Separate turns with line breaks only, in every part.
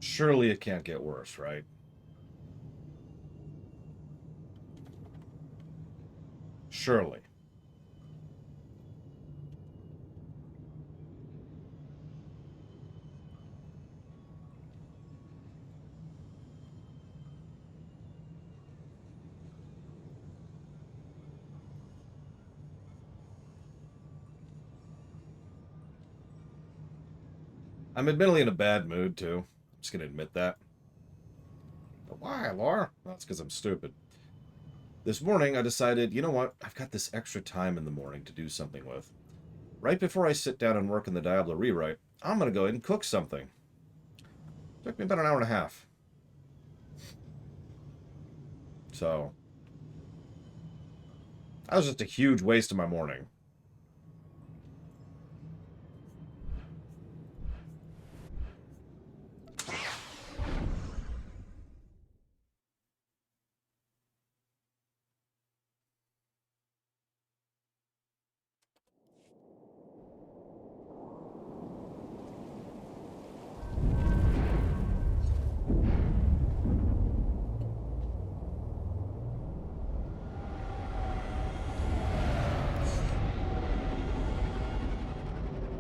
Surely it can't get worse, right? Surely. I'm admittedly in a bad mood, too. I'm just going to admit that. But why, Laura? Well, that's because I'm stupid. This morning, I decided, you know what? I've got this extra time in the morning to do something with. Right before I sit down and work on the Diablo rewrite, I'm going to go ahead and cook something. It took me about an hour and a half. So, that was just a huge waste of my morning.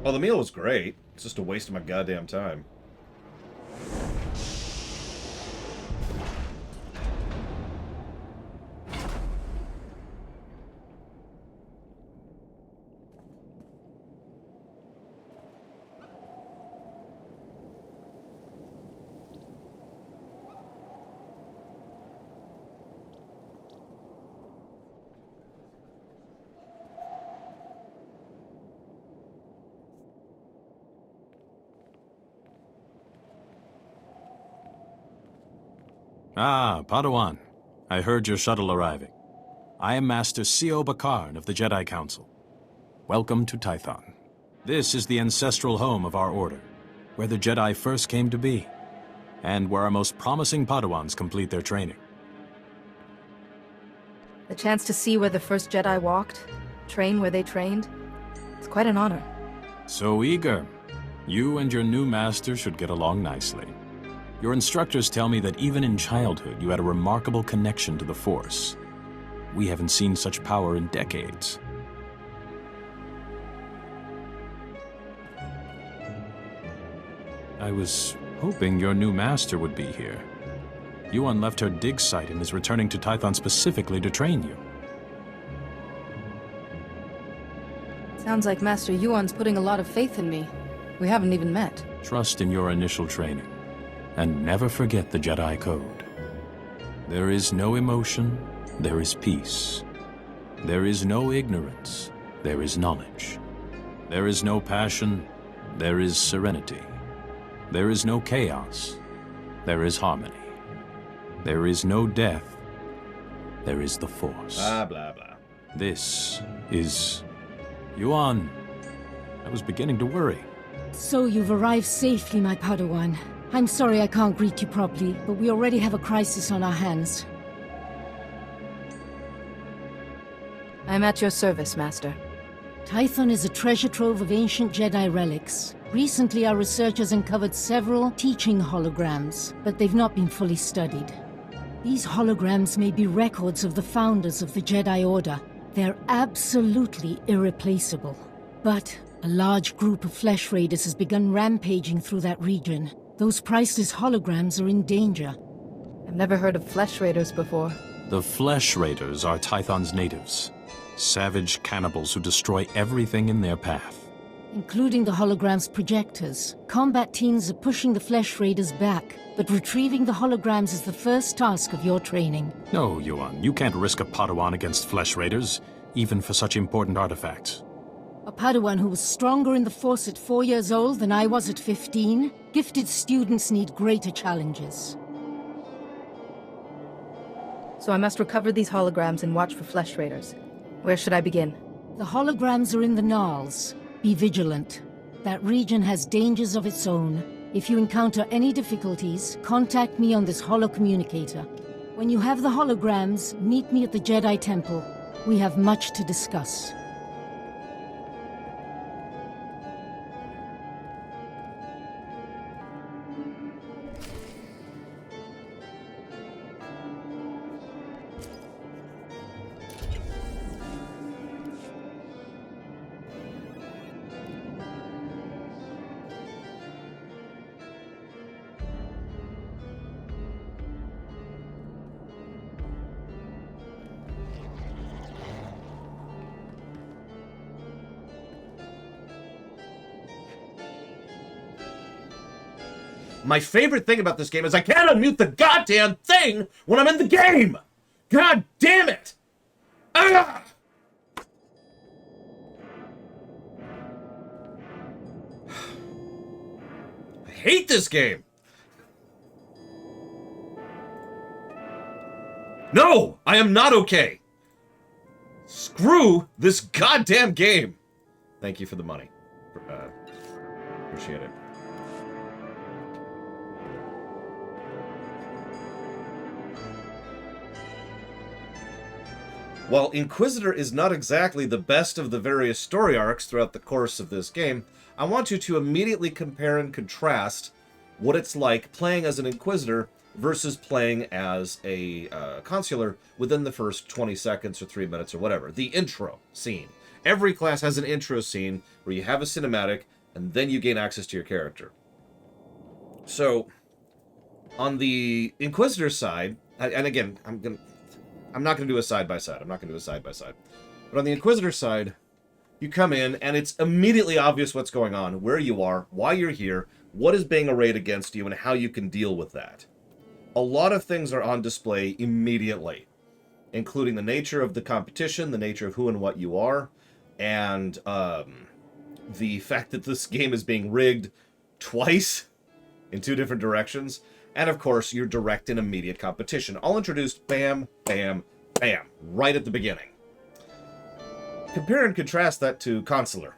Well, the meal was great. It's just a waste of my goddamn time.
Ah, Padawan. I heard your shuttle arriving. I am Master Sio Bakarn of the Jedi Council. Welcome to Tython. This is the ancestral home of our order, where the Jedi first came to be, and where our most promising Padawans complete their training.
The chance to see where the first Jedi walked, train where they trained, it's quite an honor.
So eager. You and your new master should get along nicely. Your instructors tell me that even in childhood you had a remarkable connection to the Force. We haven't seen such power in decades. I was hoping your new master would be here. Yuan left her dig site and is returning to Tython specifically to train you.
Sounds like Master Yuan's putting a lot of faith in me. We haven't even met.
Trust in your initial training, and never forget the Jedi Code. There is no emotion, there is peace. There is no ignorance, there is knowledge. There is no passion, there is serenity. There is no chaos, there is harmony. There is no death, there is the Force.
Blah, blah, blah.
This is... Yuan, I was beginning to worry.
So you've arrived safely, my Padawan. I'm sorry I can't greet you properly, but we already have a crisis on our hands.
I'm at your service, Master.
Tython is a treasure trove of ancient Jedi relics. Recently, our researchers uncovered several teaching holograms, but they've not been fully studied. These holograms may be records of the founders of the Jedi Order. They're absolutely irreplaceable. But a large group of flesh raiders has begun rampaging through that region. Those priceless holograms are in danger.
I've never heard of flesh raiders before.
The Flesh Raiders are Tython's natives. Savage cannibals who destroy everything in their path.
Including the hologram's projectors. Combat teams are pushing the Flesh Raiders back, but retrieving the holograms is the first task of your training.
No, Yuan, you can't risk a Padawan against Flesh Raiders, even for such important artifacts.
A Padawan who was stronger in the Force at 4 years old than I was at 15? Gifted students need greater challenges.
So I must recover these holograms and watch for flesh raiders. Where should I begin?
The holograms are in the Gnarls. Be vigilant. That region has dangers of its own. If you encounter any difficulties, contact me on this holocommunicator. When you have the holograms, meet me at the Jedi Temple. We have much to discuss.
My favorite thing about this game is I can't unmute the goddamn thing when I'm in the game! God damn it! Ah! I hate this game! No! I am not okay! Screw this goddamn game! Thank you for the money. Appreciate it. While Inquisitor is not exactly the best of the various story arcs throughout the course of this game, I want you to immediately compare and contrast what it's like playing as an Inquisitor versus playing as a Consular within the first 20 seconds or 3 minutes or whatever. The intro scene. Every class has an intro scene where you have a cinematic and then you gain access to your character. So, on the Inquisitor side, and again, I'm not going to do a side-by-side. But on the Inquisitor side, you come in, and it's immediately obvious what's going on, where you are, why you're here, what is being arrayed against you, and how you can deal with that. A lot of things are on display immediately, including the nature of the competition, the nature of who and what you are, and the fact that this game is being rigged twice in 2 different directions. And, of course, your direct and immediate competition. All introduced, bam, bam, bam, right at the beginning. Compare and contrast that to Consular.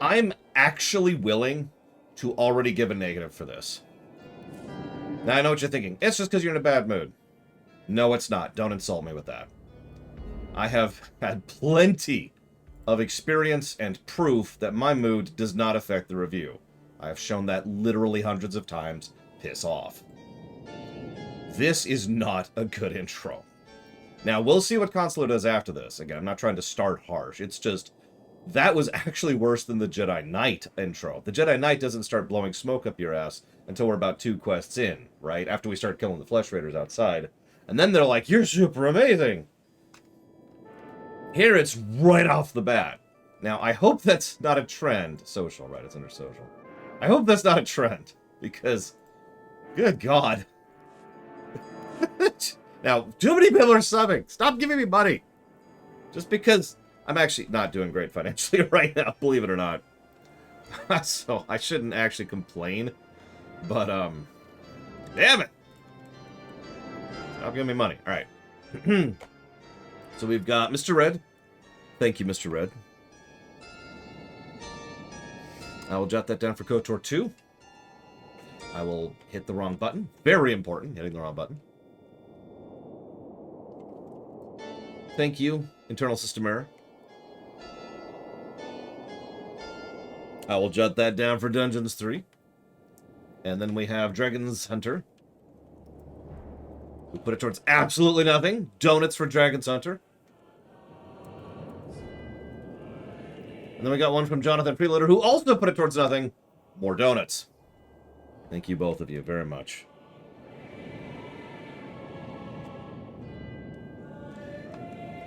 I'm actually willing to already give a negative for this. Now, I know what you're thinking. It's just because you're in a bad mood. No, it's not. Don't insult me with that. I have had plenty of experience and proof that my mood does not affect the review. I have shown that literally hundreds of times. Piss off. This is not a good intro. Now, we'll see what Consular does after this. Again, I'm not trying to start harsh. It's just, that was actually worse than the Jedi Knight intro. The Jedi Knight doesn't start blowing smoke up your ass until we're about 2 quests in, right? After we start killing the Flesh Raiders outside. And then they're like, you're super amazing. Here it's right off the bat. Now, I hope that's not a trend. Social, right? It's under social. I hope that's not a trend. Because, good God. Now, too many people are subbing. Stop giving me money. Just because I'm actually not doing great financially right now, believe it or not. So, I shouldn't actually complain. But, damn it. Stop giving me money. All right. So we've got Mr. Red. Thank you, Mr. Red. I will jot that down for KOTOR 2. I will hit the wrong button. Very important, hitting the wrong button. Thank you, Internal System Error. I will jot that down for Dungeons 3. And then we have Dragon's Hunter. We put it towards absolutely nothing. Donuts for Dragon's Hunter. And then we got one from Jonathan Freeloader, who also put it towards nothing. More donuts. Thank you, both of you, very much.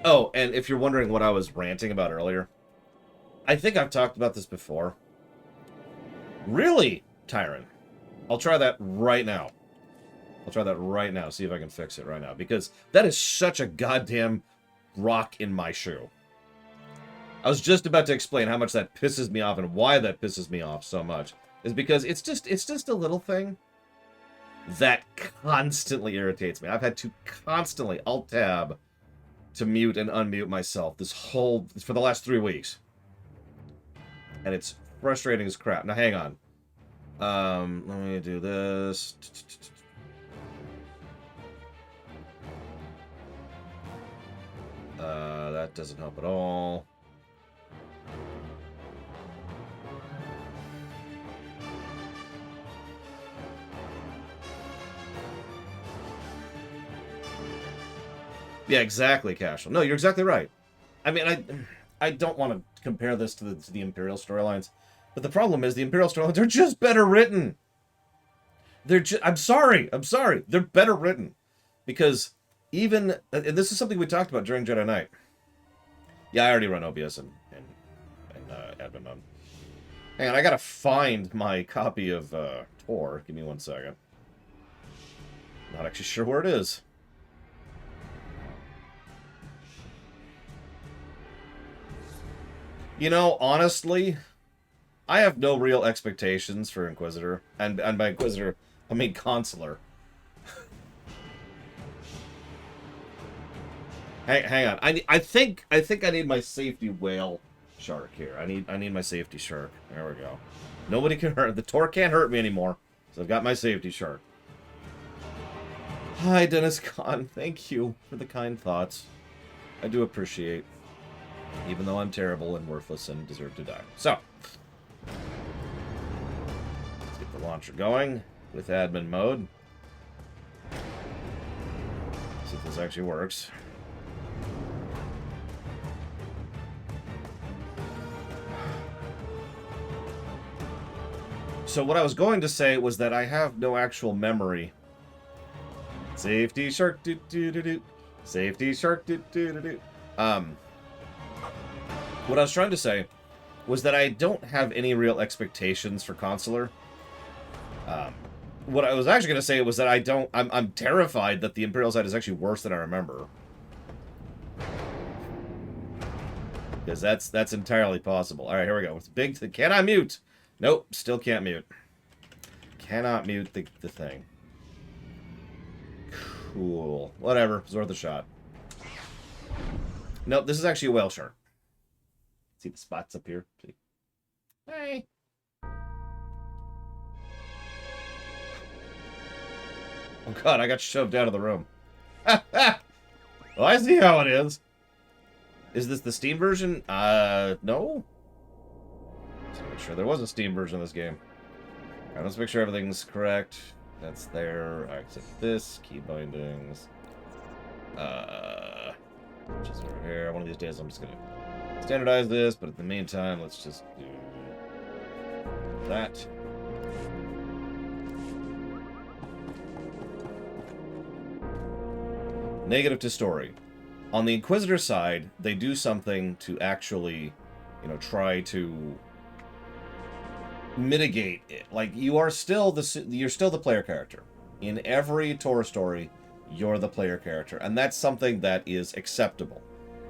Oh, and if you're wondering what I was ranting about earlier, I think I've talked about this before. Really, Tyron? I'll try that right now. See if I can fix it right now. Because that is such a goddamn rock in my shoe. I was just about to explain how much that pisses me off and why that pisses me off so much. Is because it's just a little thing that constantly irritates me. I've had to constantly Alt-Tab to mute and unmute myself for the last 3 weeks. And it's frustrating as crap. Now, hang on. Let me do this. That doesn't help at all. Yeah, exactly, Casual. No, you're exactly right. I mean, I don't want to compare this to the Imperial storylines, but the problem is the Imperial storylines are just better written. I'm sorry. They're better written. Because even, and this is something we talked about during Jedi Knight. Yeah, I already run OBS and admin mode. Hang on, I gotta find my copy of Tor. Give me 1 second. Not actually sure where it is. You know, honestly, I have no real expectations for Inquisitor. And by Inquisitor, I mean Consular. Hang on. I think I need my safety whale shark here. I need my safety shark. There we go. Nobody can hurt. The Tor can't hurt me anymore. So I've got my safety shark. Hi, Dennis Kahn. Thank you for the kind thoughts. I do appreciate. Even though I'm terrible and worthless and deserve to die. So, let's get the launcher going with admin mode. See if this actually works. So what I was going to say was that I have no actual memory. Safety shark, do do do do. Safety shark, do do do do. What I was trying to say was that I don't have any real expectations for Consular. What I was actually going to say was that I'm terrified that the Imperial side is actually worse than I remember. Because that's entirely possible. Alright, here we go. It's big. Can I mute? Nope, still can't mute. Cannot mute the thing. Cool. Whatever. It's worth a shot. Nope, this is actually a whale shark. See the spots up here? See? Hey. Oh god, I got shoved out of the room. Well, I see how it is. Is this the Steam version? No. Let's make sure there was a Steam version of this game. Alright, let's make sure everything's correct. That's there. I accept this. Key bindings. Which is over here. One of these days I'm just gonna standardize this, but in the meantime, let's just do that. Negative to story. On the Inquisitor side, they do something to actually, try to mitigate it. Like, you're still the player character. In every Tor story, you're the player character, and that's something that is acceptable.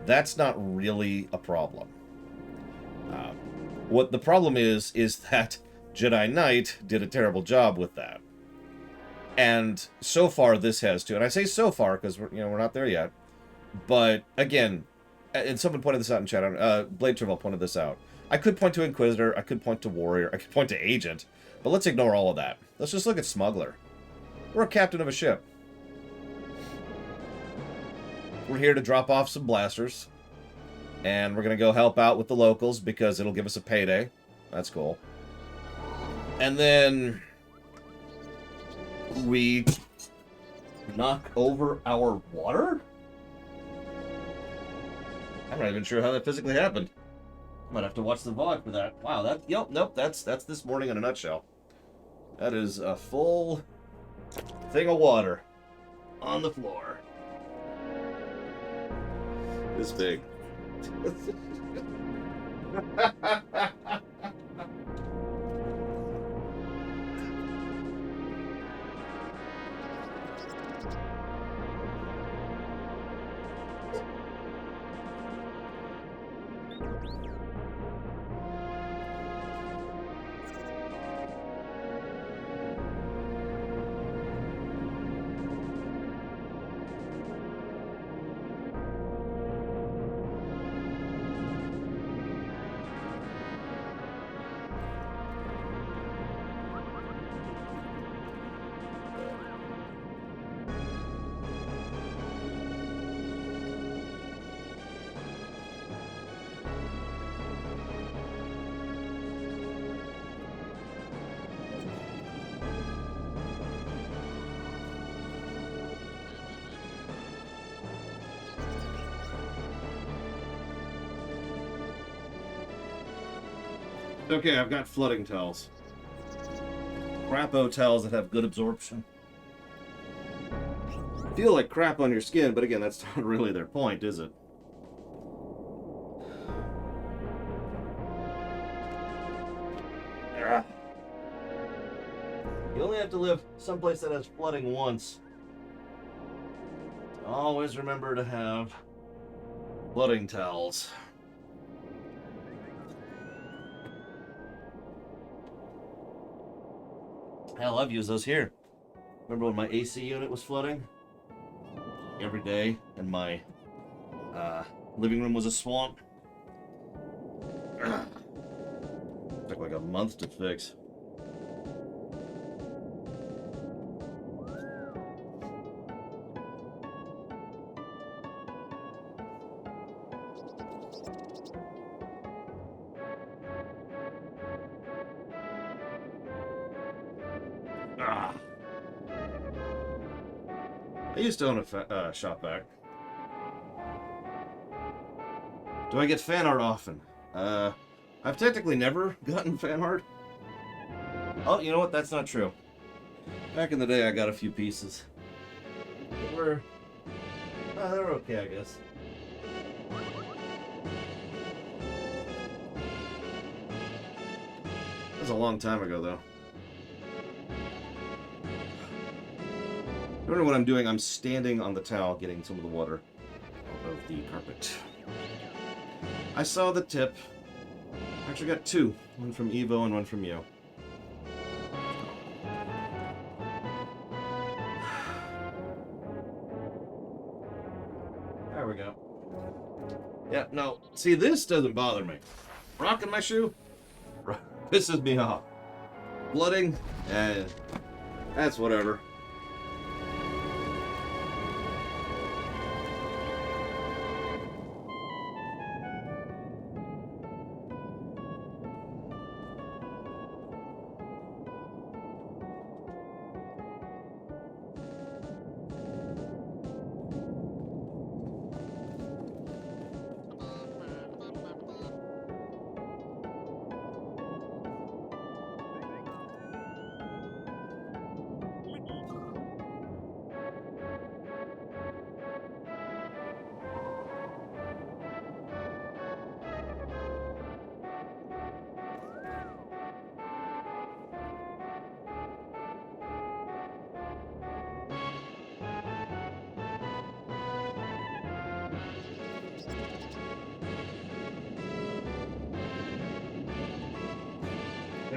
That's not really a problem. What the problem is that Jedi Knight did a terrible job with that. And so far this has too. And I say so far because we're not there yet. But again, and someone pointed this out in chat. Blade Trivel pointed this out. I could point to Inquisitor, I could point to Warrior, I could point to Agent, but let's ignore all of that. Let's just look at Smuggler. We're a captain of a ship. We're here to drop off some blasters. And we're going to go help out with the locals because it'll give us a payday. That's cool. And then we knock over our water? I'm not even sure how that physically happened. I might have to watch the VOD for that. Wow, nope, that's this morning in a nutshell. That is a full thing of water on the floor. This big. Okay, I've got flooding towels. Crapo towels that have good absorption. feel like crap on your skin, but again, that's not really their point, is it? You only have to live someplace that has flooding once. Always remember to have flooding towels. Hell, I've used those here. Remember when my AC unit was flooding? Every day, and my living room was a swamp. Took like a month to fix. I used to own a shop vac. Do I get fan art often? I've technically never gotten fan art. Oh, you know what? That's not true. Back in the day, I got a few pieces. They were okay, I guess. That was a long time ago, though. I don't know what I'm doing. I'm standing on the towel getting some of the water out of the carpet. I saw the tip. I actually got two. One from Evo and one from you. There we go. Yeah, no. See, this doesn't bother me. Rocking my shoe pisses me off. Blooding, that's whatever.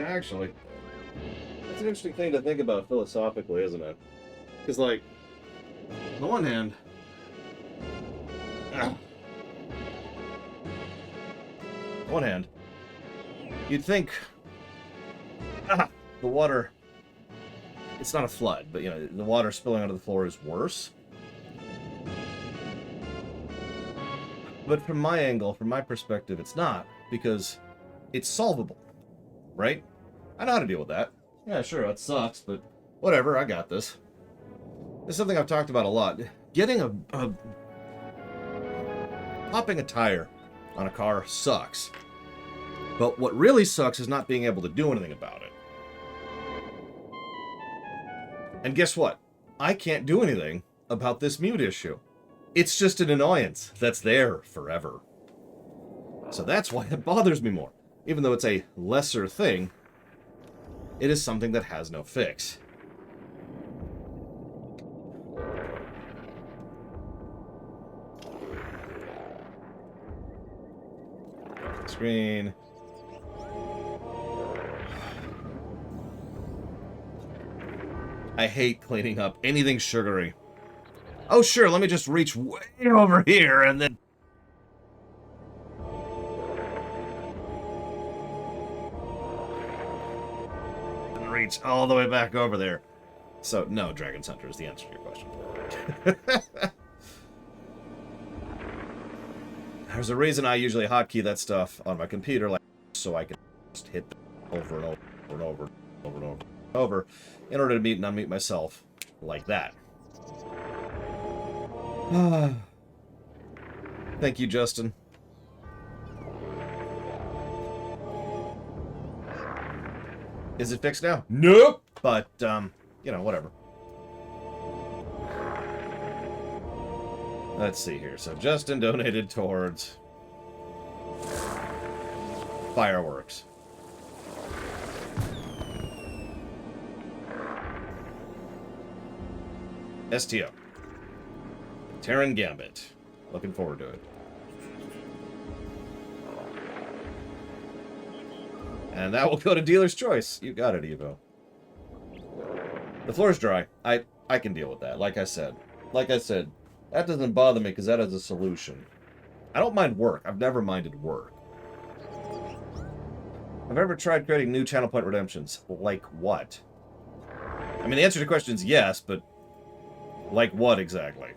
Actually, that's an interesting thing to think about philosophically, isn't it? Because, like, on the one hand, you'd think the water, it's not a flood, but, you know, the water spilling onto the floor is worse. But from my angle, from my perspective, it's not, because it's solvable, right? I know how to deal with that. Yeah, sure, that sucks, but whatever, I got this. It's something I've talked about a lot. Getting popping a tire on a car sucks. But what really sucks is not being able to do anything about it. And guess what? I can't do anything about this mute issue. It's just an annoyance that's there forever. So that's why it bothers me more. Even though it's a lesser thing, it is something that has no fix. Screen. I hate cleaning up anything sugary. Oh, sure, let me just reach way over here and then... reach all the way back over there. So, no, Dragon Hunter is the answer to your question. There's a reason I usually hotkey that stuff on my computer, like, so I can just hit over and over and over and over and over and over in order to meet and unmute myself like that. Thank you, Justin. Is it fixed now? Nope. But, you know, whatever. Let's see here. So Justin donated towards fireworks. STO. Terran Gambit. Looking forward to it. And that will go to Dealer's Choice. You got it, Evo. The floor's dry. I can deal with that, like I said. That doesn't bother me because that is a solution. I don't mind work. I've never minded work. I've ever tried creating new channel point redemptions. Like what? I mean, the answer to the question is yes, but like what exactly?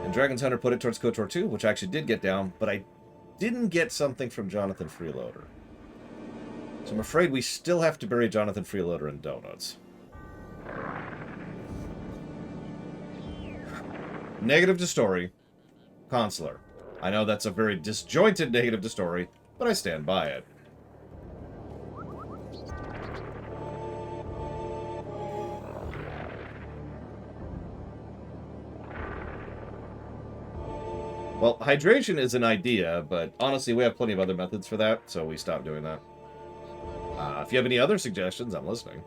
And Dragon's Hunter put it towards KOTOR 2, which I actually did get down, but I didn't get something from Jonathan Freeloader. So I'm afraid we still have to bury Jonathan Freeloader in donuts. Negative to story. Consular. I know that's a very disjointed negative to story, but I stand by it. Well, hydration is an idea, but honestly, we have plenty of other methods for that, so we stopped doing that. If you have any other suggestions, I'm listening.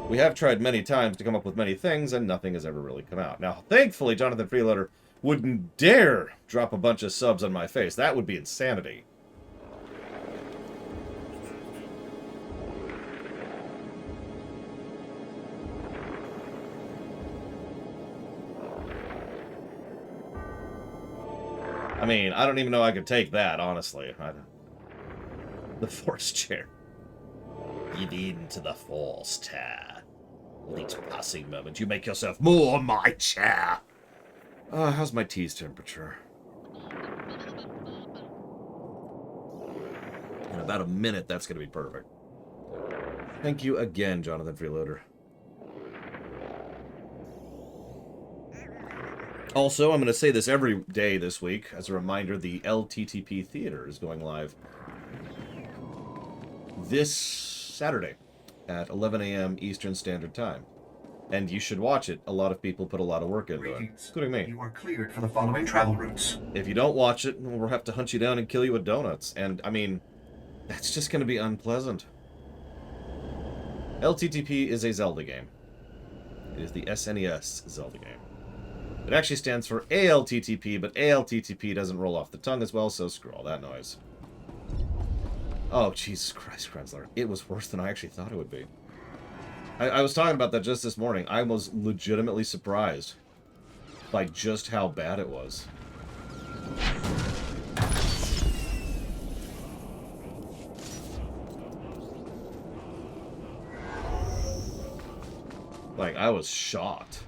We have tried many times to come up with many things, and nothing has ever really come out. Now, thankfully, Jonathan Freeloader wouldn't dare drop a bunch of subs on my face. That would be insanity. I mean, I don't even know I could take that, honestly. The Force chair. Get into the Force chair. With each passing moment, you make yourself more my chair. How's my tea's temperature? In about a minute, that's going to be perfect. Thank you again, Jonathan Freeloader. Also, I'm going to say this every day this week. As a reminder, the LTTP Theater is going live this Saturday at 11 a.m. Eastern Standard Time. And you should watch it. A lot of people put a lot of work into it, including me.
You are cleared for the following travel routes.
If you don't watch it, we'll have to hunt you down and kill you with donuts. And, I mean, that's just going to be unpleasant. LTTP is a Zelda game. It is the SNES Zelda game. It actually stands for ALTTP, but ALTTP doesn't roll off the tongue as well, so screw all that noise. Oh, Jesus Christ, Krensler. It was worse than I actually thought it would be. I was talking about that just this morning. I was legitimately surprised by just how bad it was. Like, I was shocked.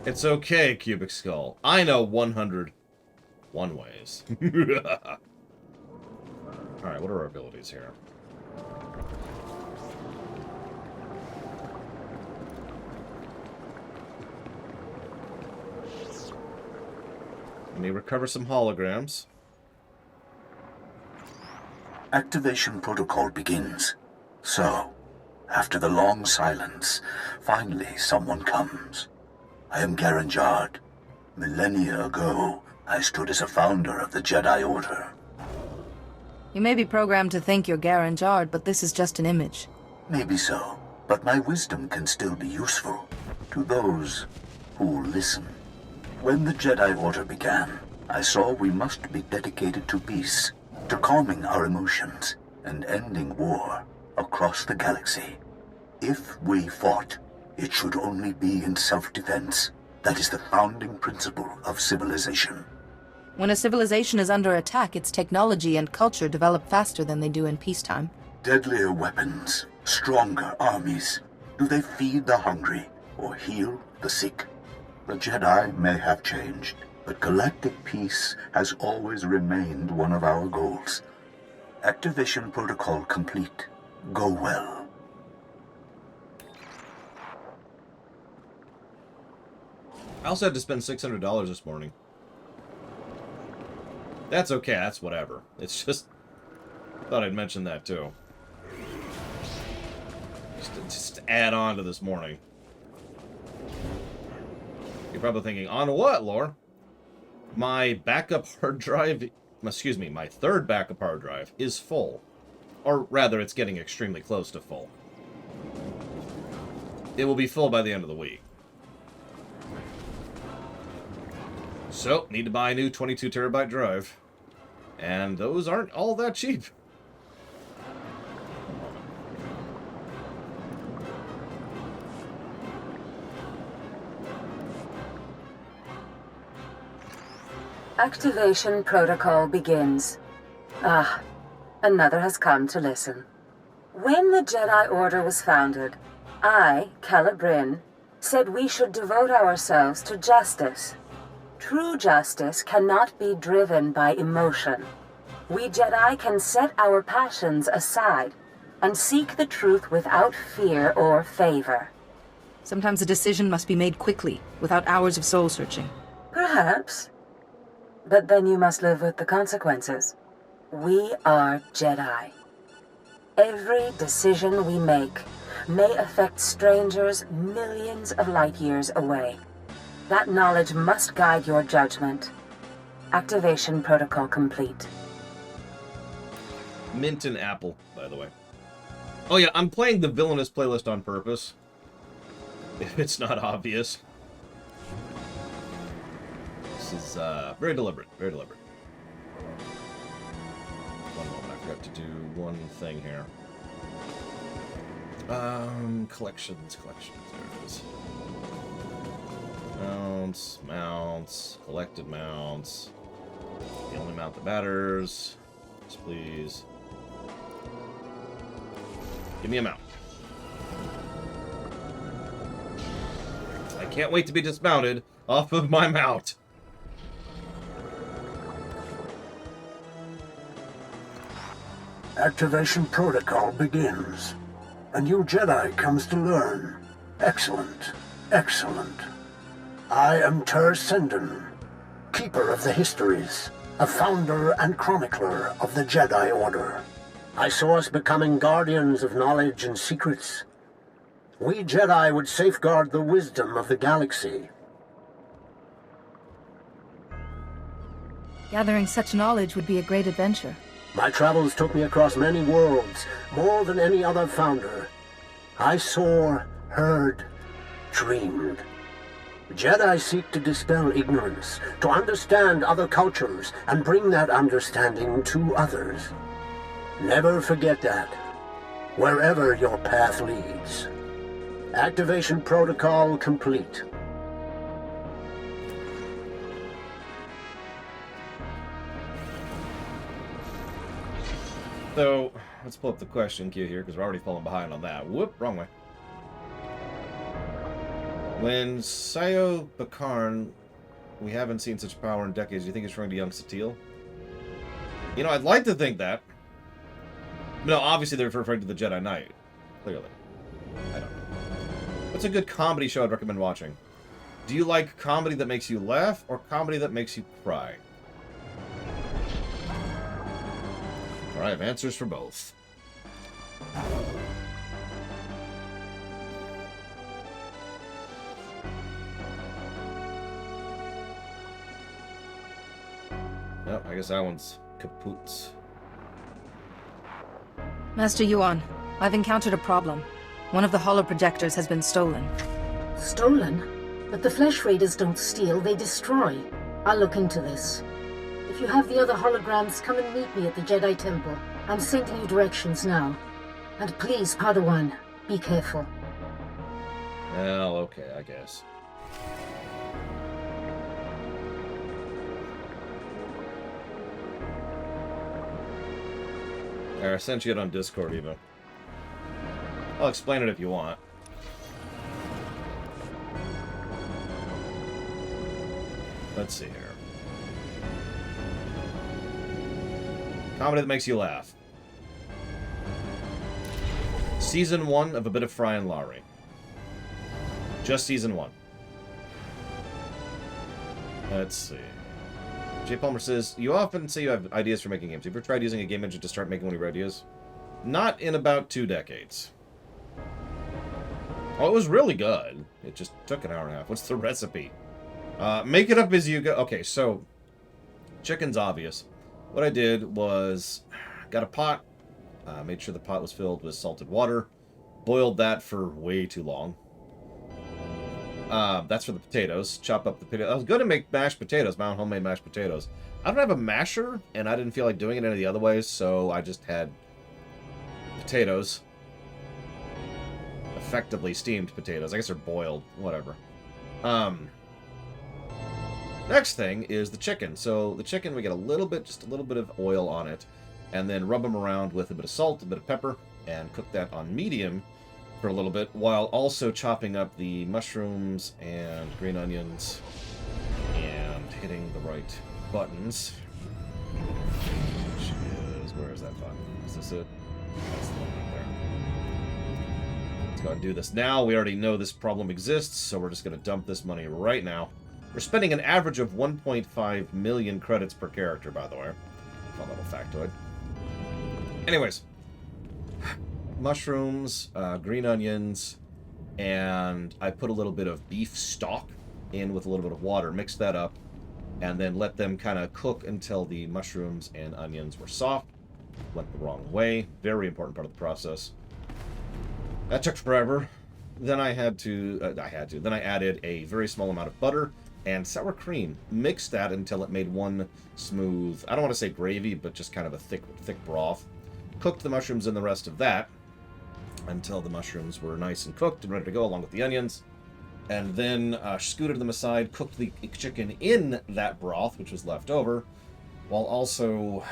It's okay, Cubic Skull. I know 101 ways. Alright, what are our abilities here? Let me recover some holograms.
Activation protocol begins. So, after the long silence, finally someone comes. I am Garen Jard. Millennia ago, I stood as a founder of the Jedi Order.
You may be programmed to think you're Garen Jard, but this is just an image.
Maybe so, but my wisdom can still be useful to those who listen. When the Jedi Order began, I saw we must be dedicated to peace, to calming our emotions, and ending war across the galaxy. If we fought, it should only be in self-defense. That is the founding principle of civilization.
When a civilization is under attack, its technology and culture develop faster than they do in peacetime.
Deadlier weapons, stronger armies. Do they feed the hungry or heal the sick? The Jedi may have changed, but galactic peace has always remained one of our goals. Activation protocol complete. Go well.
I also had to spend $600 this morning. That's okay, that's whatever. It's just... thought I'd mention that too. Just to add on to this morning. You're probably thinking, on what, Lore? My backup hard drive... excuse me, my third backup hard drive is full. Or rather, it's getting extremely close to full. It will be full by the end of the week. So, need to buy a new 22 terabyte drive. And those aren't all that cheap.
Activation protocol begins. Ah, another has come to listen. When the Jedi Order was founded, I, Calibrin, said we should devote ourselves to justice. True justice cannot be driven by emotion. We Jedi can set our passions aside and seek the truth without fear or favor.
Sometimes a decision must be made quickly, without hours of soul-searching.
Perhaps. But then you must live with the consequences. We are Jedi. Every decision we make may affect strangers millions of light years away. That knowledge must guide your judgment. Activation protocol complete.
Mint and apple, by the way. Oh yeah, I'm playing the villainous playlist on purpose. If it's not obvious. This is very deliberate, very deliberate. One moment, I forgot to do one thing here. Collections, there it is. Mounts, collected mounts. The only mount that matters. Yes, please. Give me a mount. I can't wait to be dismounted off of my mount.
Activation protocol begins. A new Jedi comes to learn. Excellent. Excellent. I am Terrace, keeper of the histories, a founder and chronicler of the Jedi Order. I saw us becoming guardians of knowledge and secrets. We Jedi would safeguard the wisdom of the galaxy.
Gathering such knowledge would be a great adventure.
My travels took me across many worlds, more than any other founder. I saw, heard, dreamed. Jedi seek to dispel ignorance, to understand other cultures, and bring that understanding to others. Never forget that, wherever your path leads. Activation protocol complete.
So, let's pull up the question queue here, because we're already falling behind on that. Whoop, wrong way. When Sayo Bakarn, we haven't seen such power in decades, do you think it's referring to young Satil? You know, I'd like to think that. No, obviously they're referring to the Jedi Knight. Clearly. I don't know. What's a good comedy show I'd recommend watching? Do you like comedy that makes you laugh, or comedy that makes you cry? Alright, I have answers for both. Yep, I guess that one's kaput.
Master Yuan, I've encountered a problem. One of the holoprojectors has been stolen.
Stolen? But the Flesh Raiders don't steal, they destroy. I'll look into this. If you have the other holograms, come and meet me at the Jedi Temple. I'm sending you directions now. And please, Padawan, be careful.
Well, okay, I guess. I sent you it on Discord, Eva. I'll explain it if you want. Let's see here. Comedy that makes you laugh. Season 1 of A Bit of Fry and Laurie. Just Season 1. Let's see. Jay Palmer says, you often say you have ideas for making games. Have you ever tried using a game engine to start making one of your ideas? Not in about 2 decades. Oh, it was really good. It just took an hour and a half. What's the recipe? Make it up as you go. Okay, so chicken's obvious. What I did was got a pot, made sure the pot was filled with salted water, boiled that for way too long. That's for the potatoes. Chop up the potatoes. I was going to make mashed potatoes, my own homemade mashed potatoes. I don't have a masher, and I didn't feel like doing it any of the other ways, so I just had potatoes. Effectively steamed potatoes. I guess they're boiled. Whatever. Next thing is the chicken. So the chicken, we get just a little bit of oil on it, and then rub them around with a bit of salt, a bit of pepper, and cook that on medium for a little bit, while also chopping up the mushrooms and green onions and hitting the right buttons. Which is, where is that button? Is this it? That's the one right there. Let's go ahead and do this now. We already know this problem exists, so we're just going to dump this money right now. We're spending an average of 1.5 million credits per character, by the way. Fun little factoid. Anyways. Mushrooms, green onions, and I put a little bit of beef stock in with a little bit of water, mixed that up, and then let them kind of cook until the mushrooms and onions were soft. Went the wrong way. Very important part of the process. That took forever. Then I added a very small amount of butter and sour cream. Mixed that until it made one smooth, I don't want to say gravy, but just kind of a thick broth. Cooked the mushrooms in the rest of that until the mushrooms were nice and cooked and ready to go, along with the onions. And then scooted them aside, cooked the chicken in that broth, which was left over, while also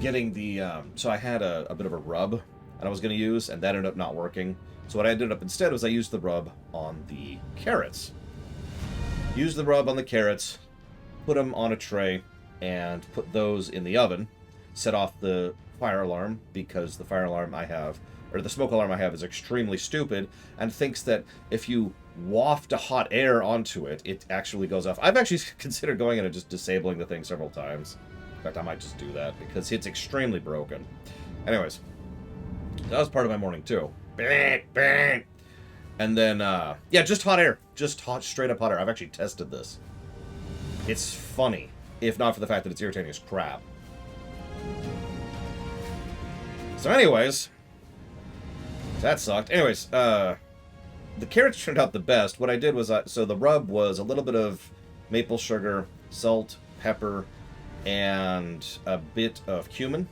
getting the... so I had a bit of a rub that I was going to use, and that ended up not working. So what I ended up instead was I used the rub on the carrots. Used the rub on the carrots, put them on a tray, and put those in the oven. Set off the fire alarm, because the fire alarm I have, or the smoke alarm I have, is extremely stupid and thinks that if you waft a hot air onto it, it actually goes off. I've actually considered going in and just disabling the thing several times. In fact, I might just do that because it's extremely broken. Anyways, that was part of my morning too. And then, yeah, just hot air. Just hot, straight up hot air. I've actually tested this. It's funny, if not for the fact that it's irritating as crap. So anyways, that sucked. Anyways, the carrots turned out the best. What I did was, so the rub was a little bit of maple sugar, salt, pepper, and a bit of cumin.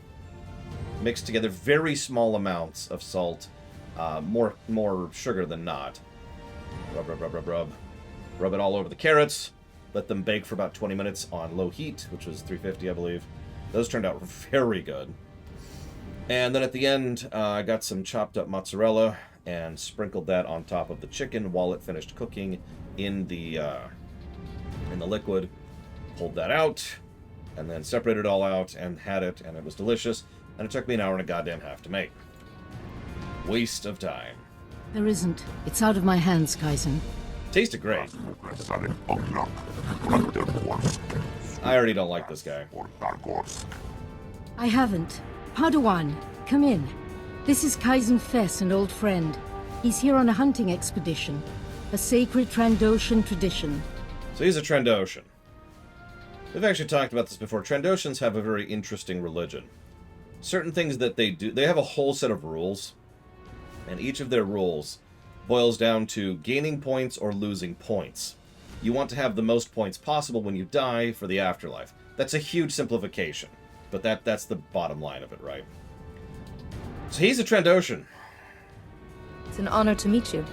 Mixed together, very small amounts of salt, more sugar than not. Rub, rub, rub, rub, rub. Rub it all over the carrots. Let them bake for about 20 minutes on low heat, which was 350, I believe. Those turned out very good. And then at the end, I got some chopped up mozzarella and sprinkled that on top of the chicken while it finished cooking in the liquid. Pulled that out, and then separated it all out and had it, and it was delicious. And it took me an hour and a goddamn half to make. Waste of time.
There isn't. It's out of my hands, Kaizen.
Tasted great. I already don't like this guy.
I haven't. Padawan, come in. This is Kaizen Fess, an old friend. He's here on a hunting expedition. A sacred Trandoshan tradition.
So he's a Trandoshan. We've actually talked about this before. Trandoshans have a very interesting religion. Certain things that they do, they have a whole set of rules. And each of their rules boils down to gaining points or losing points. You want to have the most points possible when you die for the afterlife. That's a huge simplification. But that's the bottom line of it, right? So he's a Trandoshan.
It's an honor to meet you.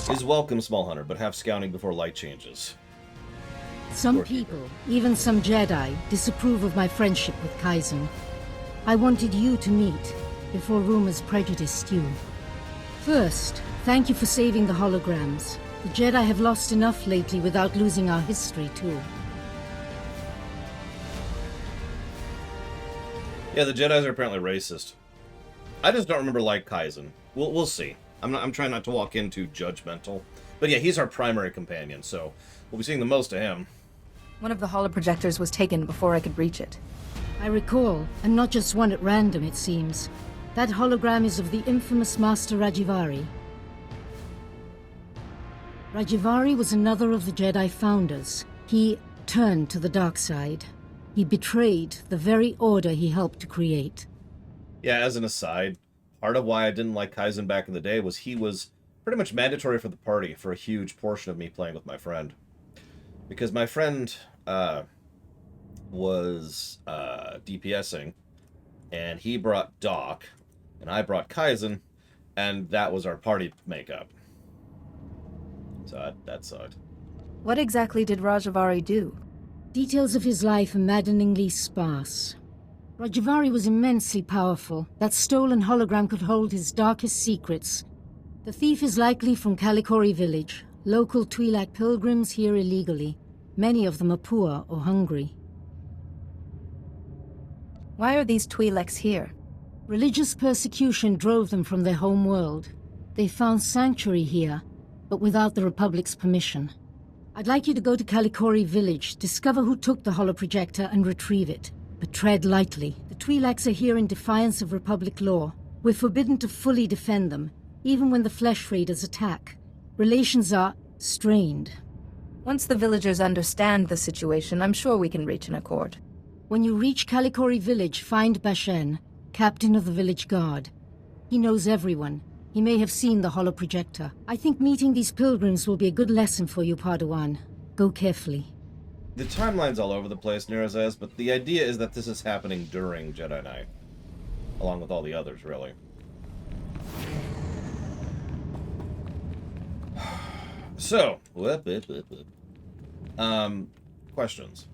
He's welcome, Small Hunter, but have scouting before light changes.
Some people, even some Jedi, disapprove of my friendship with Kaizen. I wanted you to meet, before rumors prejudiced you. First, thank you for saving the holograms. The Jedi have lost enough lately without losing our history, too.
Yeah, the Jedis are apparently racist. I just don't remember like Kaizen. We'll see. I'm trying not to walk in too judgmental. But yeah, he's our primary companion, so we'll be seeing the most of him.
One of the holoprojectors was taken before I could reach it.
I recall, and not just one at random, it seems. That hologram is of the infamous Master Rajivari. Rajivari was another of the Jedi founders. He turned to the dark side. He betrayed the very order he helped to create.
Yeah, as an aside, part of why I didn't like Kaizen back in the day was he was pretty much mandatory for the party for a huge portion of me playing with my friend. Because my friend was DPSing, and he brought Doc, and I brought Kaizen, and that was our party makeup. So that sucked.
What exactly did Rajivari do?
Details of his life are maddeningly sparse. Rajivari was immensely powerful. That stolen hologram could hold his darkest secrets. The thief is likely from Kalikori village. Local Twi'lek pilgrims here illegally. Many of them are poor or hungry.
Why are these Twi'leks here?
Religious persecution drove them from their home world. They found sanctuary here, but without the Republic's permission. I'd like you to go to Kalikori village, discover who took the holoprojector and retrieve it. But tread lightly. The Twi'leks are here in defiance of Republic law. We're forbidden to fully defend them, even when the Flesh Raiders attack. Relations are strained.
Once the villagers understand the situation, I'm sure we can reach an accord.
When you reach Kalikori village, find Bashen, captain of the village guard. He knows everyone. He may have seen the holoprojector. I think meeting these pilgrims will be a good lesson for you, Padawan. Go carefully.
The timeline's all over the place, Nira says, but the idea is that this is happening during Jedi Night. Along with all the others, really. So, questions.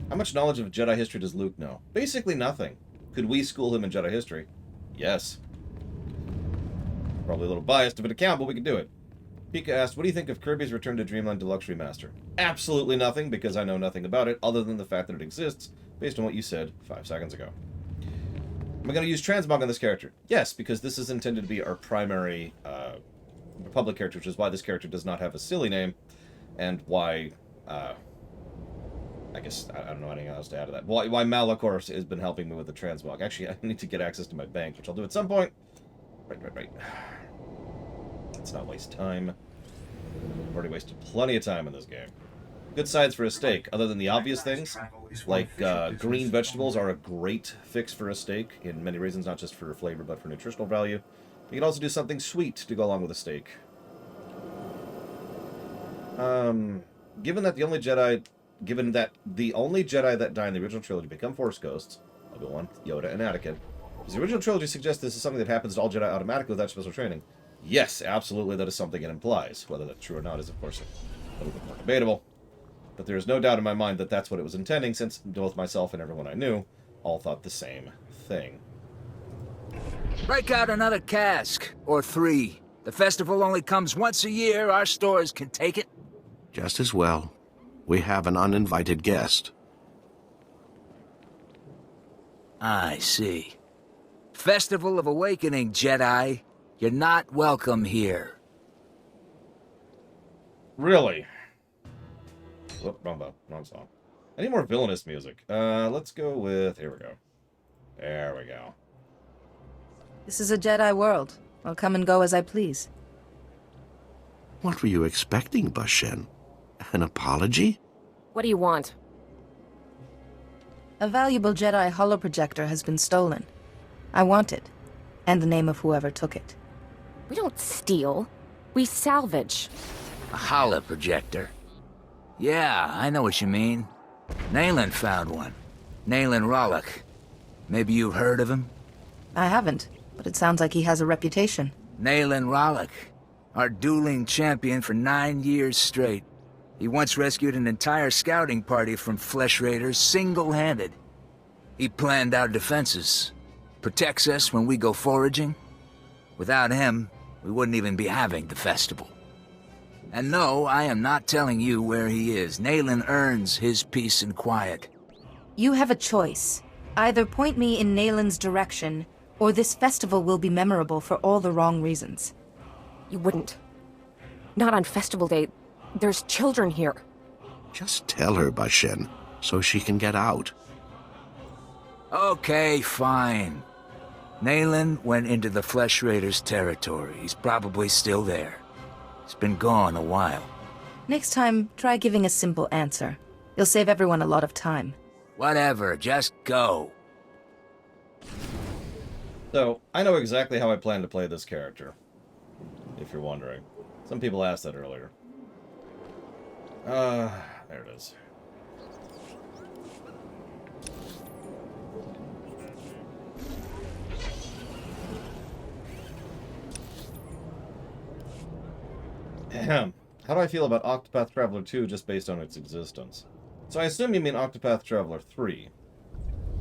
How much knowledge of Jedi history does Luke know? Basically nothing. Could we school him in Jedi history? Yes. Probably a little biased of an account, but we can do it. Pika asked, what do you think of Kirby's Return to Dreamland Deluxe Remaster? Absolutely nothing, because I know nothing about it, other than the fact that it exists, based on what you said 5 seconds ago. Am I going to use transmog on this character? Yes, because this is intended to be our primary Republic character, which is why this character does not have a silly name, and why, I guess, I don't know anything else to add to that. Why Malachor has been helping me with the transmog. Actually, I need to get access to my bank, which I'll do at some point. Right. Let's not waste time. I've already wasted plenty of time in this game. Good sides for a steak, other than the obvious things, like green vegetables are a great fix for a steak, in many reasons, not just for flavor, but for nutritional value. You can also do something sweet to go along with a steak. Given that the only Jedi that die in the original trilogy become Force ghosts, Obi-Wan, Yoda, and Anakin, does the original trilogy suggest this is something that happens to all Jedi automatically without special training? Yes, absolutely, that is something it implies. Whether that's true or not is, of course, a little bit more debatable. But there is no doubt in my mind that that's what it was intending, since both myself and everyone I knew all thought the same thing.
Break out another cask, or 3. The festival only comes once a year. Our stores can take it.
Just as well. We have an uninvited guest.
I see. Festival of Awakening, Jedi. You're not welcome here.
Really? Whoop, wrong song. I need more villainous music. Let's go with... Here we go. There we go.
This is a Jedi world. I'll come and go as I please.
What were you expecting, Bashen? An apology?
What do you want?
A valuable Jedi holoprojector has been stolen. I want it. And the name of whoever took it.
We don't steal. We salvage.
A holoprojector. Yeah, I know what you mean. Nayland found one. Nayland Rollock. Maybe you've heard of him?
I haven't, but it sounds like he has a reputation.
Nayland Rollock. Our dueling champion for 9 years straight. He once rescued an entire scouting party from Flesh Raiders single-handed. He planned our defenses. Protects us when we go foraging. Without him, we wouldn't even be having the festival. And no, I am not telling you where he is. Nayland earns his peace and quiet.
You have a choice. Either point me in Nayland's direction, or this festival will be memorable for all the wrong reasons.
You wouldn't. Not on Festival Day. There's children here.
Just tell her, Bashen, so she can get out.
Okay, fine. Nayland went into the Flesh Raiders' territory. He's probably still there. He's been gone a while.
Next time, try giving a simple answer. You'll save everyone a lot of time.
Whatever, just go.
So, I know exactly how I plan to play this character, if you're wondering. Some people asked that earlier. There it is. Ahem. How do I feel about Octopath Traveler 2 just based on its existence? So I assume you mean Octopath Traveler 3.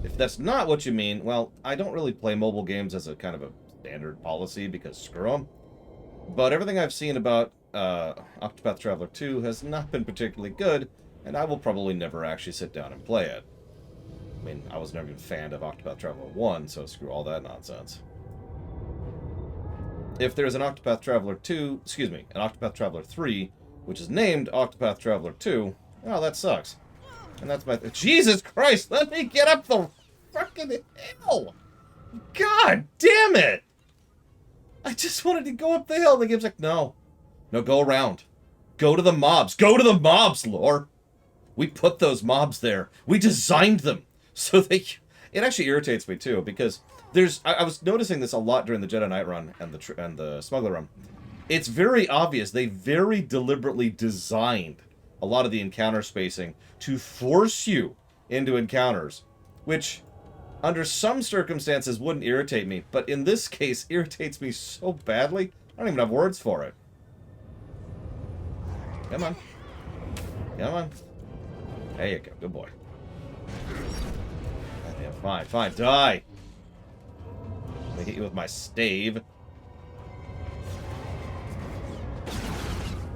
If that's not what you mean, well, I don't really play mobile games as a kind of a standard policy because screw them. But everything I've seen about Octopath Traveler 2 has not been particularly good, and I will probably never actually sit down and play it. I mean, I was never even a fan of Octopath Traveler 1, so screw all that nonsense. If there's an Octopath Traveler 2, excuse me, an Octopath Traveler 3, which is named Octopath Traveler 2, oh, that sucks. And that's my... Jesus Christ, let me get up the fucking hill! God damn it! I just wanted to go up the hill, and the game's like, no. No, go around. Go to the mobs. Go to the mobs, lore! We put those mobs there. We designed them. So they... It actually irritates me, too, because there's... I was noticing this a lot during the Jedi Knight run and the Smuggler run. It's very obvious. They very deliberately designed a lot of the encounter spacing to force you into encounters, which, under some circumstances, wouldn't irritate me, but in this case, irritates me so badly, I don't even have words for it. Come on. Come on. There you go. Good boy. Goddamn, fine, fine, die! Let me hit you with my stave.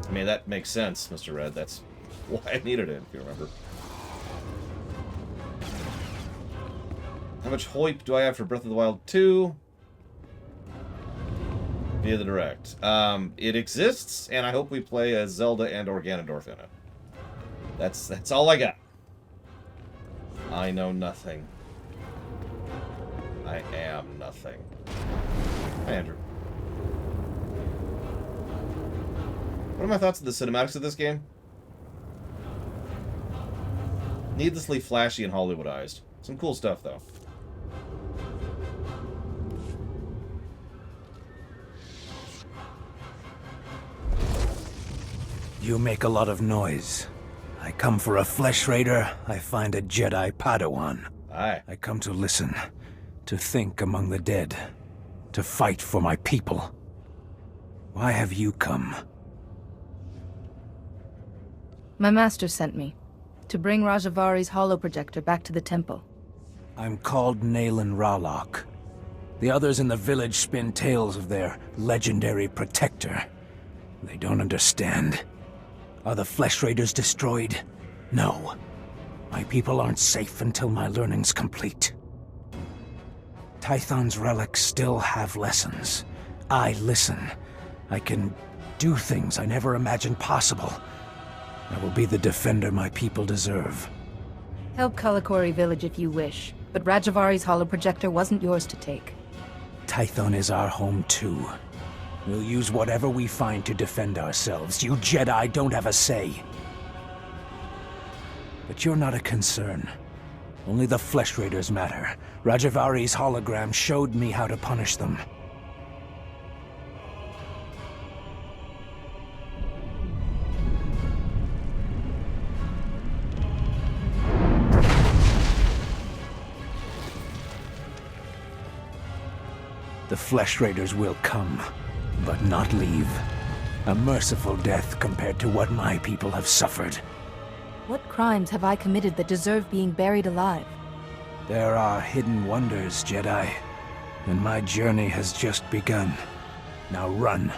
I mean, that makes sense, Mr. Red. That's why I needed it, if you remember. How much HOIP do I have for Breath of the Wild 2? Via the Direct. It exists, and I hope we play as Zelda and or Ganondorf in it. That's all I got. I know nothing. I am nothing. Hi, Andrew. What are my thoughts on the cinematics of this game? Needlessly flashy and Hollywoodized. Some cool stuff, though.
You make a lot of noise. I come for a Flesh Raider, I find a Jedi Padawan.
Aye.
I come to listen, to think among the dead, to fight for my people. Why have you come?
My master sent me to bring Rajavari's holoprojector back to the temple.
I'm called Nayland Ralok. The others in the village spin tales of their legendary protector. They don't understand. Are the Flesh Raiders destroyed? No. My people aren't safe until my learning's complete. Tython's relics still have lessons. I listen. I can do things I never imagined possible. I will be the defender my people deserve.
Help Kalakori village if you wish, but Rajavari's holoprojector wasn't yours to take.
Tython is our home too. We'll use whatever we find to defend ourselves. You Jedi don't have a say. But you're not a concern. Only the Flesh Raiders matter. Rajavari's hologram showed me how to punish them. The Flesh Raiders will come, but not leave. A merciful death compared to what my people have suffered.
What crimes have I committed that deserve being buried alive?
There are hidden wonders, Jedi, and my journey has just begun. Now run,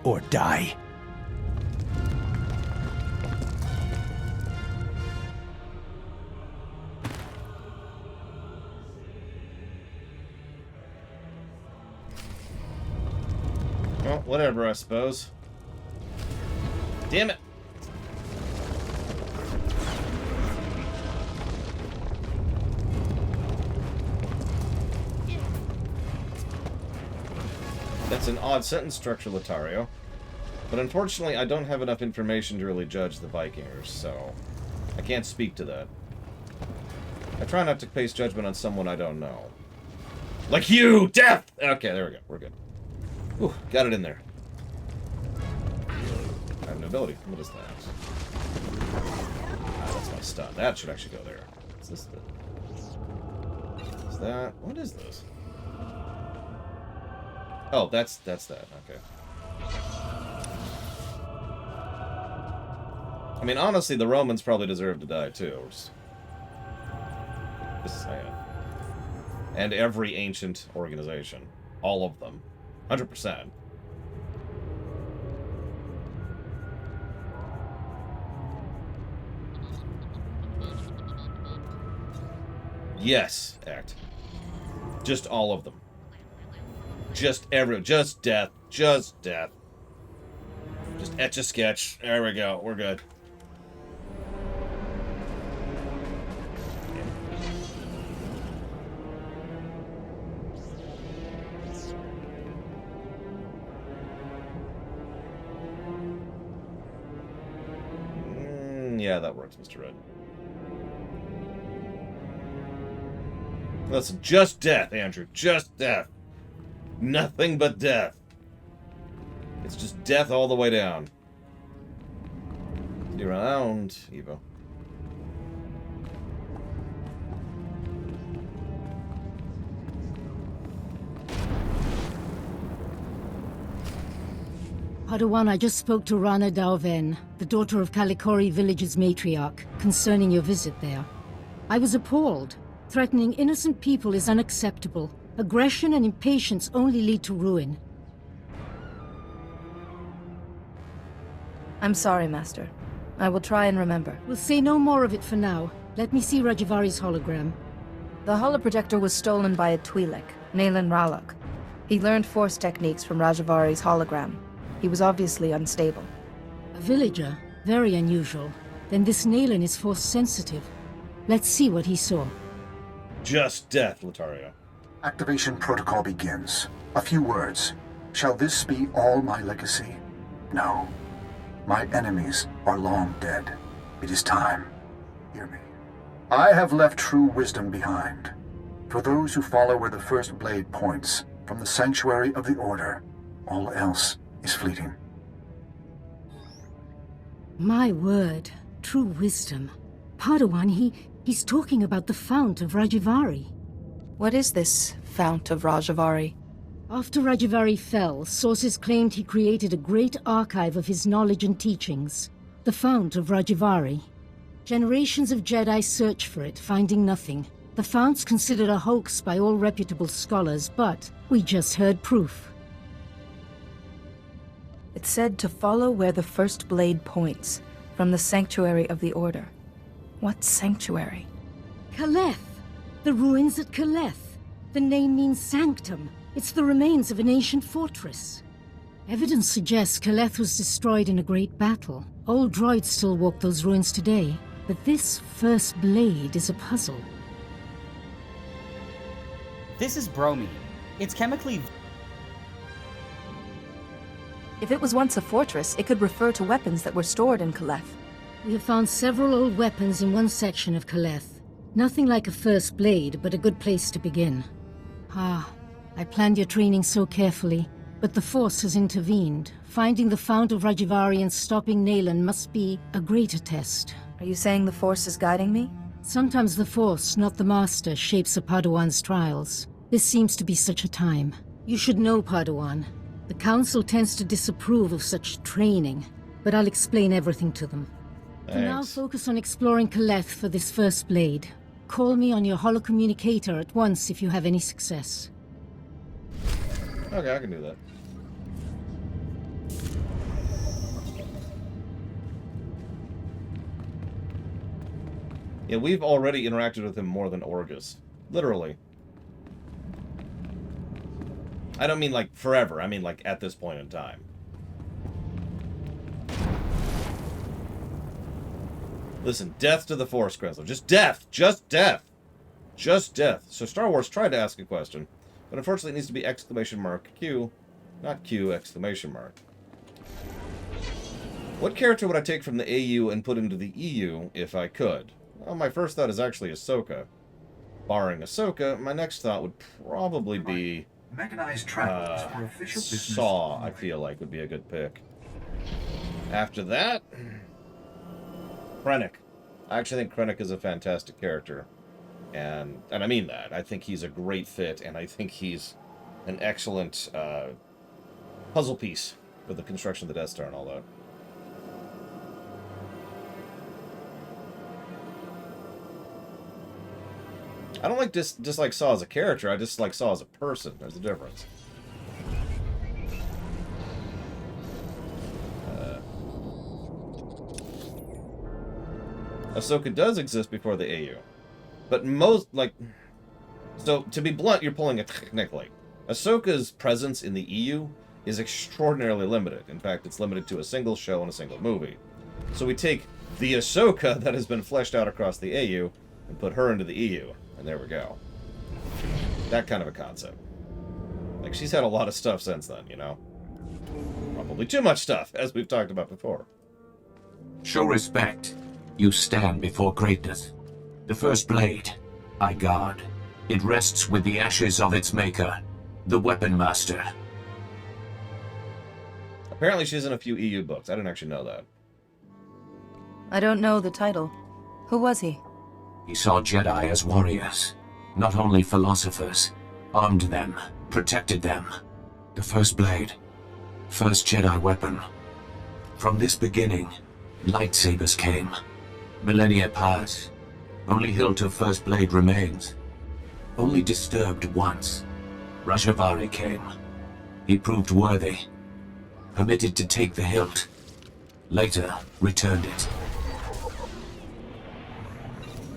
or die.
Well, whatever, I suppose. Damn it! That's an odd sentence structure, Lothario. But unfortunately, I don't have enough information to really judge the Vikingers, so I can't speak to that. I try not to pass judgment on someone I don't know. Like you! Death! Okay, there we go. We're good. Whew, got it in there. I have an ability. What is that? Ah, that's my stun. That should actually go there. What's this? Is that... What is this? Oh, that's that. Okay. I mean, honestly, the Romans probably deserve to die, too. Just saying. And every ancient organization. All of them. 100%. Yes, Act. Just all of them. Just everyone. Just death. Just death. Just etch-a-sketch. There we go. We're good. Yeah, that works, Mr. Red. Listen, just death, Andrew. Just death. Nothing but death. It's just death all the way down. Get around, Evo.
Padawan, I just spoke to Rana Dalven, the daughter of Kalikori village's matriarch, concerning your visit there. I was appalled. Threatening innocent people is unacceptable. Aggression and impatience only lead to ruin.
I'm sorry, Master. I will try and remember.
We'll say no more of it for now. Let me see Rajivari's hologram.
The holoprojector was stolen by a Twi'lek, Naylan Ralok. He learned force techniques from Rajivari's hologram. He was obviously unstable.
A villager? Very unusual. Then this Naylan is force sensitive. Let's see what he saw.
Just death, Lothario.
Activation protocol begins. A few words. Shall this be all my legacy? No. My enemies are long dead. It is time. Hear me. I have left true wisdom behind. For those who follow where the first blade points, from the sanctuary of the Order, all else is fleeting.
My word. True wisdom. Padawan, he's talking about the Fount of Rajivari.
What is this Fount of Rajivari?
After Rajivari fell, sources claimed he created a great archive of his knowledge and teachings. The Fount of Rajivari. Generations of Jedi search for it, finding nothing. The Fount's considered a hoax by all reputable scholars, but we just heard proof.
It said to follow where the first blade points, from the sanctuary of the Order. What sanctuary?
Kaleth! The ruins at Kaleth. The name means sanctum. It's the remains of an ancient fortress. Evidence suggests Kaleth was destroyed in a great battle. Old droids still walk those ruins today. But this first blade is a puzzle.
This is bromine. It's chemically...
If it was once a fortress, it could refer to weapons that were stored in Kaleth.
We have found several old weapons in one section of Kaleth. Nothing like a first blade, but a good place to begin. Ah, I planned your training so carefully, but the Force has intervened. Finding the Fount of Rajivari and stopping Naylan must be a greater test.
Are you saying the Force is guiding me?
Sometimes the Force, not the Master, shapes a Padawan's trials. This seems to be such a time. You should know, Padawan. The Council tends to disapprove of such training, but I'll explain everything to them. For now, focus on exploring Kaleth for this first blade. Call me on your holocommunicator at once if you have any success.
Okay, I can do that. Yeah, we've already interacted with him more than Orgus. Literally. I don't mean like forever. I mean like at this point in time. Listen, death to the Force, Kressler. Just death. Just death. Just death. So Star Wars tried to ask a question, but unfortunately it needs to be exclamation mark Q, not Q exclamation mark. What character would I take from the AU and put into the EU if I could? Well, my first thought is actually Ahsoka. Barring Ahsoka, my next thought would probably be
Mechanized trappers for official business.
Saw, I feel like, would be a good pick. After that, Krennic. I actually think Krennic is a fantastic character. And I mean that. I think he's a great fit, and I think he's an excellent puzzle piece for the construction of the Death Star and all that. I don't like dislike Saw as a character, I dislike Saw as a person. There's a difference. Ahsoka does exist before the AU. But most, like... So, to be blunt, you're pulling it technically. Ahsoka's presence in the EU is extraordinarily limited. In fact, it's limited to a single show and a single movie. So we take the Ahsoka that has been fleshed out across the AU and put her into the EU. And there we go. That kind of a concept. Like, she's had a lot of stuff since then, you know? Probably too much stuff, as we've talked about before.
Show respect. You stand before greatness. The first blade, I guard. It rests with the ashes of its maker, the Weapon Master.
Apparently she's in a few EU books. I didn't actually know that.
I don't know the title. Who was he?
He saw Jedi as warriors, not only philosophers. Armed them, protected them. The first blade, first Jedi weapon. From this beginning, lightsabers came. Millennia pass. Only hilt of first blade remains. Only disturbed once. Rajivari came. He proved worthy. Permitted to take the hilt. Later, returned it.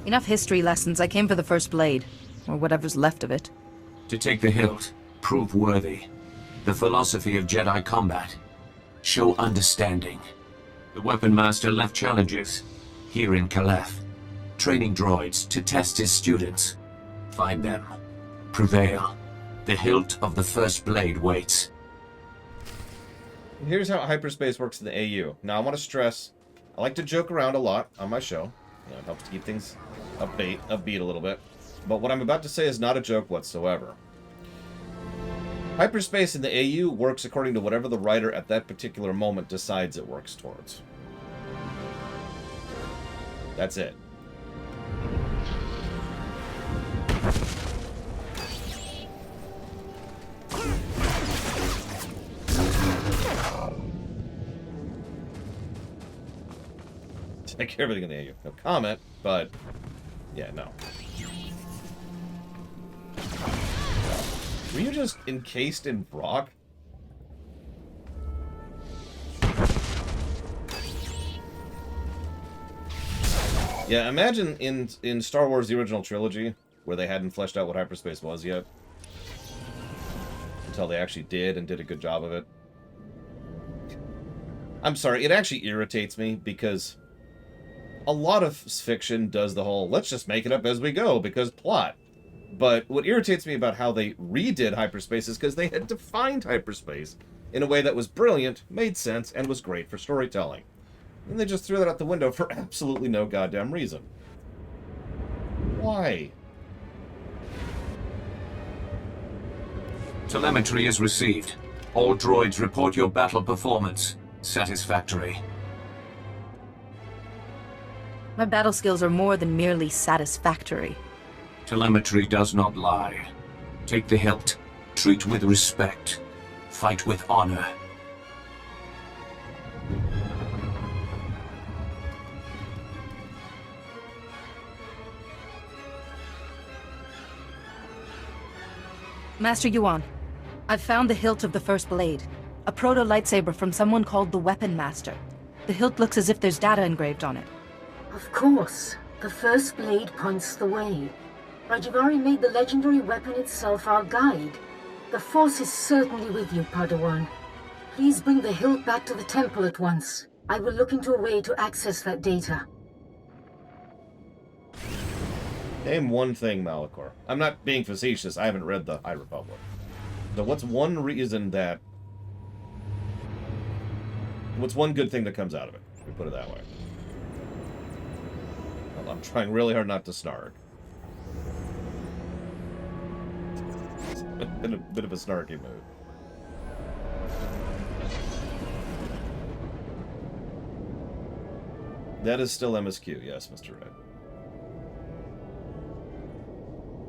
Enough history lessons. I came for the first blade. Or whatever's left of it.
To take the hilt, prove worthy. The philosophy of Jedi combat. Show understanding. The Weapon Master left challenges. Here in Calef. Training droids to test his students. Find them. Prevail. The hilt of the first blade waits.
Here's how hyperspace works in the AU. Now, I want to stress, I like to joke around a lot on my show. You know, it helps to keep things upbeat a little bit. But what I'm about to say is not a joke whatsoever. Hyperspace in the AU works according to whatever the writer at that particular moment decides it works towards. That's it. Take everything in the AU. No comment, but yeah, no. Were you just encased in rock? Yeah, imagine in Star Wars, the original trilogy, where they hadn't fleshed out what hyperspace was yet. Until they actually did, and did a good job of it. I'm sorry, it actually irritates me, because a lot of fiction does the whole, let's just make it up as we go, because plot. But what irritates me about how they redid hyperspace is because they had defined hyperspace in a way that was brilliant, made sense, and was great for storytelling. And they just threw that out the window for absolutely no goddamn reason. Why?
Telemetry is received. All droids report your battle performance. Satisfactory.
My battle skills are more than merely satisfactory.
Telemetry does not lie. Take the hilt. Treat with respect. Fight with honor.
Master Yuan, I've found the hilt of the first blade. A proto-lightsaber from someone called the Weapon Master. The hilt looks as if there's data engraved on it.
Of course. The first blade points the way. Rajivari made the legendary weapon itself our guide.
The Force is certainly with you, Padawan. Please bring the hilt back to the temple at once. I will look into a way to access that data.
Name one thing, Malachor. I'm not being facetious. I haven't read the High Republic. So what's one reason that... What's one good thing that comes out of it? We put it that way. Well, I'm trying really hard not to snark. It's been a bit of a snarky mood. That is still MSQ, yes, Mr. Red.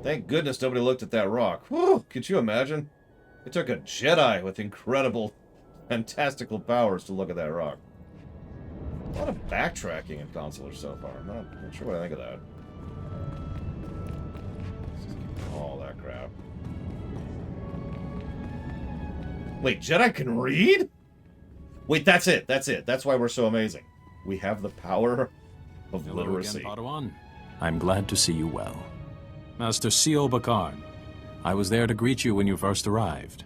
Thank goodness nobody looked at that rock. Whew, could you imagine? It took a Jedi with incredible, fantastical powers to look at that rock. A lot of backtracking in Consular so far. I'm not sure what I think of that. All that crap. Wait, Jedi can read? Wait, that's it. That's it. That's why we're so amazing. We have the power of
Hello
literacy.
again, Padawan. I'm glad to see you well. Master Sio Bakard, I was there to greet you when you first arrived.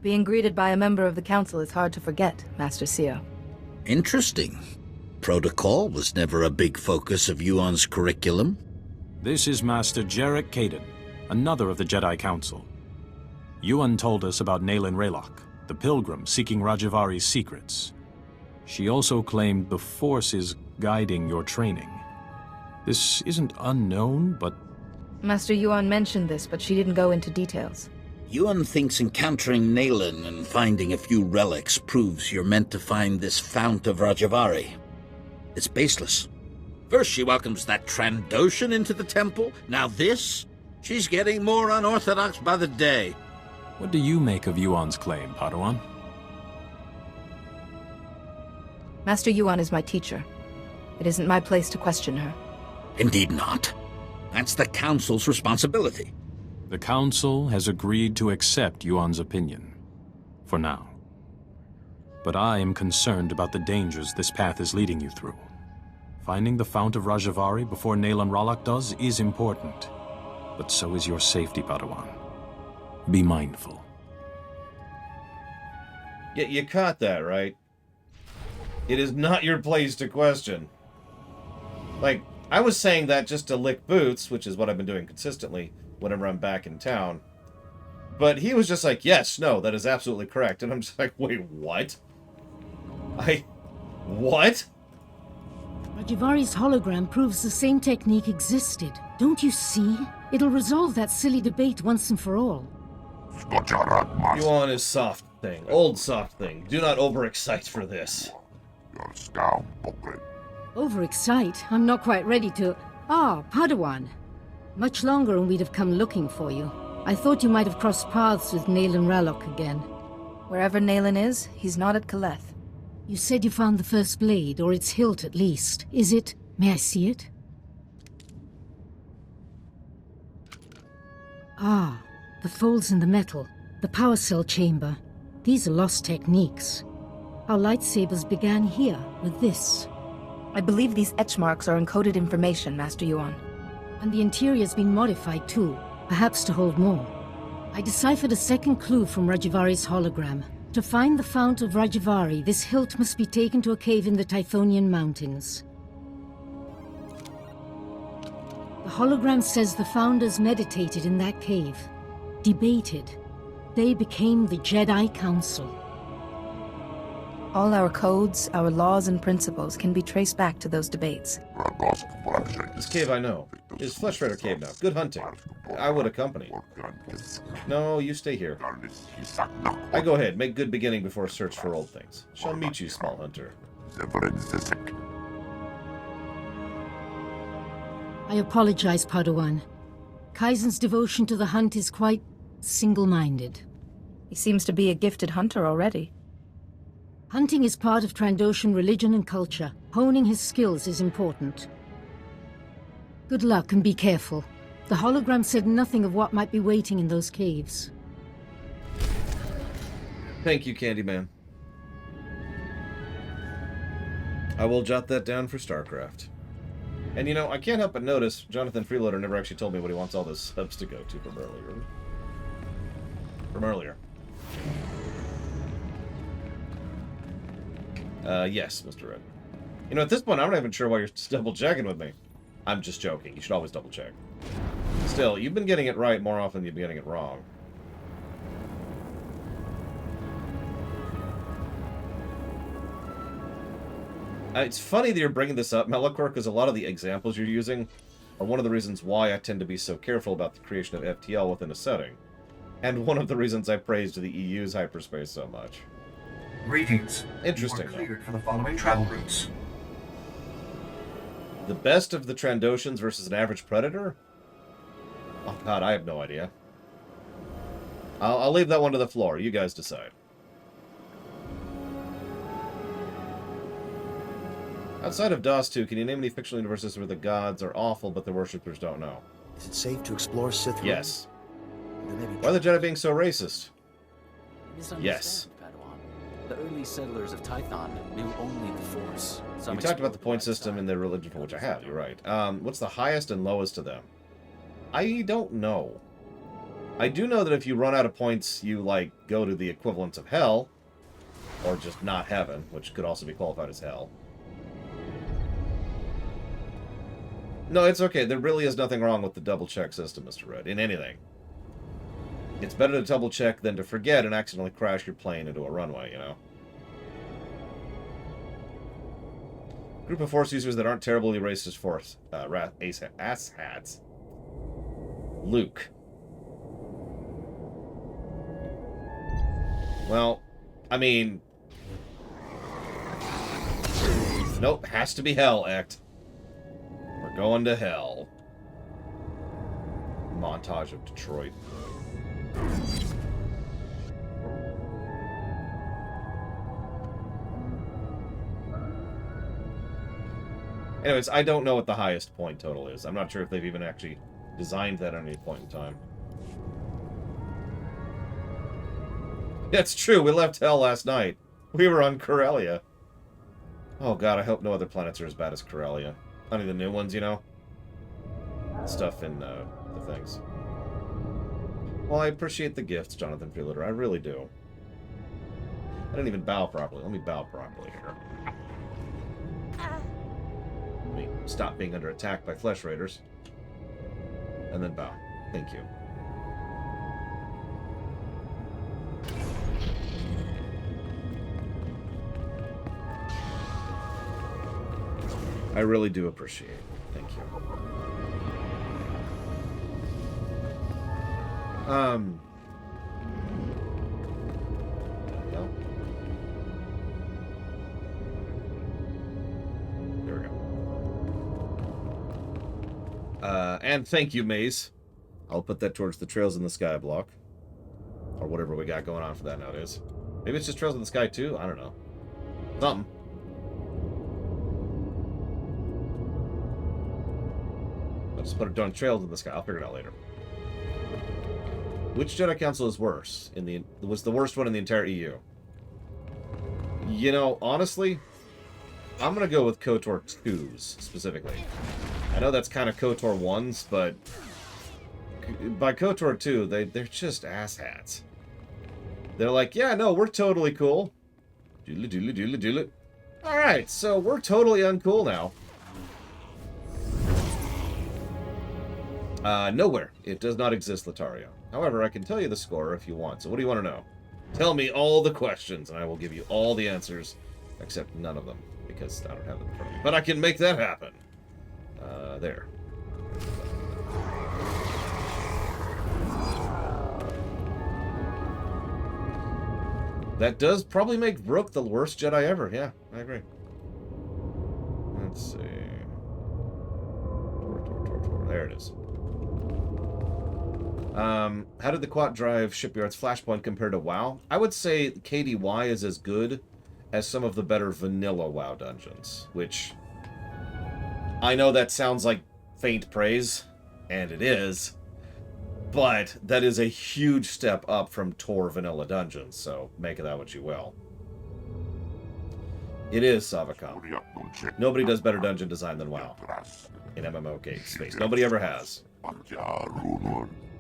Being greeted by a member of the Council is hard to forget, Master Sio.
Interesting. Protocol was never a big focus of Yuan's curriculum.
This is Master Jarek Kaizen, another of the Jedi Council. Yuan told us about Naylin Raylock, the pilgrim seeking Rajivari's secrets. She also claimed the Force is guiding your training. This isn't unknown, but...
Master Yuan mentioned this, but she didn't go into details.
Yuan thinks encountering Naylin and finding a few relics proves you're meant to find this Fount of Rajivari. It's baseless. First she welcomes that Trandoshan into the temple, now this? She's getting more unorthodox by the day.
What do you make of Yuan's claim, Padawan?
Master Yuan is my teacher. It isn't my place to question her.
Indeed not. That's the Council's responsibility.
The Council has agreed to accept Yuan's opinion. For now. But I am concerned about the dangers this path is leading you through. Finding the Fount of Rajivari before Naylin Raylock does is important. But so is your safety, Padawan. Be mindful.
Yeah, you caught that, right? It is not your place to question. Like, I was saying that just to lick boots, which is what I've been doing consistently whenever I'm back in town. But he was just like, yes, no, that is absolutely correct. And I'm just like, wait, what? What?
Rajivari's hologram proves the same technique existed. Don't you see? It'll resolve that silly debate once and for all.
Yuan is soft thing. Old soft thing. Do not overexcite for this.
Overexcite? I'm not quite ready to... Ah, Padawan. Much longer and we'd have come looking for you. I thought you might have crossed paths with Naylin Raylock again.
Wherever Naylin is, he's not at Kaleth.
You said you found the first blade, or its hilt at least. Is it? May I see it? Ah, the folds in the metal. The power cell chamber. These are lost techniques. Our lightsabers began here, with this.
I believe these etch marks are encoded information, Master Yuan.
And the interior's been modified too, perhaps to hold more. I deciphered a second clue from Rajivari's hologram. To find the Fount of Rajivari, this hilt must be taken to a cave in the Typhonian Mountains. The hologram says the founders meditated in that cave, debated. They became the Jedi Council.
All our codes, our laws and principles can be traced back to those debates.
This cave I know. It's Flesh Raider Cave now. Good hunting. I would accompany. No, you stay here. I go ahead. Make good beginning before search for old things. Shall meet you, small hunter.
I apologize, Padawan. Kaizen's devotion to the hunt is quite single-minded.
He seems to be a gifted hunter already.
Hunting is part of Trandoshan religion and culture. Honing his skills is important. Good luck and be careful. The hologram said nothing of what might be waiting in those caves.
Thank you, Candyman. I will jot that down for StarCraft. And you know, I can't help but notice Jonathan Freeloader never actually told me what he wants all those subs to go to from earlier. from earlier. Yes, Mr. Red. You know, at this point, I'm not even sure why you're double-checking with me. I'm just joking. You should always double-check. Still, you've been getting it right more often than you've been getting it wrong. It's funny that you're bringing this up, Melakor, because a lot of the examples you're using are one of the reasons why I tend to be so careful about the creation of FTL within a setting. And one of the reasons I praised the EU's hyperspace so much.
Greetings.
Interesting,
You are cleared for the following travel routes.
The best of the Trandoshans versus an average Predator? Oh god, I have no idea. I'll leave that one to the floor. You guys decide. Outside of DOS 2, can you name any fictional universes where the gods are awful but the worshippers don't know?
Is it safe to explore Sith?
Yes. Why are the Jedi being so racist? Yes.
Padawan. The early settlers of Tython knew only the Force.
You talked about the point system in their religion, for which I have. You're right. What's the highest and lowest to them? I don't know. I do know that if you run out of points, you, like, go to the equivalent of hell. Or just not heaven, which could also be qualified as hell. No, it's okay. There really is nothing wrong with the double-check system, Mr. Red, in anything. It's better to double-check than to forget and accidentally crash your plane into a runway, you know? Group of Force users that aren't terribly racist Force asshats. Luke. Well, I mean... Nope, has to be hell, Act. We're going to hell. Montage of Detroit. Anyways, I don't know what the highest point total is. I'm not sure if they've even actually designed that at any point in time. That's true, we left hell last night. We were on Corellia. Oh god, I hope no other planets are as bad as Corellia. Any of the new ones, you know? Stuff in the things. Well, I appreciate the gifts, Jonathan Freelitter. I really do. I didn't even bow properly. Let me bow properly here. Let me stop being under attack by flesh raiders. And then bow. Thank you. I really do appreciate it. Thank you. No. There we go. And thank you, Maze. I'll put that towards the Trails in the Sky block. Or whatever we got going on for that nowadays. Maybe it's just Trails in the Sky, too? I don't know. Something. Just put it on Trails in the Sky. I'll figure it out later. Which Jedi Council is worse? Was the worst one in the entire EU? You know, honestly, I'm gonna go with KOTOR 2s specifically. I know that's kind of KOTOR 1s, but by KOTOR 2, they're just asshats. They're like, yeah, no, we're totally cool. Doodle doodle doodle doodle. All right, so we're totally uncool now. Nowhere. It does not exist, Latario. However, I can tell you the score if you want. So what do you want to know? Tell me all the questions, and I will give you all the answers, except none of them, because I don't have them in front of me. But I can make that happen. There. That does probably make Brooke the worst Jedi ever. Yeah, I agree. Let's see. There it is. How did the Quat Drive Shipyard's Flashpoint compare to WoW? I would say KDY is as good as some of the better vanilla WoW dungeons, which I know that sounds like faint praise, and it is, but that is a huge step up from Tor vanilla dungeons, so make of that what you will. It is Savacom. Nobody does better dungeon design than WoW in MMO space. Nobody ever has.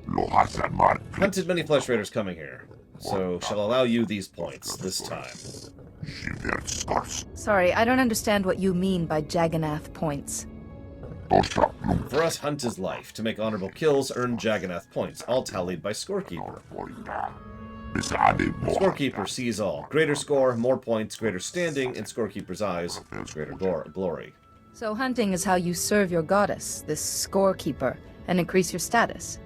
Hunted many flesh raiders coming here, so shall allow you these points this time.
Sorry, I don't understand what you mean by Jagannath points.
For us, hunt is life. To make honorable kills, earn Jagannath points, all tallied by Scorekeeper. Scorekeeper sees all. Greater score, more points, greater standing, in Scorekeeper's eyes, greater glory.
So hunting is how you serve your goddess, this scorekeeper, and increase your status.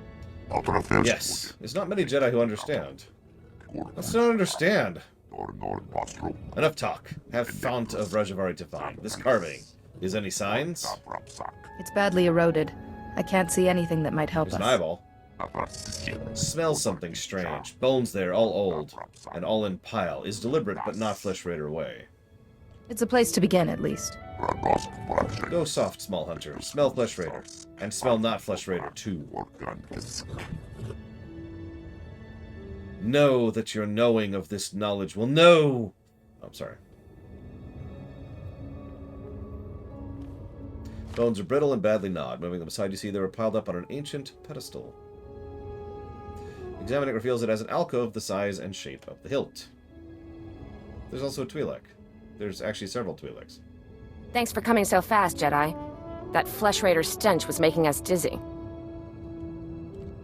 Yes, there's not many Jedi who understand. Let's not understand. Enough talk. Have Fount of Rajivari to find. This carving. Is any signs?
It's badly eroded. I can't see anything that might help
There's
us.
an eyeball. Smells something strange. Bones there, all old, and all in pile. Is deliberate, but not Flesh Raider way.
It's a place to begin, at least.
Go soft, small hunter. Smell Flesh Raider. And smell not Flesh Raider, too. Know that your knowing of this knowledge will know... I'm sorry. Bones are brittle and badly gnawed. Moving them aside, you see they were piled up on an ancient pedestal. Examining it reveals it has an alcove the size and shape of the hilt. There's also a Twi'lek. There's actually several Twi'leks.
Thanks for coming so fast, Jedi. That Flesh Raider stench was making us dizzy.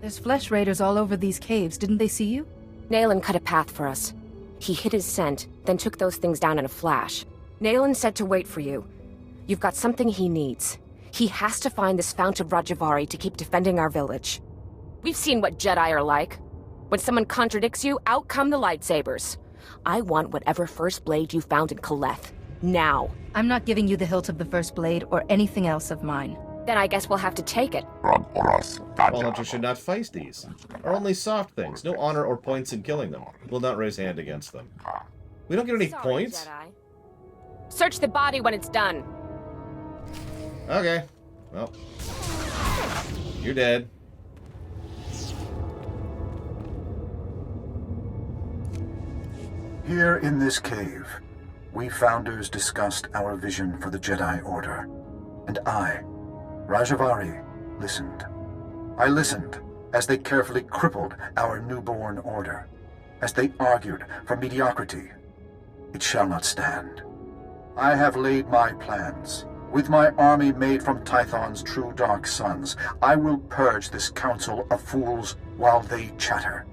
There's flesh raiders all over these caves. Didn't they see you?
Nayland cut a path for us. He hid his scent, then took those things down in a flash. Nayland said to wait for you. You've got something he needs. He has to find this Fount of Rajivari to keep defending our village. We've seen what Jedi are like. When someone contradicts you, out come the lightsabers. I want whatever first blade you found in Kaleth. Now.
I'm not giving you the hilt of the first blade or anything else of mine.
Then I guess we'll have to take it.
Small hunters should not fight these. Are only soft things. No honor or points in killing them. Will not raise hand against them. We don't get any points?
Jedi. Search the body when it's done.
Okay. Well. You're dead.
Here in this cave, we Founders discussed our vision for the Jedi Order. And I, Rajivari, listened. I listened as they carefully crippled our newborn order, as they argued for mediocrity. It shall not stand. I have laid my plans. With my army made from Tython's true dark sons, I will purge this council of fools while they chatter.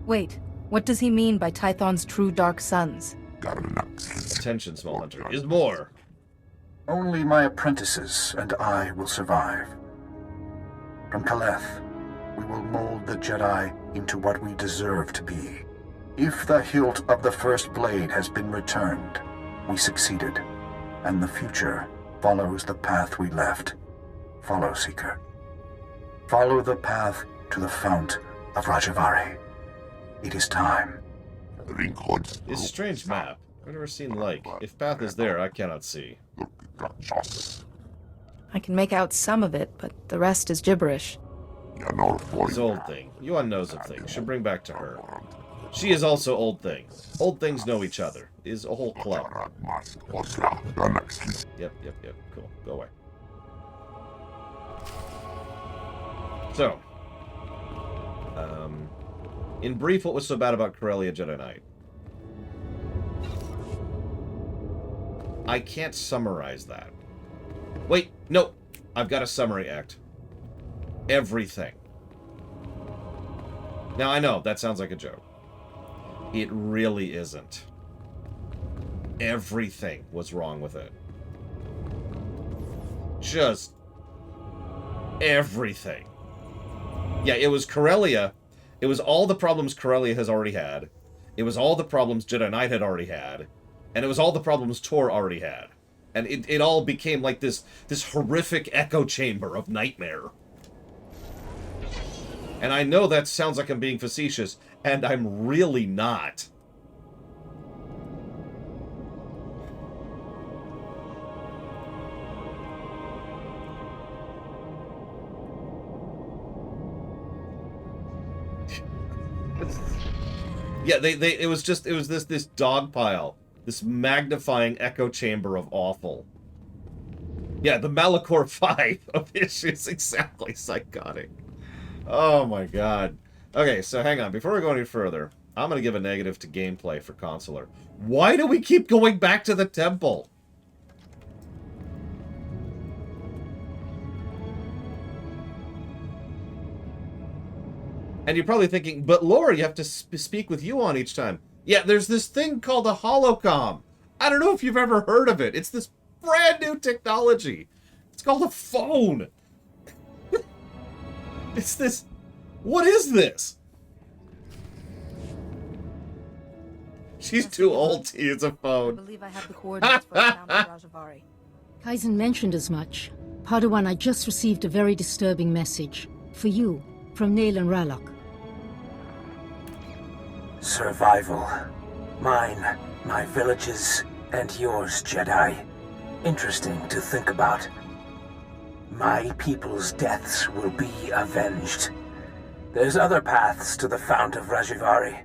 Wait, what does he mean by Tython's true dark sons?
Attention, small hunter. Is more.
Only my apprentices and I will survive. From Kaleth, we will mold the Jedi into what we deserve to be. If the hilt of the first blade has been returned, we succeeded, and the future follows the path we left. Follow, Seeker. Follow the path to the Fount of Rajivari. It is time.
This strange map. I've never seen like. If path is there, I cannot see.
I can make out some of it, but the rest is gibberish.
This old thing. Yuan knows of things. Should bring back to her. She is also old thing. Old things know each other. Is a whole club. Yep. Cool. Go away. So. In brief, what was so bad about Corellia Jedi Knight? I can't summarize that. Wait, no. I've got a summary act. Everything. Now, I know, that sounds like a joke. It really isn't. Everything was wrong with it. Just everything. Yeah, it was Corellia. It was all the problems Corellia has already had. It was all the problems Jedi Knight had already had. And it was all the problems Tor already had. And it all became like this horrific echo chamber of nightmare. And I know that sounds like I'm being facetious, and I'm really not. Yeah, it was this dog pile. This magnifying echo chamber of awful. Yeah, the Malachor 5 of issues, exactly psychotic. Oh my god. Okay, so hang on. Before we go any further, I'm going to give a negative to gameplay for Consular. Why do we keep going back to the temple? And you're probably thinking, but Laura, you have to speak with you on each time. Yeah, there's this thing called a holocom. I don't know if you've ever heard of it. It's this brand new technology. It's called a phone. It's this... What is this? She's too old to use a phone.
I believe I have the coordinates for the Fount of Rajivari.
Kaizen mentioned as much. Padawan, I just received a very disturbing message. For you, from Nayland Rallock.
Survival. Mine, my villages, and yours, Jedi. Interesting to think about. My people's deaths will be avenged. There's other paths to the Fount of Rajivari.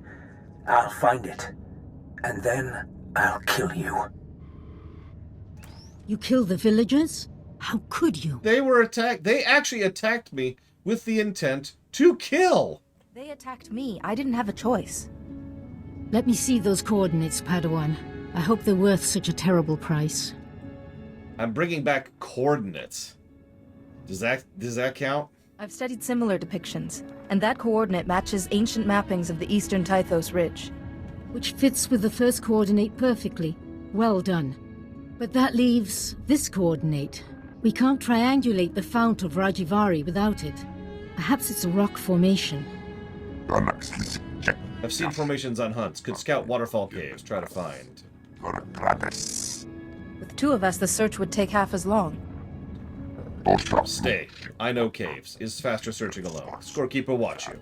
I'll find it. And then I'll kill you.
You killed the villagers? How could you?
They were attacked. They actually attacked me with the intent to kill.
They attacked me. I didn't have a choice.
Let me see those coordinates, Padawan. I hope they're worth such a terrible price.
I'm bringing back coordinates. Does that count?
I've studied similar depictions, and that coordinate matches ancient mappings of the eastern Tythos Ridge.
Which fits with the first coordinate perfectly. Well done. But that leaves this coordinate. We can't triangulate the Fount of Rajivari without it. Perhaps it's a rock formation.
I've seen formations on hunts. Could scout waterfall caves. Try to find.
With two of us, the search would take half as long.
Stay. I know caves. Is faster searching alone. Scorekeeper, watch you.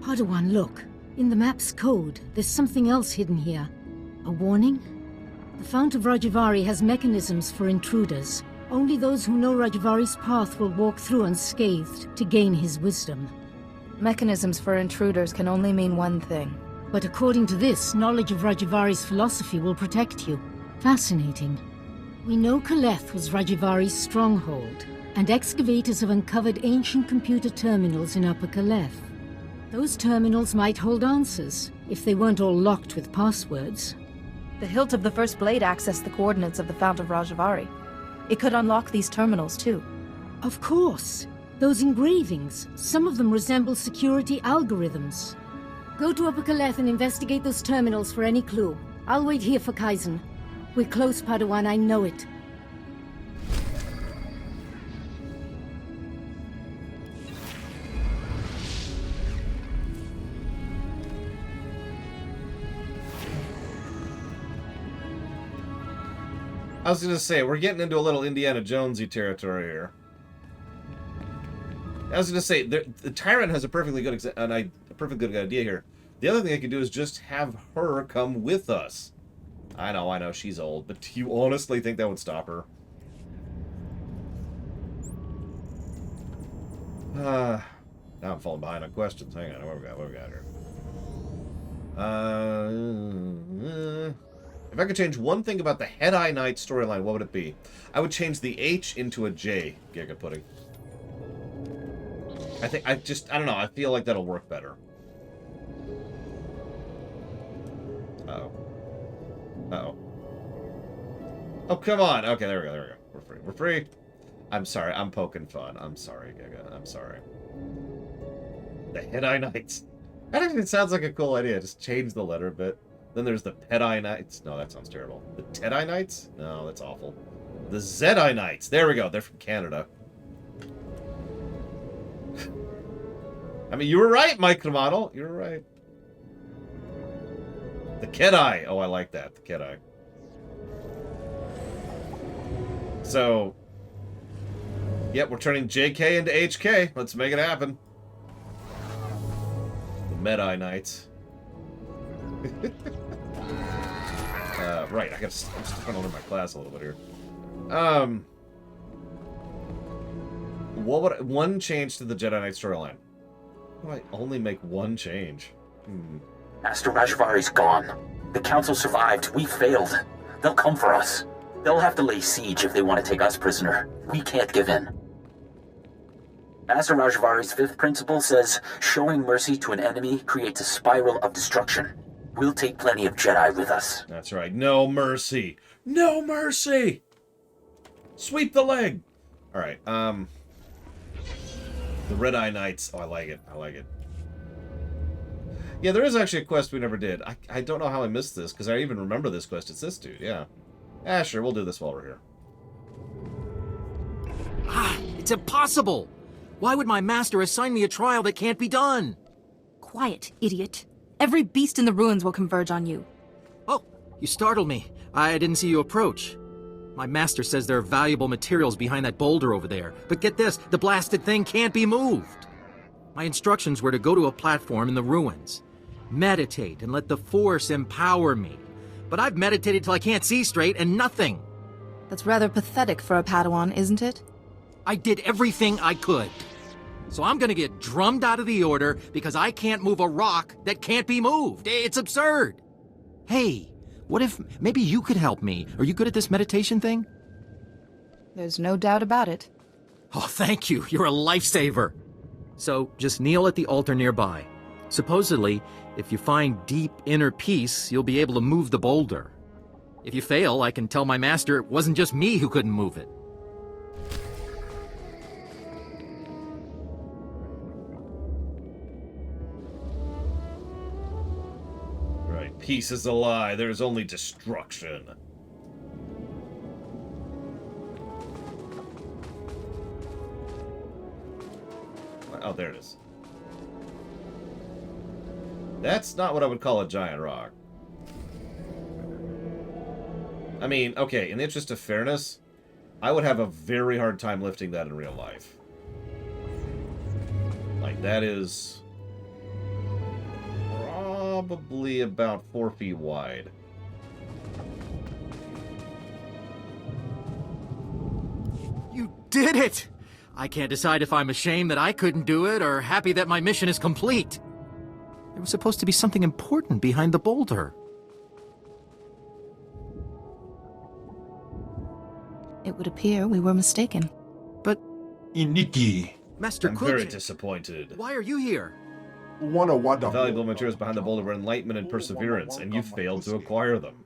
Padawan, look. In the map's code, there's something else hidden here. A warning? The Fount of Rajivari has mechanisms for intruders. Only those who know Rajivari's path will walk through unscathed to gain his wisdom.
Mechanisms for intruders can only mean one thing.
But according to this, knowledge of Rajivari's philosophy will protect you. Fascinating. We know Kaleth was Rajivari's stronghold, and excavators have uncovered ancient computer terminals in Upper Kaleth. Those terminals might hold answers, if they weren't all locked with passwords.
The hilt of the first blade accessed the coordinates of the Fount of Rajivari. It could unlock these terminals, too.
Of course. Those engravings, some of them resemble security algorithms. Go to Upper Kaleth and investigate those terminals for any clue. I'll wait here for Kaizen. We're close, Padawan, I know it.
I was going to say, we're getting into a little Indiana Jonesy territory here. I was going to say, the Tyrant has a perfectly good idea here. The other thing I could do is just have her come with us. I know, she's old, but do you honestly think that would stop her? Now I'm falling behind on questions. Hang on, what we got here? If I could change one thing about the Jedi Knight storyline, what would it be? I would change the H into a J, Giga Pudding. I don't know, I feel like that'll work better. Uh-oh. Oh, come on! Okay, there we go. We're free. I'm sorry, I'm poking fun. I'm sorry, Giga. I'm sorry. The Jedi Knights. That actually sounds like a cool idea. Just change the letter a bit. Then there's the Pedi Knights. No, that sounds terrible. The Tedi Knights? No, that's awful. The Zedi Knights. There we go. They're from Canada. I mean, you were right, Mike Romano. You were right. The Kedai. Oh, I like that. The Kedai. So, yep, we're turning JK into HK. Let's make it happen. The Medi Knights. Right, I'm just trying to learn my class a little bit here. What would one change to the Jedi Knight storyline? Why do I only make one change?
Master Rajivari's gone. The Council survived. We failed. They'll come for us. They'll have to lay siege if they want to take us prisoner. We can't give in. Master Rajvari's fifth principle says, showing mercy to an enemy creates a spiral of destruction. We'll take plenty of Jedi with us.
That's right. No mercy. No mercy! Sweep the leg! Alright, the Red Eye Knights. Oh, I like it. I like it. Yeah, there is actually a quest we never did. I don't know how I missed this, because I even remember this quest. It's this dude, yeah. Ah, sure, we'll do this while we're here.
Ah, it's impossible! Why would my master assign me a trial that can't be done?
Quiet, idiot. Every beast in the ruins will converge on you.
Oh, you startled me. I didn't see you approach. My master says there are valuable materials behind that boulder over there. But get this, the blasted thing can't be moved. My instructions were to go to a platform in the ruins. Meditate and let the Force empower me. But I've meditated till I can't see straight and nothing.
That's rather pathetic for a Padawan, isn't it?
I did everything I could. So I'm gonna get drummed out of the order because I can't move a rock that can't be moved. It's absurd. Hey, what if maybe you could help me? Are you good at this meditation thing?
There's no doubt about it.
Oh, thank you. You're a lifesaver. So just kneel at the altar nearby. Supposedly, if you find deep inner peace, you'll be able to move the boulder. If you fail, I can tell my master it wasn't just me who couldn't move it.
Right, peace is a lie. There is only destruction. Oh, there it is. That's not what I would call a giant rock. I mean, okay, in the interest of fairness, I would have a very hard time lifting that in real life. Like, that is probably about 4 feet wide.
You did it! I can't decide if I'm ashamed that I couldn't do it or happy that my mission is complete. There was supposed to be something important behind the boulder.
It would appear we were mistaken.
But...
Iniki.
Master
I'm very disappointed.
Why are you here?
The valuable materials behind the boulder were enlightenment and perseverance, and you failed to acquire them.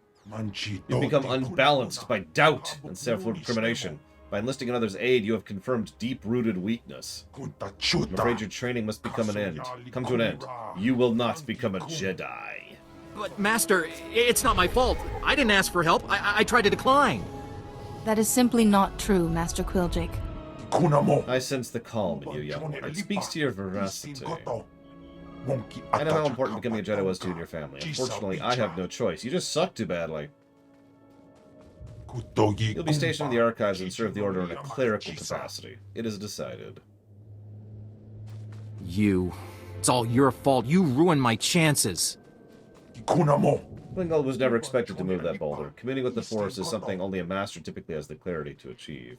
You've become unbalanced by doubt and self-recrimination. By enlisting another's aid, you have confirmed deep-rooted weakness. I'm afraid your training must come to an end. You will not become a Jedi.
But, Master, it's not my fault. I didn't ask for help. I tried to decline.
That is simply not true, Master Quilljake.
I sense the calm in you, young one. It speaks to your veracity. I know how important becoming a Jedi was to you and your family. Unfortunately, I have no choice. You just suck too badly. You'll be stationed in the archives and serve the Order in a clerical capacity. It is decided.
It's all your fault. You ruined my chances.
Klingon was never expected to move that boulder. Communing with the Force is something only a master typically has the clarity to achieve.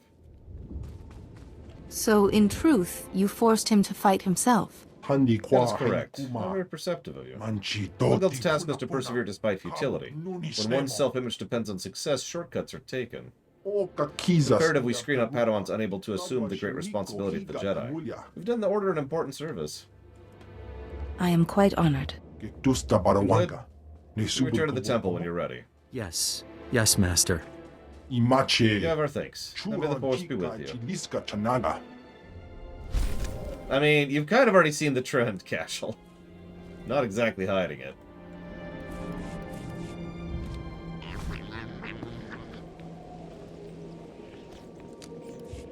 So, in truth, you forced him to fight himself?
That is correct. Not very perceptive of you. Klingon's task is to persevere despite futility. When one's self-image depends on success, shortcuts are taken. Imperatively screen out Padawans unable to assume the great responsibility of the Jedi. We've done the Order an important service.
I am quite honored.
Good. You return to the temple when you're ready.
Yes. Yes, Master.
You have our thanks. And may the Force be with you. I mean, you've kind of already seen the trend, Cashel. Not exactly hiding it.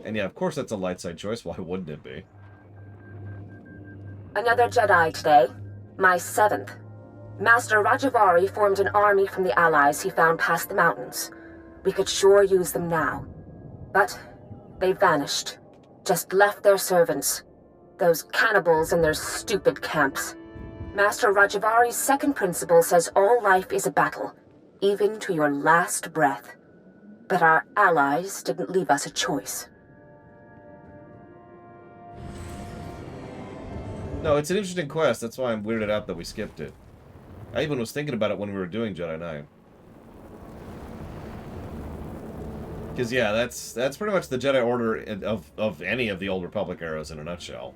And yeah, of course that's a light side choice. Why wouldn't it be?
Another Jedi today. My 7th. Master Rajivari formed an army from the allies he found past the mountains. We could sure use them now. But they vanished. Just left their servants. Those cannibals in their stupid camps. Master Rajivari's second principle says all life is a battle, even to your last breath. But our allies didn't leave us a choice.
No, it's an interesting quest. That's why I'm weirded out that we skipped it. I even was thinking about it when we were doing Jedi Knight. Because, yeah, that's pretty much the Jedi Order of any of the Old Republic eras in a nutshell.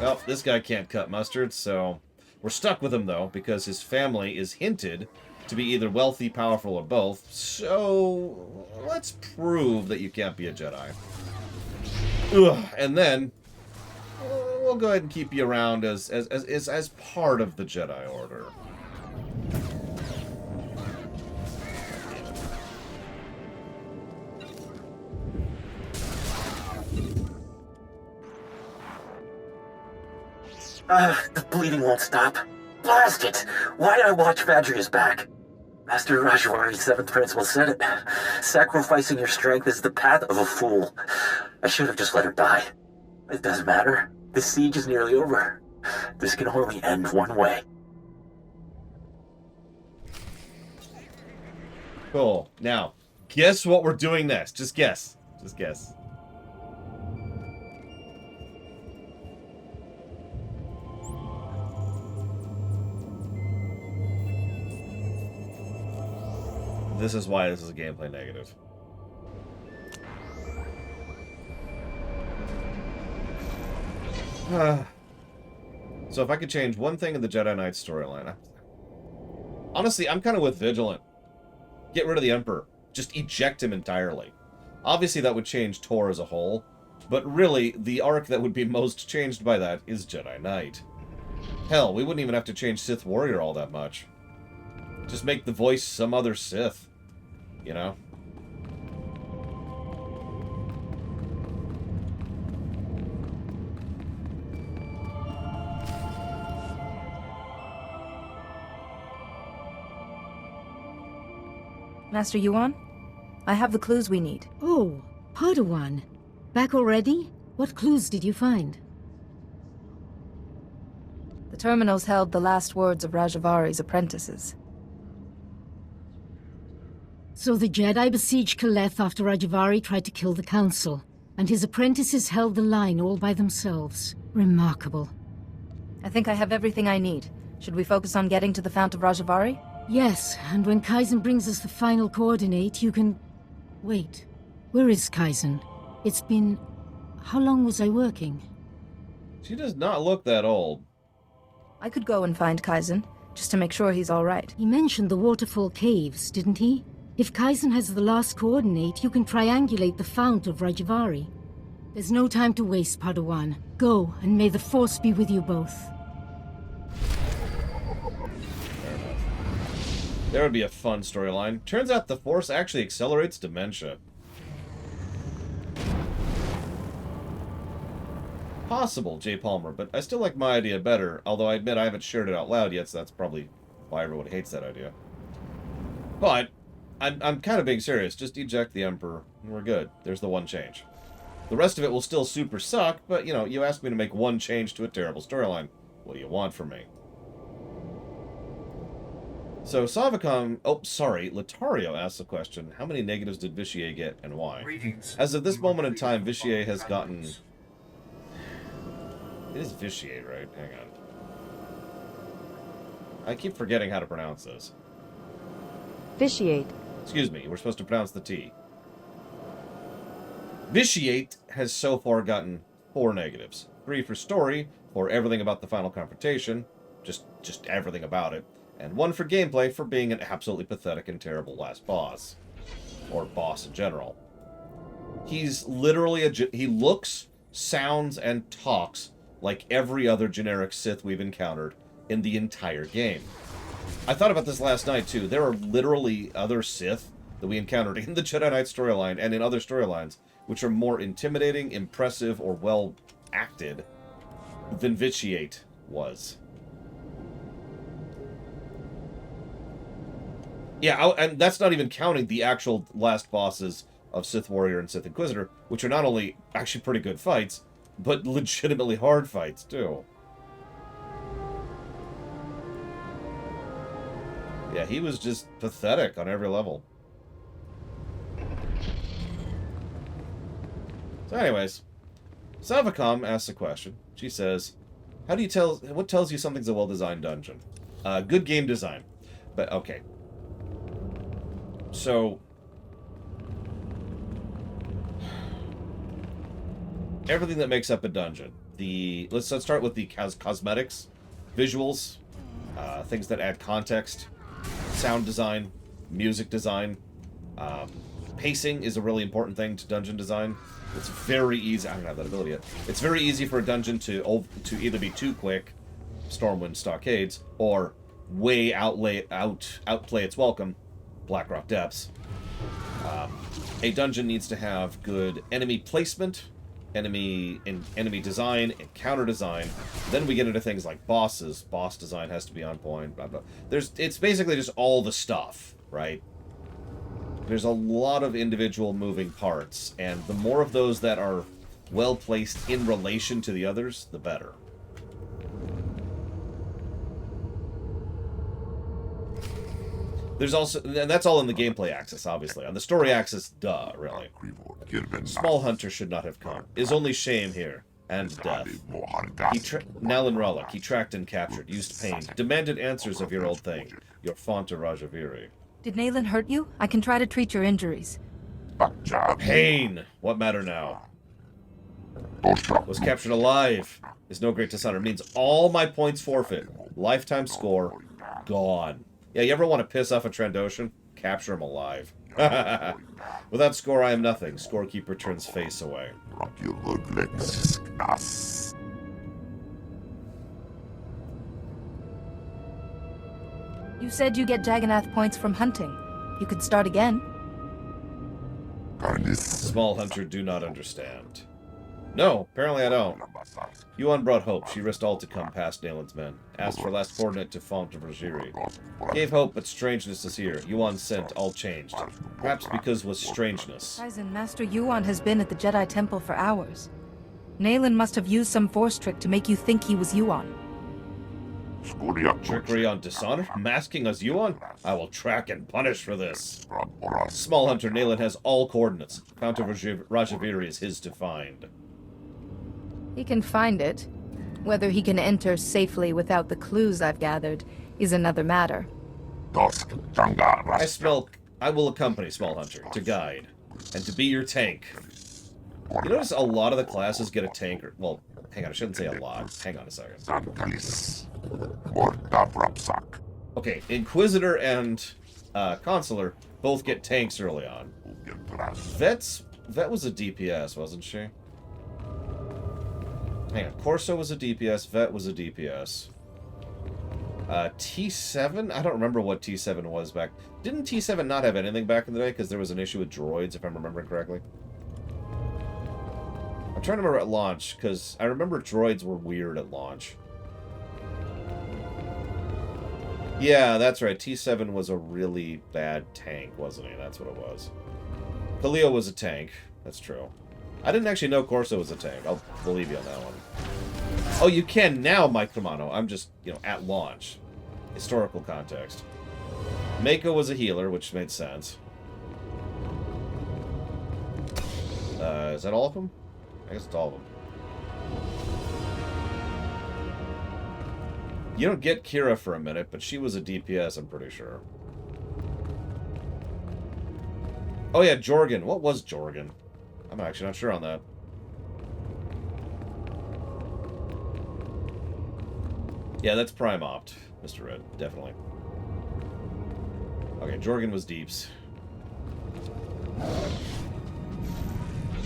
Well, this guy can't cut mustard, so we're stuck with him, though, because his family is hinted to be either wealthy, powerful, or both. So let's prove that you can't be a Jedi. Ugh, and then we'll go ahead and keep you around as part of the Jedi Order.
The bleeding won't stop. Blast it! Why'd I watch Vadria's back? Master Rajiwari's 7th principle said it. Sacrificing your strength is the path of a fool. I should have just let her die. It doesn't matter. The siege is nearly over. This can only end one way.
Cool. Now, guess what we're doing next. Just guess. Just guess. This is why this is a gameplay negative. So if I could change one thing in the Jedi Knight storyline... Honestly, I'm kind of with Vigilant. Get rid of the Emperor. Just eject him entirely. Obviously, that would change Tor as a whole. But really, the arc that would be most changed by that is Jedi Knight. Hell, we wouldn't even have to change Sith Warrior all that much. Just make the voice some other Sith. You know?
Master Yuan? I have the clues we need.
Oh, Padawan. Back already? What clues did you find?
The terminals held the last words of Rajavari's apprentices.
So the Jedi besieged Kaleth after Rajivari tried to kill the Council, and his apprentices held the line all by themselves. Remarkable.
I think I have everything I need. Should we focus on getting to the Fount of Rajivari?
Yes, and when Kaizen brings us the final coordinate, you can... Wait, where is Kaizen? It's been... How long was I working?
She does not look that old.
I could go and find Kaizen, just to make sure he's alright.
He mentioned the waterfall caves, didn't he? If Kaizen has the last coordinate, you can triangulate the Fount of Rajivari. There's no time to waste, Padawan. Go, and may the Force be with you both.
There would be a fun storyline. Turns out the Force actually accelerates dementia. Possible, J. Palmer, but I still like my idea better, although I admit I haven't shared it out loud yet, so that's probably why everyone hates that idea. But I'm kind of being serious. Just eject the Emperor, and we're good. There's the one change. The rest of it will still super suck, but, you know, you asked me to make one change to a terrible storyline. What do you want from me? So, Savicom... Oh, sorry. Latario asks the question, how many negatives did Vitier get, and why? As of this moment in time, Vitier has gotten... It is Vitier, right? Hang on. I keep forgetting how to pronounce this.
Vitiate.
Excuse me, we're supposed to pronounce the T. Vitiate has so far gotten 4 negatives. 3 for story, for everything about the final confrontation, just everything about it, and 1 for gameplay for being an absolutely pathetic and terrible last boss. Or boss in general. He's literally he looks, sounds, and talks like every other generic Sith we've encountered in the entire game. I thought about this last night, too. There are literally other Sith that we encountered in the Jedi Knight storyline and in other storylines which are more intimidating, impressive, or well-acted than Vitiate was. Yeah, and that's not even counting the actual last bosses of Sith Warrior and Sith Inquisitor, which are not only actually pretty good fights, but legitimately hard fights, too. Yeah, he was just pathetic on every level. So anyways, Savicom asks a question. She says, what tells you something's a well-designed dungeon? Good game design. But, okay. So, everything that makes up a dungeon. Let's start with the cosmetics, visuals, things that add context, sound design, music design. Pacing is a really important thing to dungeon design. It's very easy. I don't have that ability yet. It's very easy for a dungeon to either be too quick, Stormwind Stockades, or way outplay its welcome, Blackrock Depths. A dungeon needs to have good enemy placement, enemy design, encounter design. Then we get into things like bosses. Boss design has to be on point. Blah, blah. It's basically just all the stuff, right? There's a lot of individual moving parts, and the more of those that are well placed in relation to the others, the better. There's also, and that's all in the gameplay axis, obviously. On the story axis, duh, really. Small Hunter should not have come. Is only shame here, and death. Nalin Ralloc, he tracked and captured, used pain, demanded answers of your old thing, your Fount of Rajivari.
Did Nayland hurt you? I can try to treat your injuries.
Pain! What matter now? Was captured alive. Is no great dishonor. Means all my points forfeit. Lifetime score, gone. Yeah, you ever want to piss off a Trandoshan? Capture him alive. Without score, I am nothing. Scorekeeper turns face away.
You said you get Jagannath points from hunting. You could start again.
Small Hunter do not understand. No, apparently I don't. Yuan brought hope. She risked all to come past Nalen's men. Asked for last coordinate to Fount of Rajivari. Gave hope, but strangeness is here. Yuan sent, all changed. Perhaps because was strangeness.
Kaizen, Master Yuan has been at the Jedi Temple for hours. Nayland must have used some force trick to make you think he was Yuan.
Trickery on dishonor? Masking as Yuan? I will track and punish for this. Small Hunter, Nayland has all coordinates. Fount of Rajivari is his to find.
He can find it. Whether he can enter safely without the clues I've gathered is another matter.
I will accompany Small Hunter to guide and to be your tank. You notice a lot of the classes get a tank, well, hang on, I shouldn't say a lot. Hang on a second. Okay, Inquisitor and Consular both get tanks early on. Vet was a DPS, wasn't she? Hang on, Corso was a DPS, Vet was a DPS. T7? I don't remember what T7 was back. Didn't T7 not have anything back in the day because there was an issue with droids, if I'm remembering correctly? I'm trying to remember at launch, because I remember droids were weird at launch. Yeah, that's right. T7 was a really bad tank, wasn't he? That's what it was. Khalil was a tank. That's true. I didn't actually know Corso was a tank. I'll believe you on that one. Oh, you can now, Mike Romano. I'm just, at launch. Historical context. Mako was a healer, which made sense. Is that all of them? I guess it's all of them. You don't get Kira for a minute, but she was a DPS, I'm pretty sure. Oh yeah, Jorgen. What was Jorgen? I'm actually not sure on that. Yeah, that's Prime Opt, Mr. Red. Definitely. Okay, Jorgen was Deeps.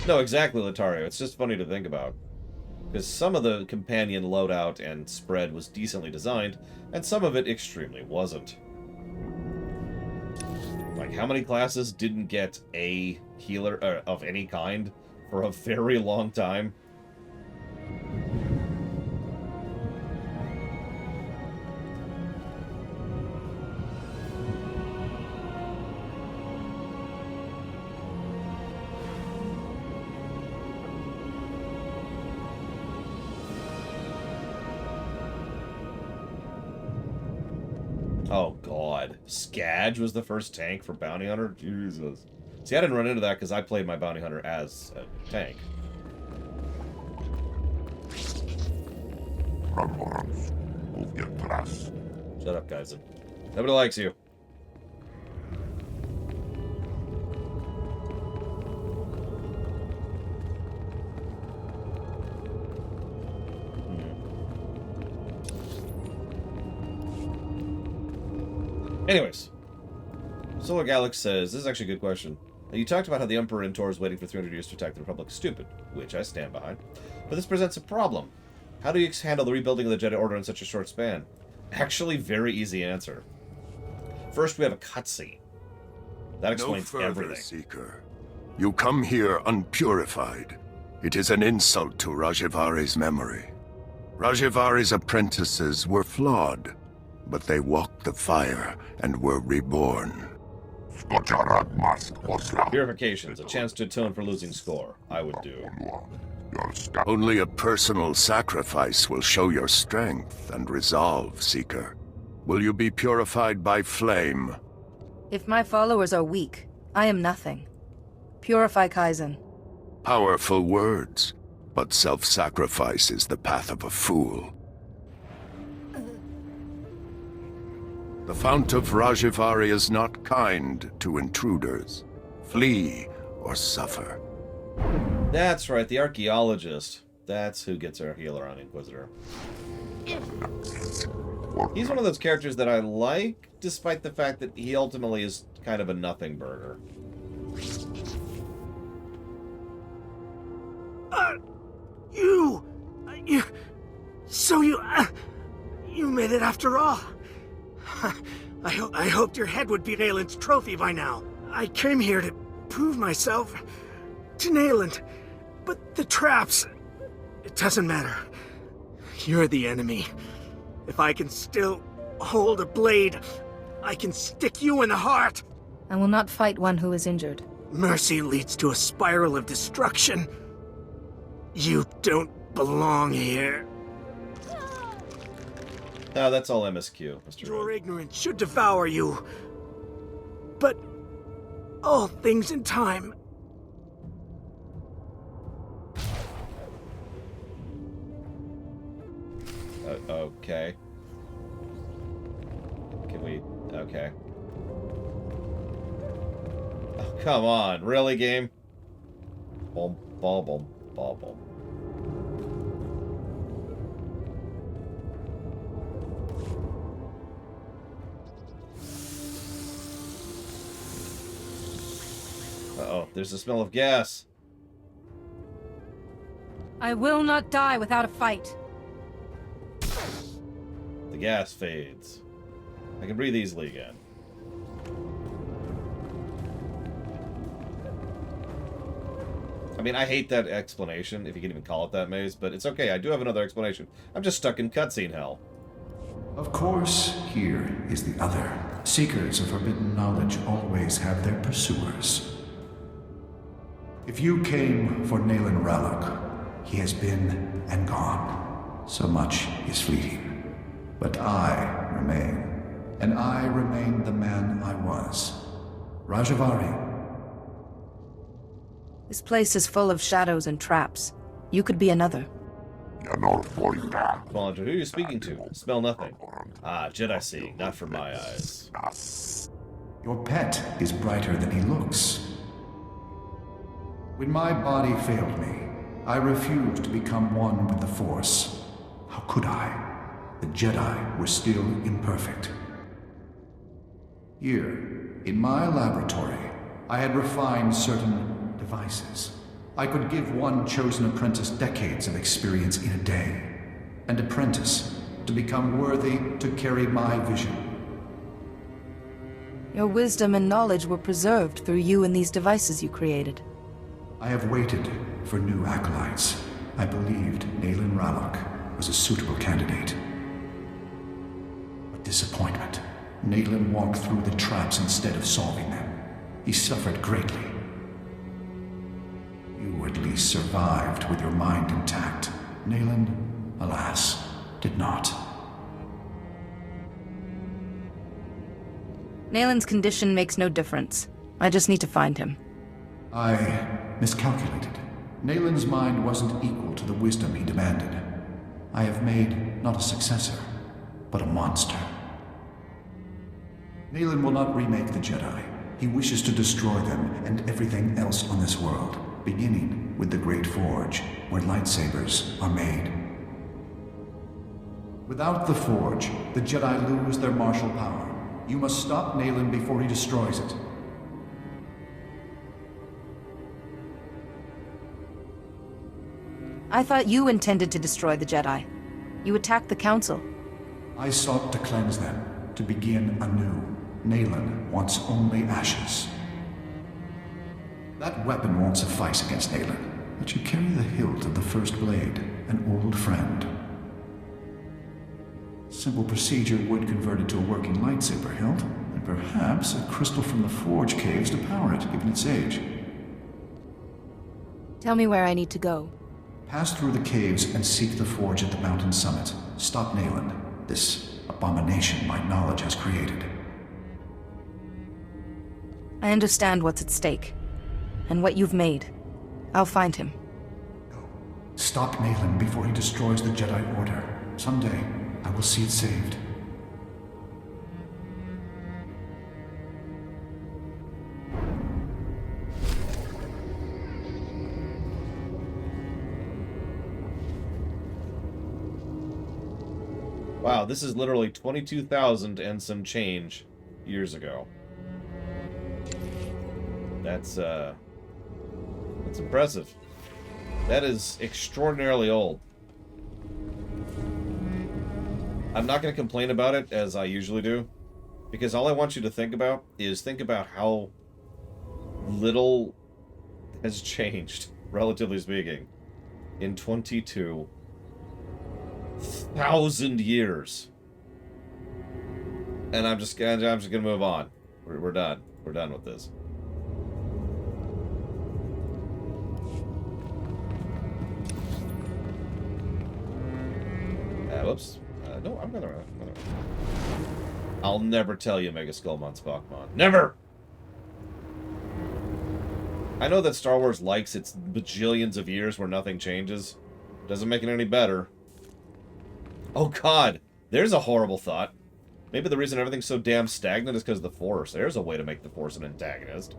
No, exactly, Latario. It's just funny to think about. Because some of the companion loadout and spread was decently designed, and some of it extremely wasn't. Like, how many classes didn't get a healer of any kind for a very long time? Oh, God. Skadge was the first tank for Bounty Hunter? Jesus. See, I didn't run into that because I played my Bounty Hunter as a tank. Shut up, Kaizen. Nobody likes you. Anyways, Solar Galax says, this is actually a good question. You talked about how the Emperor in Tor is waiting for 300 years to attack the Republic. Stupid, which I stand behind. But this presents a problem. How do you handle the rebuilding of the Jedi Order in such a short span? Actually, very easy answer. First, we have a cutscene. That explains
no further,
everything.
Seeker. You come here unpurified. It is an insult to Rajivari's memory. Rajivari's apprentices were flawed, but they walked the fire and were reborn.
Purifications, a chance to atone for losing score. I would do.
Only a personal sacrifice will show your strength and resolve, Seeker. Will you be purified by flame?
If my followers are weak, I am nothing. Purify Kaizen.
Powerful words, but self-sacrifice is the path of a fool. The Fount of Rajivari is not kind to intruders. Flee or suffer.
That's right, the archaeologist. That's who gets our healer on Inquisitor. He's one of those characters that I like, despite the fact that he ultimately is kind of a nothing burger.
You made it after all. I hoped your head would be Nayland's trophy by now. I came here to prove myself to Nayland, but the traps, it doesn't matter. You're the enemy. If I can still hold a blade, I can stick you in the heart.
I will not fight one who is injured.
Mercy leads to a spiral of destruction. You don't belong here.
No, that's all MSQ, Mr.
Your ignorance should devour you. But all things in time.
Okay. Can we... Okay. Oh, come on. Really, game? Boom, boom, boom, boom, boom. Uh-oh, there's the smell of gas.
I will not die without a fight.
The gas fades. I can breathe easily again. I mean, I hate that explanation, if you can even call it that, Maze, but it's okay, I do have another explanation. I'm just stuck in cutscene hell.
Of course, here is the other. Seekers of forbidden knowledge always have their pursuers. If you came for Nayland Ralloc, he has been and gone. So much is fleeting. But I remain, and I remain the man I was. Rajivari.
This place is full of shadows and traps. You could be another.
Commander, who are you speaking to? Smell nothing. Ah, Jedi seeing, not from my eyes.
Your pet is brighter than he looks. When my body failed me, I refused to become one with the Force. How could I? The Jedi were still imperfect. Here, in my laboratory, I had refined certain devices. I could give one chosen apprentice decades of experience in a day. An apprentice to become worthy to carry my vision.
Your wisdom and knowledge were preserved through you and these devices you created.
I have waited for new acolytes. I believed Nayland Ralloc was a suitable candidate. A disappointment. Nayland walked through the traps instead of solving them. He suffered greatly. You at least survived with your mind intact. Nayland, alas, did not.
Nayland's condition makes no difference. I just need to find him.
I miscalculated. Nayland's mind wasn't equal to the wisdom he demanded. I have made not a successor, but a monster. Nayland will not remake the Jedi. He wishes to destroy them and everything else on this world, beginning with the Great Forge, where lightsabers are made. Without the Forge, the Jedi lose their martial power. You must stop Nayland before he destroys it.
I thought you intended to destroy the Jedi. You attacked the Council.
I sought to cleanse them, to begin anew. Nayland wants only ashes. That weapon won't suffice against Nayland, but you carry the hilt of the First Blade, an old friend. Simple procedure would convert it to a working lightsaber hilt, and perhaps a crystal from the Forge caves to power it, given its age.
Tell me where I need to go.
Pass through the caves and seek the Forge at the mountain summit. Stop Nayland, this abomination my knowledge has created.
I understand what's at stake, and what you've made. I'll find him.
Stop Nayland before he destroys the Jedi Order. Someday, I will see it saved.
Wow, this is literally 22,000 and some change years ago. That's impressive. That is extraordinarily old. I'm not going to complain about it, as I usually do, because all I want you to think about is how little has changed, relatively speaking, in 22,000 years. And I'm just gonna move on. We're done. We're done with this. Whoops. No, I'm gonna. I'll never tell you, Mega Skullmon Spockmon. Never! I know that Star Wars likes its bajillions of years where nothing changes. Doesn't make it any better. Oh god, there's a horrible thought. Maybe the reason everything's so damn stagnant is because of the Force. There's a way to make the Force an antagonist.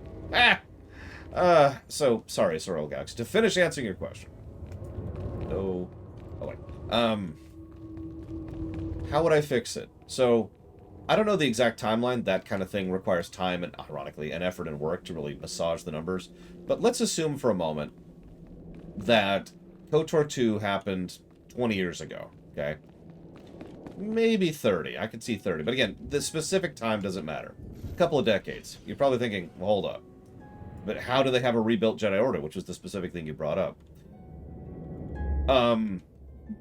So, sorry, Sorrel Gax. To finish answering your question. No. Oh, wait. How would I fix it? So, I don't know the exact timeline. That kind of thing requires time and, ironically, and effort and work to really massage the numbers. But let's assume for a moment that KOTOR 2 happened 20 years ago, okay? Maybe 30. I could see 30. But again, the specific time doesn't matter. A couple of decades. You're probably thinking, well, hold up. But how do they have a rebuilt Jedi Order, which was the specific thing you brought up?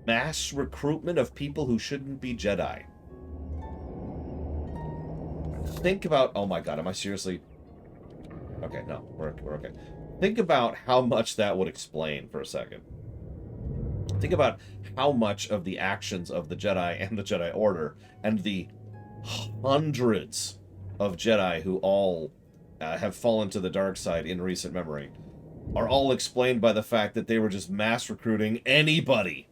Mass recruitment of people who shouldn't be Jedi. Think about... Oh my god, am I seriously... Okay, no, we're okay. Think about how much that would explain for a second. Think about how much of the actions of the Jedi and the Jedi Order and the hundreds of Jedi who all have fallen to the dark side in recent memory are all explained by the fact that they were just mass recruiting anybody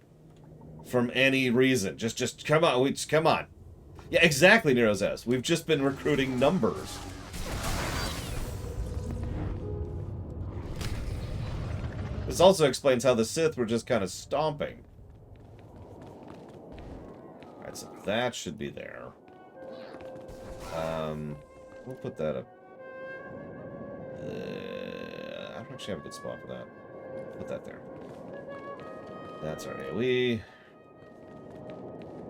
from any reason. Just come on, come on. Yeah, exactly, Nero says. We've just been recruiting numbers. This also explains how the Sith were just kind of stomping. Alright, so that should be there. We'll put that up. I don't actually have a good spot for that. Put that there. That's our AoE.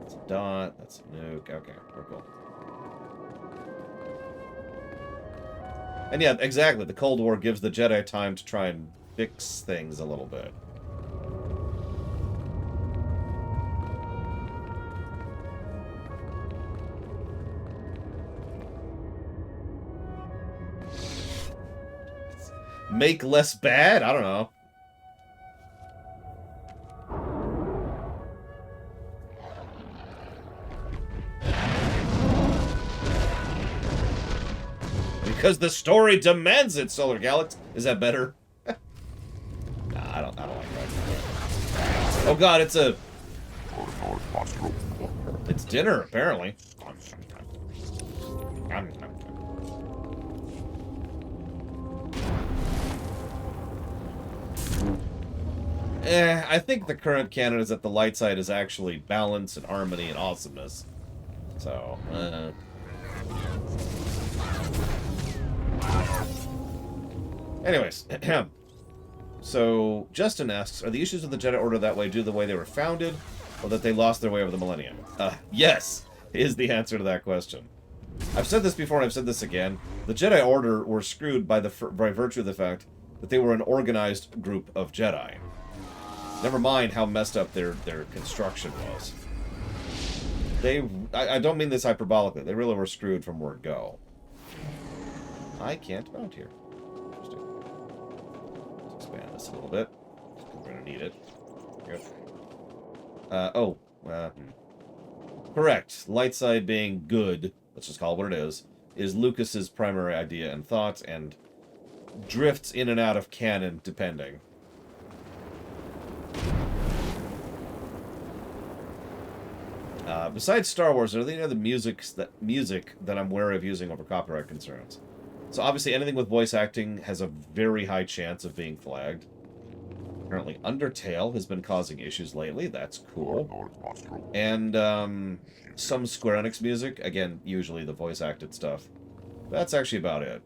That's a dot. That's a nuke. Okay, we're cool. And yeah, exactly. The Cold War gives the Jedi time to try and fix things a little bit. Make less bad? I don't know. Because the story demands it, Solar Galax. Is that better? Nah, I don't like that. Oh god, it's a... It's dinner, apparently. I think the current canon is that the light side is actually balance and harmony and awesomeness. So, Anyways, so Justin asks, are the issues with the Jedi Order that way due to the way they were founded, or that they lost their way over the millennium? Yes, is the answer to that question. I've said this before and I've said this again. The Jedi Order were screwed by virtue of the fact that they were an organized group of Jedi. Never mind how messed up their construction was. I don't mean this hyperbolically. They really were screwed from word go. I can't mount here. Interesting. Let's expand this a little bit. We're going to need it. Yep. Correct. Light side being good, let's just call it what it is Lucas's primary idea and thought, and drifts in and out of canon depending. Besides Star Wars, are there any other music that I'm wary of using over copyright concerns? So obviously anything with voice acting has a very high chance of being flagged. Apparently Undertale has been causing issues lately. That's cool. And some Square Enix music. Again, usually the voice acted stuff. That's actually about it.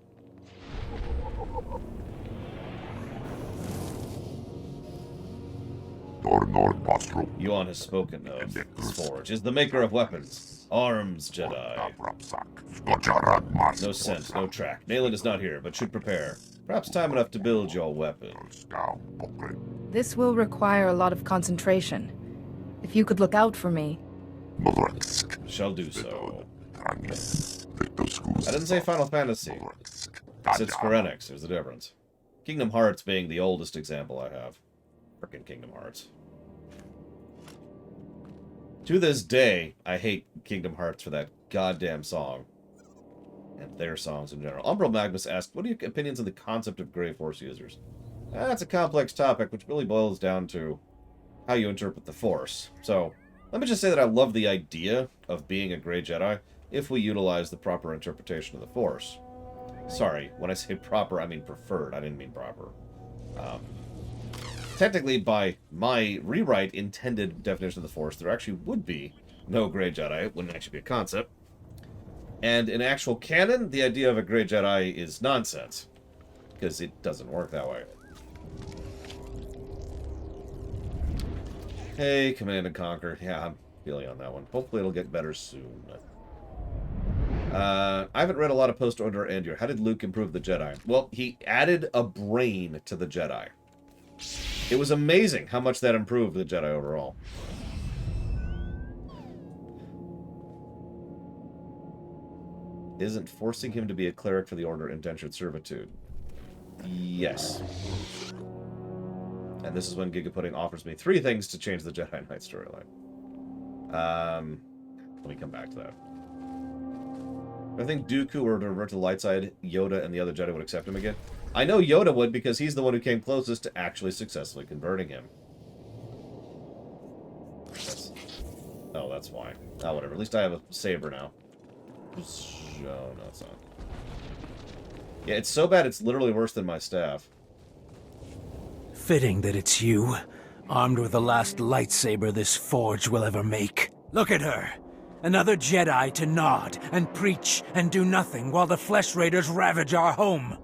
Yuan has spoken of this forge. Is the maker of weapons. Arms Jedi. No scent, no track. Nayland is not here, but should prepare. Perhaps time enough to build your weapon.
This will require a lot of concentration. If you could look out for me.
Shall do so. I didn't say Final Fantasy. I said Square Enix. There's a difference. Kingdom Hearts being the oldest example I have. Frickin' Kingdom Hearts. To this day, I hate Kingdom Hearts for that goddamn song. And their songs in general. Umbral Magnus asked, what are your opinions on the concept of Grey Force users? That's a complex topic, which really boils down to how you interpret the Force. So, let me just say that I love the idea of being a Grey Jedi if we utilize the proper interpretation of the Force. Sorry, when I say proper, I mean preferred. I didn't mean proper. Technically, by my rewrite intended definition of the Force, there actually would be no Grey Jedi. It wouldn't actually be a concept. And in actual canon, the idea of a Grey Jedi is nonsense. Because it doesn't work that way. Hey, Command & Conquer. Yeah, I'm feeling on that one. Hopefully it'll get better soon. I haven't read a lot of post-Order Endor. How did Luke improve the Jedi? Well, he added a brain to the Jedi. It was amazing how much that improved the Jedi overall. Isn't forcing him to be a cleric for the Order indentured servitude? Yes. And this is when Gigapudding offers me 3 things to change the Jedi Knight storyline. Let me come back to that. I think Dooku were to revert to the light side, Yoda and the other Jedi would accept him again. I know Yoda would because he's the one who came closest to actually successfully converting him. Oh, that's why. Oh, whatever. At least I have a saber now. Oh, no, it's not. Yeah, it's so bad it's literally worse than my staff.
Fitting that it's you, armed with the last lightsaber this forge will ever make. Look at her! Another Jedi to nod and preach and do nothing while the Flesh Raiders ravage our home.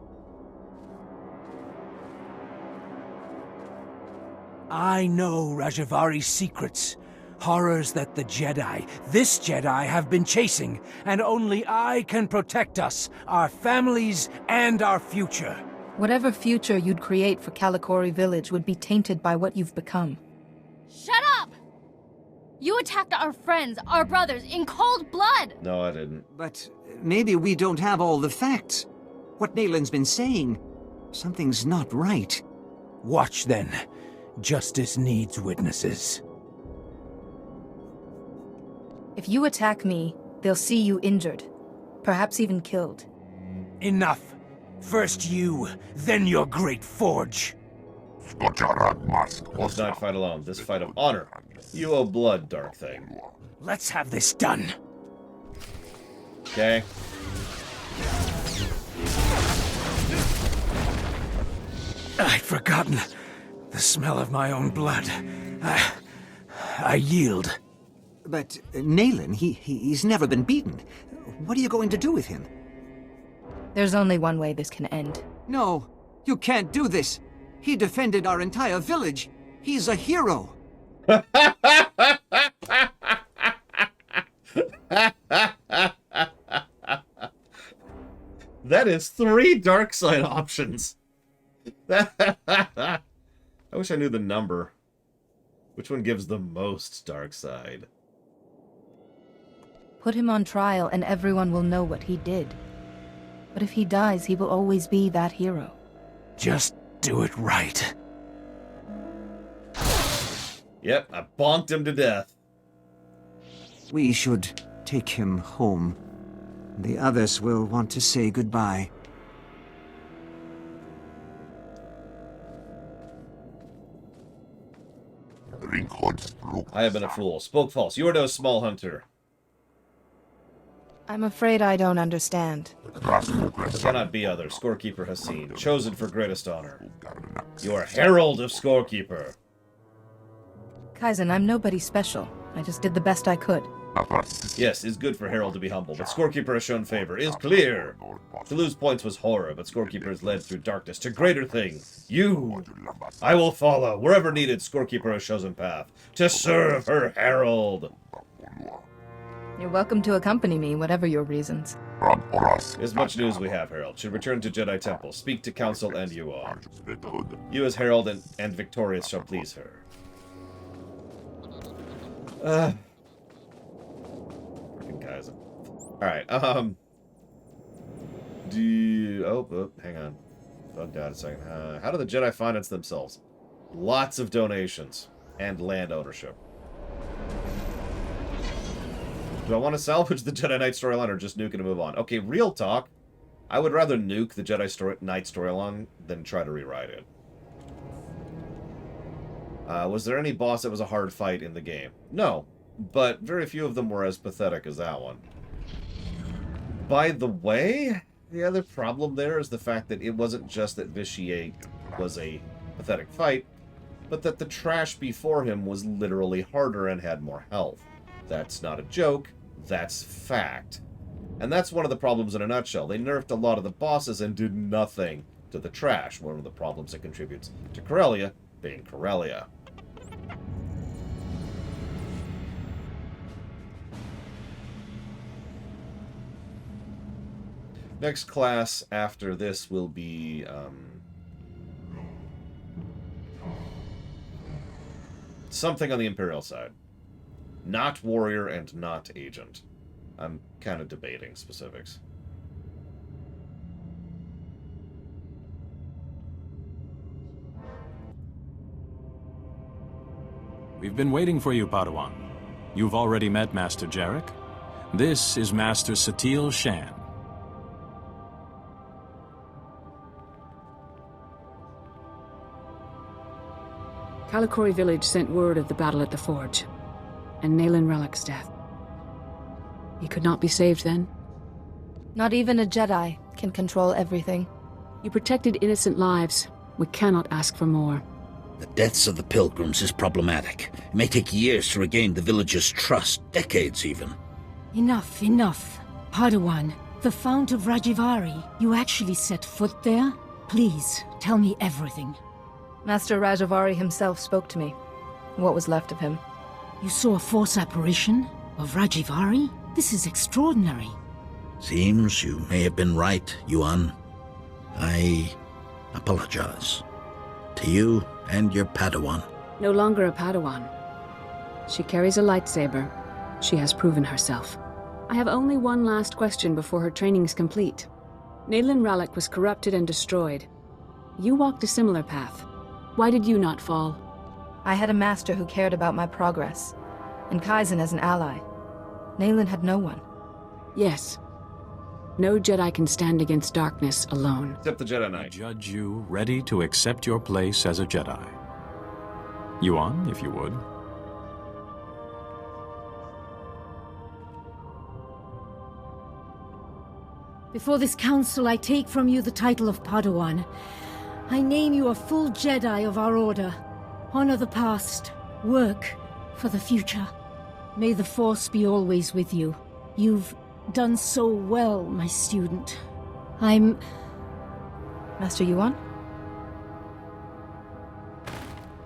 I know Rajavari's secrets. Horrors that the Jedi, this Jedi, have been chasing, and only I can protect us, our families, and our future.
Whatever future you'd create for Kalikori Village would be tainted by what you've become.
Shut up! You attacked our friends, our brothers, in cold blood!
No, I didn't.
But maybe we don't have all the facts. What Nayland's been saying, something's not right.
Watch then. Justice needs witnesses.
If you attack me, they'll see you injured. Perhaps even killed.
Enough. First you, then your great forge.
Let's not fight alone. This fight of honor. You owe blood, Dark Thing.
Let's have this done.
Okay.
I'd forgotten the smell of my own blood. I yield.
But Naylan, he's never been beaten. What are you going to do with him?
There's only one way this can end.
No, you can't do this. He defended our entire village. He's a hero.
That is 3 dark side options. I wish I knew the number. Which one gives the most dark side?
Put him on trial and everyone will know what he did. But if he dies, he will always be that hero.
Just do it right.
Yep, I bonked him to death.
We should take him home. The others will want to say goodbye.
I have been a fool. Spoke false. You are no small hunter.
I'm afraid I don't understand.
Cannot be other. Scorekeeper has seen. Chosen for greatest honor. You are Herald of Scorekeeper.
Kaizen, I'm nobody special. I just did the best I could.
Yes, it's good for Herald to be humble, but Scorekeeper has shown favor. Is clear. To lose points was horror, but Scorekeeper has led through darkness to greater things. You! I will follow. Wherever needed, Scorekeeper has chosen path. To serve her Herald.
You're welcome to accompany me, whatever your reasons.
As much news we have, Herald. Should return to Jedi Temple. Speak to Council and you all. You as Herald and victorious shall please her. Freaking Kaizen. Alright, hang on. Bugged out a second. How do the Jedi finance themselves? Lots of donations and land ownership. Do I want to salvage the Jedi Knight storyline or just nuke it and move on? Okay, real talk. I would rather nuke the Jedi Knight storyline than try to rewrite it. Was there any boss that was a hard fight in the game? No, but very few of them were as pathetic as that one. By the way, the other problem there is the fact that it wasn't just that Vitiate was a pathetic fight, but that the trash before him was literally harder and had more health. That's not a joke, that's fact. And that's one of the problems in a nutshell. They nerfed a lot of the bosses and did nothing to the trash, one of the problems that contributes to Corellia being Corellia. Next class after this will be, something on the Imperial side. Not warrior and not agent. I'm kind of debating specifics.
We've been waiting for you, Padawan. You've already met Master Jarek. This is Master Satil Shan.
Kalikori village sent word of the battle at the forge, and Naylan Relic's death. He could not be saved then?
Not even a Jedi can control everything.
You protected innocent lives. We cannot ask for more.
The deaths of the pilgrims is problematic. It may take years to regain the villagers' trust, decades even.
Enough, enough. Padawan, the Fount of Rajivari, you actually set foot there? Please, tell me everything.
Master Rajivari himself spoke to me. What was left of him.
You saw a force apparition of Rajivari? This is extraordinary.
Seems you may have been right, Yuan. I apologize. To you and your Padawan.
No longer a Padawan. She carries a lightsaber. She has proven herself. I have only one last question before her training's complete. Naylan Relic was corrupted and destroyed. You walked a similar path. Why did you not fall?
I had a master who cared about my progress, and Kaizen as an ally. Naylan had no one.
Yes. No Jedi can stand against darkness alone.
Except the Jedi Knight.
I judge you ready to accept your place as a Jedi. Yuan, if you would.
Before this council, I take from you the title of Padawan. I name you a full Jedi of our order. Honor the past. Work for the future. May the Force be always with you. You've done so well, my student. I'm...
Master Yuan?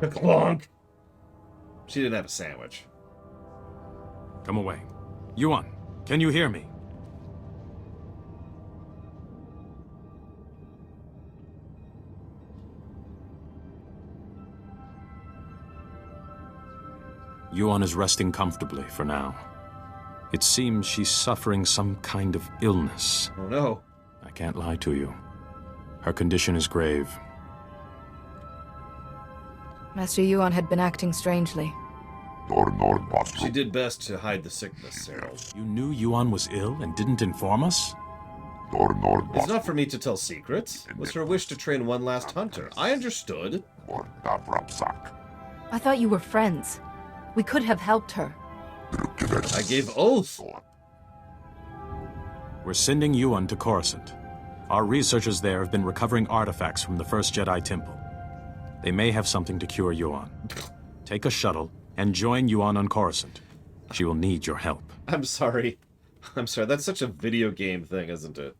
Clonk. She didn't have a sandwich.
Come away. Yuan, can you hear me? Yuan is resting comfortably for now. It seems she's suffering some kind of illness.
Oh no.
I can't lie to you. Her condition is grave.
Master Yuan had been acting strangely.
She did best to hide the sickness, Cyril.
You knew Yuan was ill and didn't inform us?
It's not for me to tell secrets. It was her wish to train one last hunter. I understood.
I thought you were friends. We could have helped her.
I gave oath.
We're sending Yuan to Coruscant. Our researchers there have been recovering artifacts from the first Jedi Temple. They may have something to cure Yuan. Take a shuttle and join Yuan on Coruscant. She will need your help.
I'm sorry. That's such a video game thing, isn't it?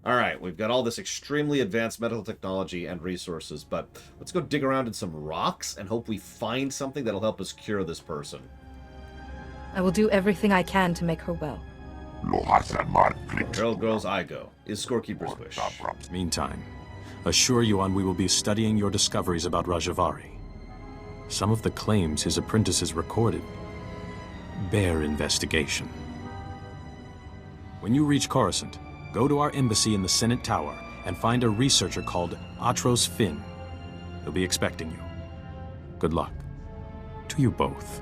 Alright, we've got all this extremely advanced medical technology and resources, but let's go dig around in some rocks and hope we find something that'll help us cure this person.
I will do everything I can to make her well.
Girl goes, I go, is Scorekeeper's wish.
Meantime, assure Yuan we will be studying your discoveries about Rajivari. Some of the claims his apprentices recorded bear investigation. When you reach Coruscant, go to our embassy in the Senate Tower and find a researcher called Atros Finn. He'll be expecting you. Good luck. To you both.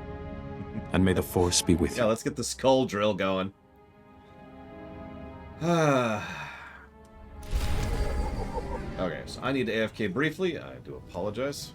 And may the Force be with you.
Yeah, let's get the skull drill going. Okay, so I need to AFK briefly. I do apologize.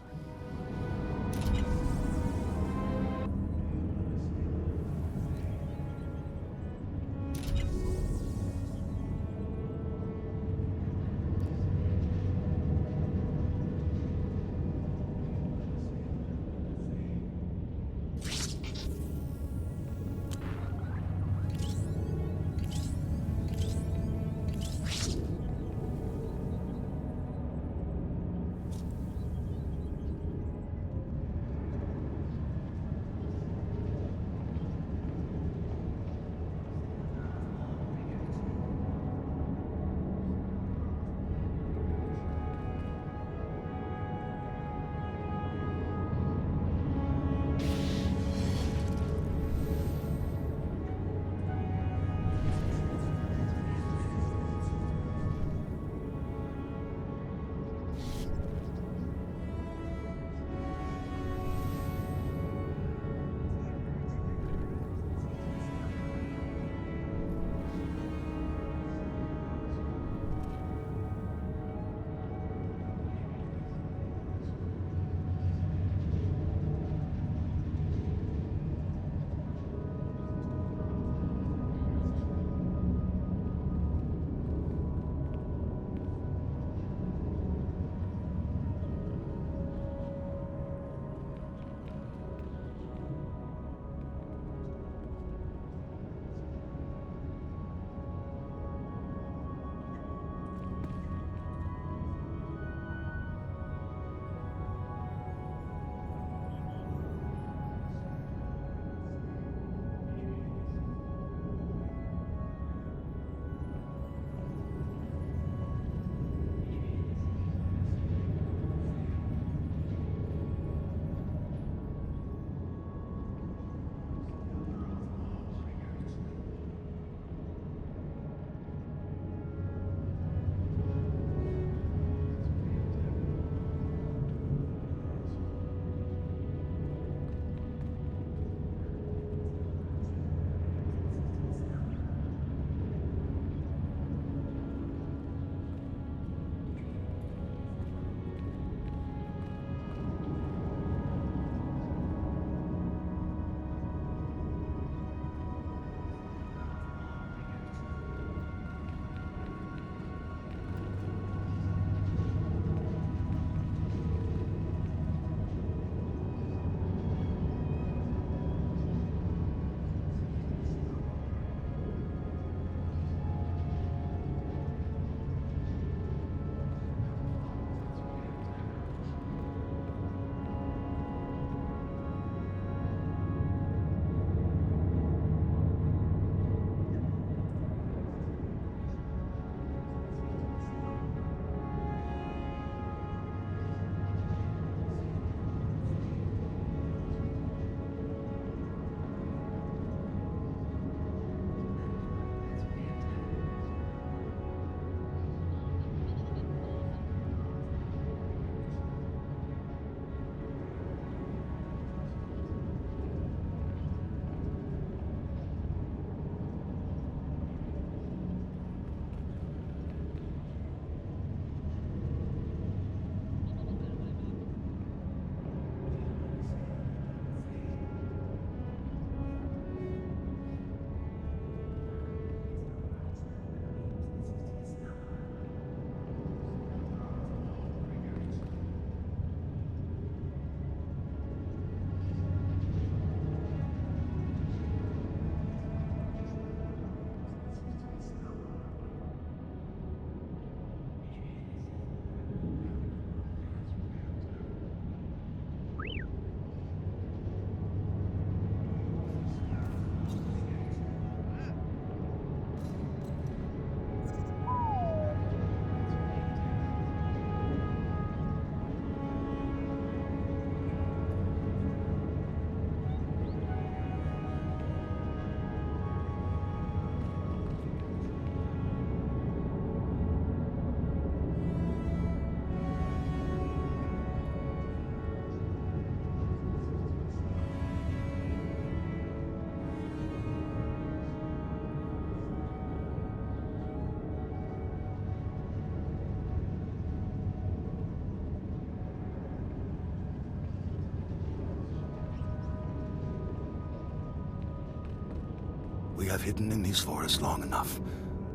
We have hidden in these forests long enough.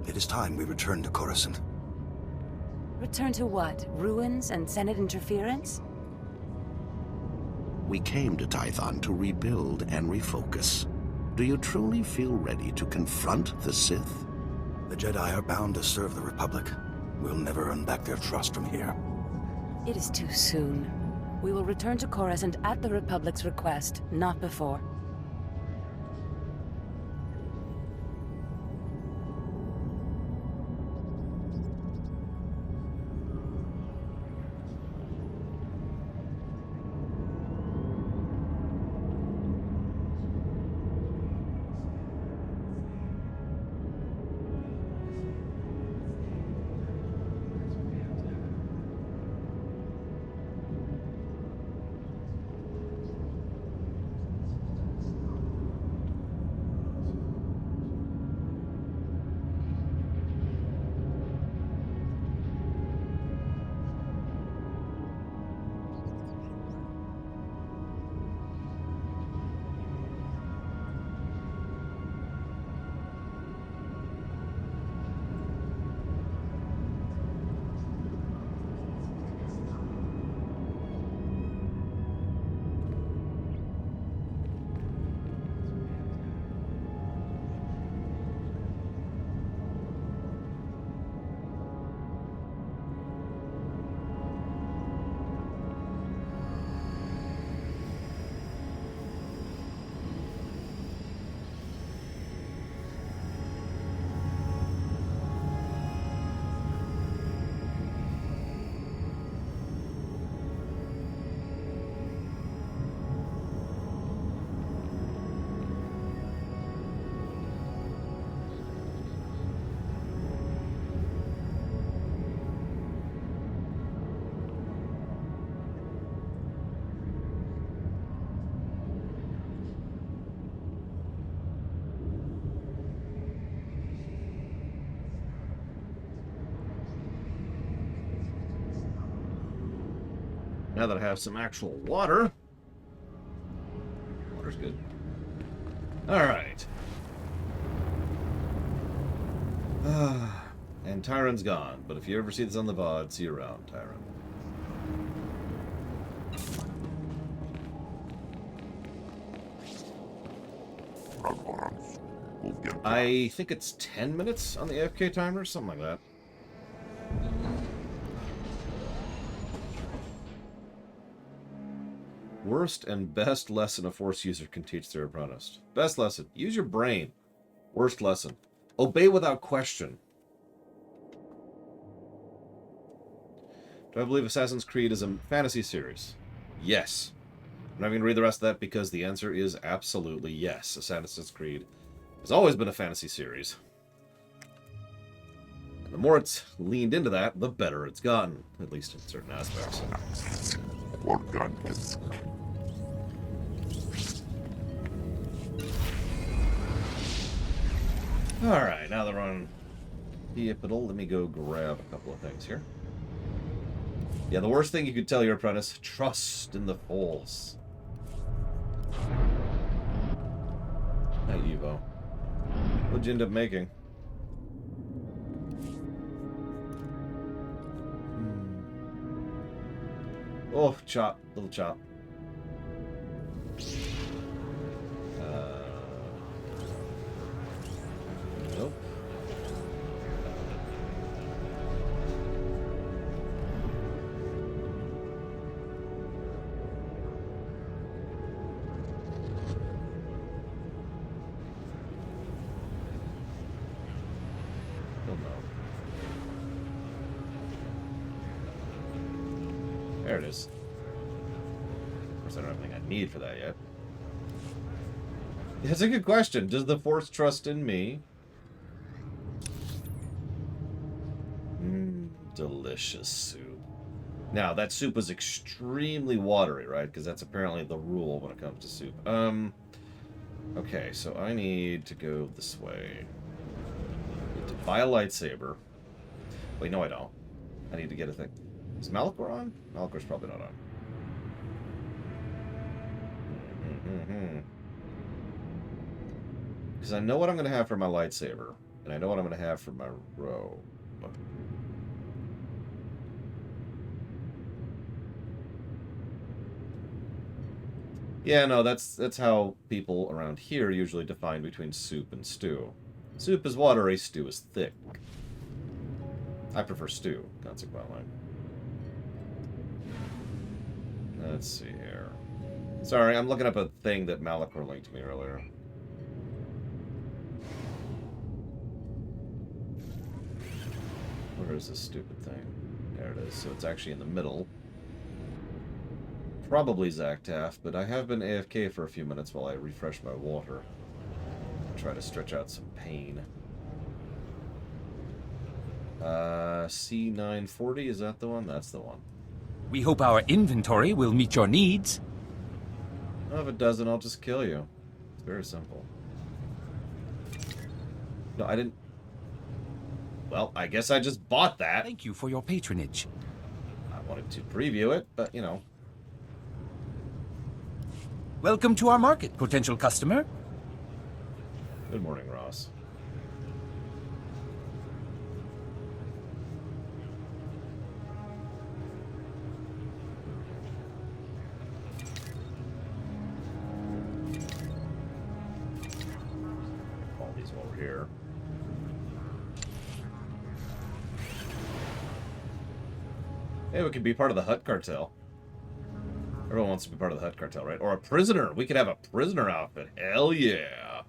It is time we return to Coruscant.
Return to what? Ruins and Senate interference?
We came to Tython to rebuild and refocus. Do you truly feel ready to confront the Sith?
The Jedi are bound to serve the Republic. We'll never earn back their trust from here.
It is too soon. We will return to Coruscant at the Republic's request, not before.
Now that I have some actual water. Water's good. Alright. And Tyron's gone, but if you ever see this on the VOD, see you around, Tyron. I think it's 10 minutes on the AFK timer, something like that. Worst and best lesson a Force user can teach their apprentice. Best lesson, use your brain. Worst lesson, obey without question. Do I believe Assassin's Creed is a fantasy series? Yes. I'm not going to read the rest of that because the answer is absolutely yes. Assassin's Creed has always been a fantasy series. And the more it's leaned into that, the better it's gotten, at least in certain aspects. Alright, now that we're on Theopital, let me go grab a couple of things here. Yeah, the worst thing you could tell your apprentice, trust in the Force. Hi, Evo. What'd you end up making? Oh, chop. Little chop. Nope. There it is. Of course, I don't have anything I need for that yet. That's a good question. Does the Force trust in me? Delicious soup. Now, that soup was extremely watery, right? Because that's apparently the rule when it comes to soup. Okay, so I need to go this way. I need to buy a lightsaber. Wait, no I don't. I need to get a thing. Is Malachor on? Malachor's probably not on. Because I know what I'm going to have for my lightsaber. And I know what I'm going to have for my robe. Yeah, no, that's how people around here usually define between soup and stew. Soup is watery, stew is thick. I prefer stew, consequently. Let's see here. Sorry, I'm looking up a thing that Malachor linked to me earlier. Where is this stupid thing? There it is. So it's actually in the middle. Probably Zactaf, but I have been AFK for a few minutes while I refresh my water. Try to stretch out some pain. C940, is that the one? That's the one.
We hope our inventory will meet your needs.
Well, if it doesn't, I'll just kill you. It's very simple. No, I didn't... Well, I guess I just bought that.
Thank you for your patronage.
I wanted to preview it, but, you know.
Welcome to our market, potential customer.
Good morning, Ross. All these while we're here. Hey, we could be part of the Hutt cartel. Everyone wants to be part of the Hutt cartel, right? Or a prisoner. We could have a prisoner outfit. Hell yeah.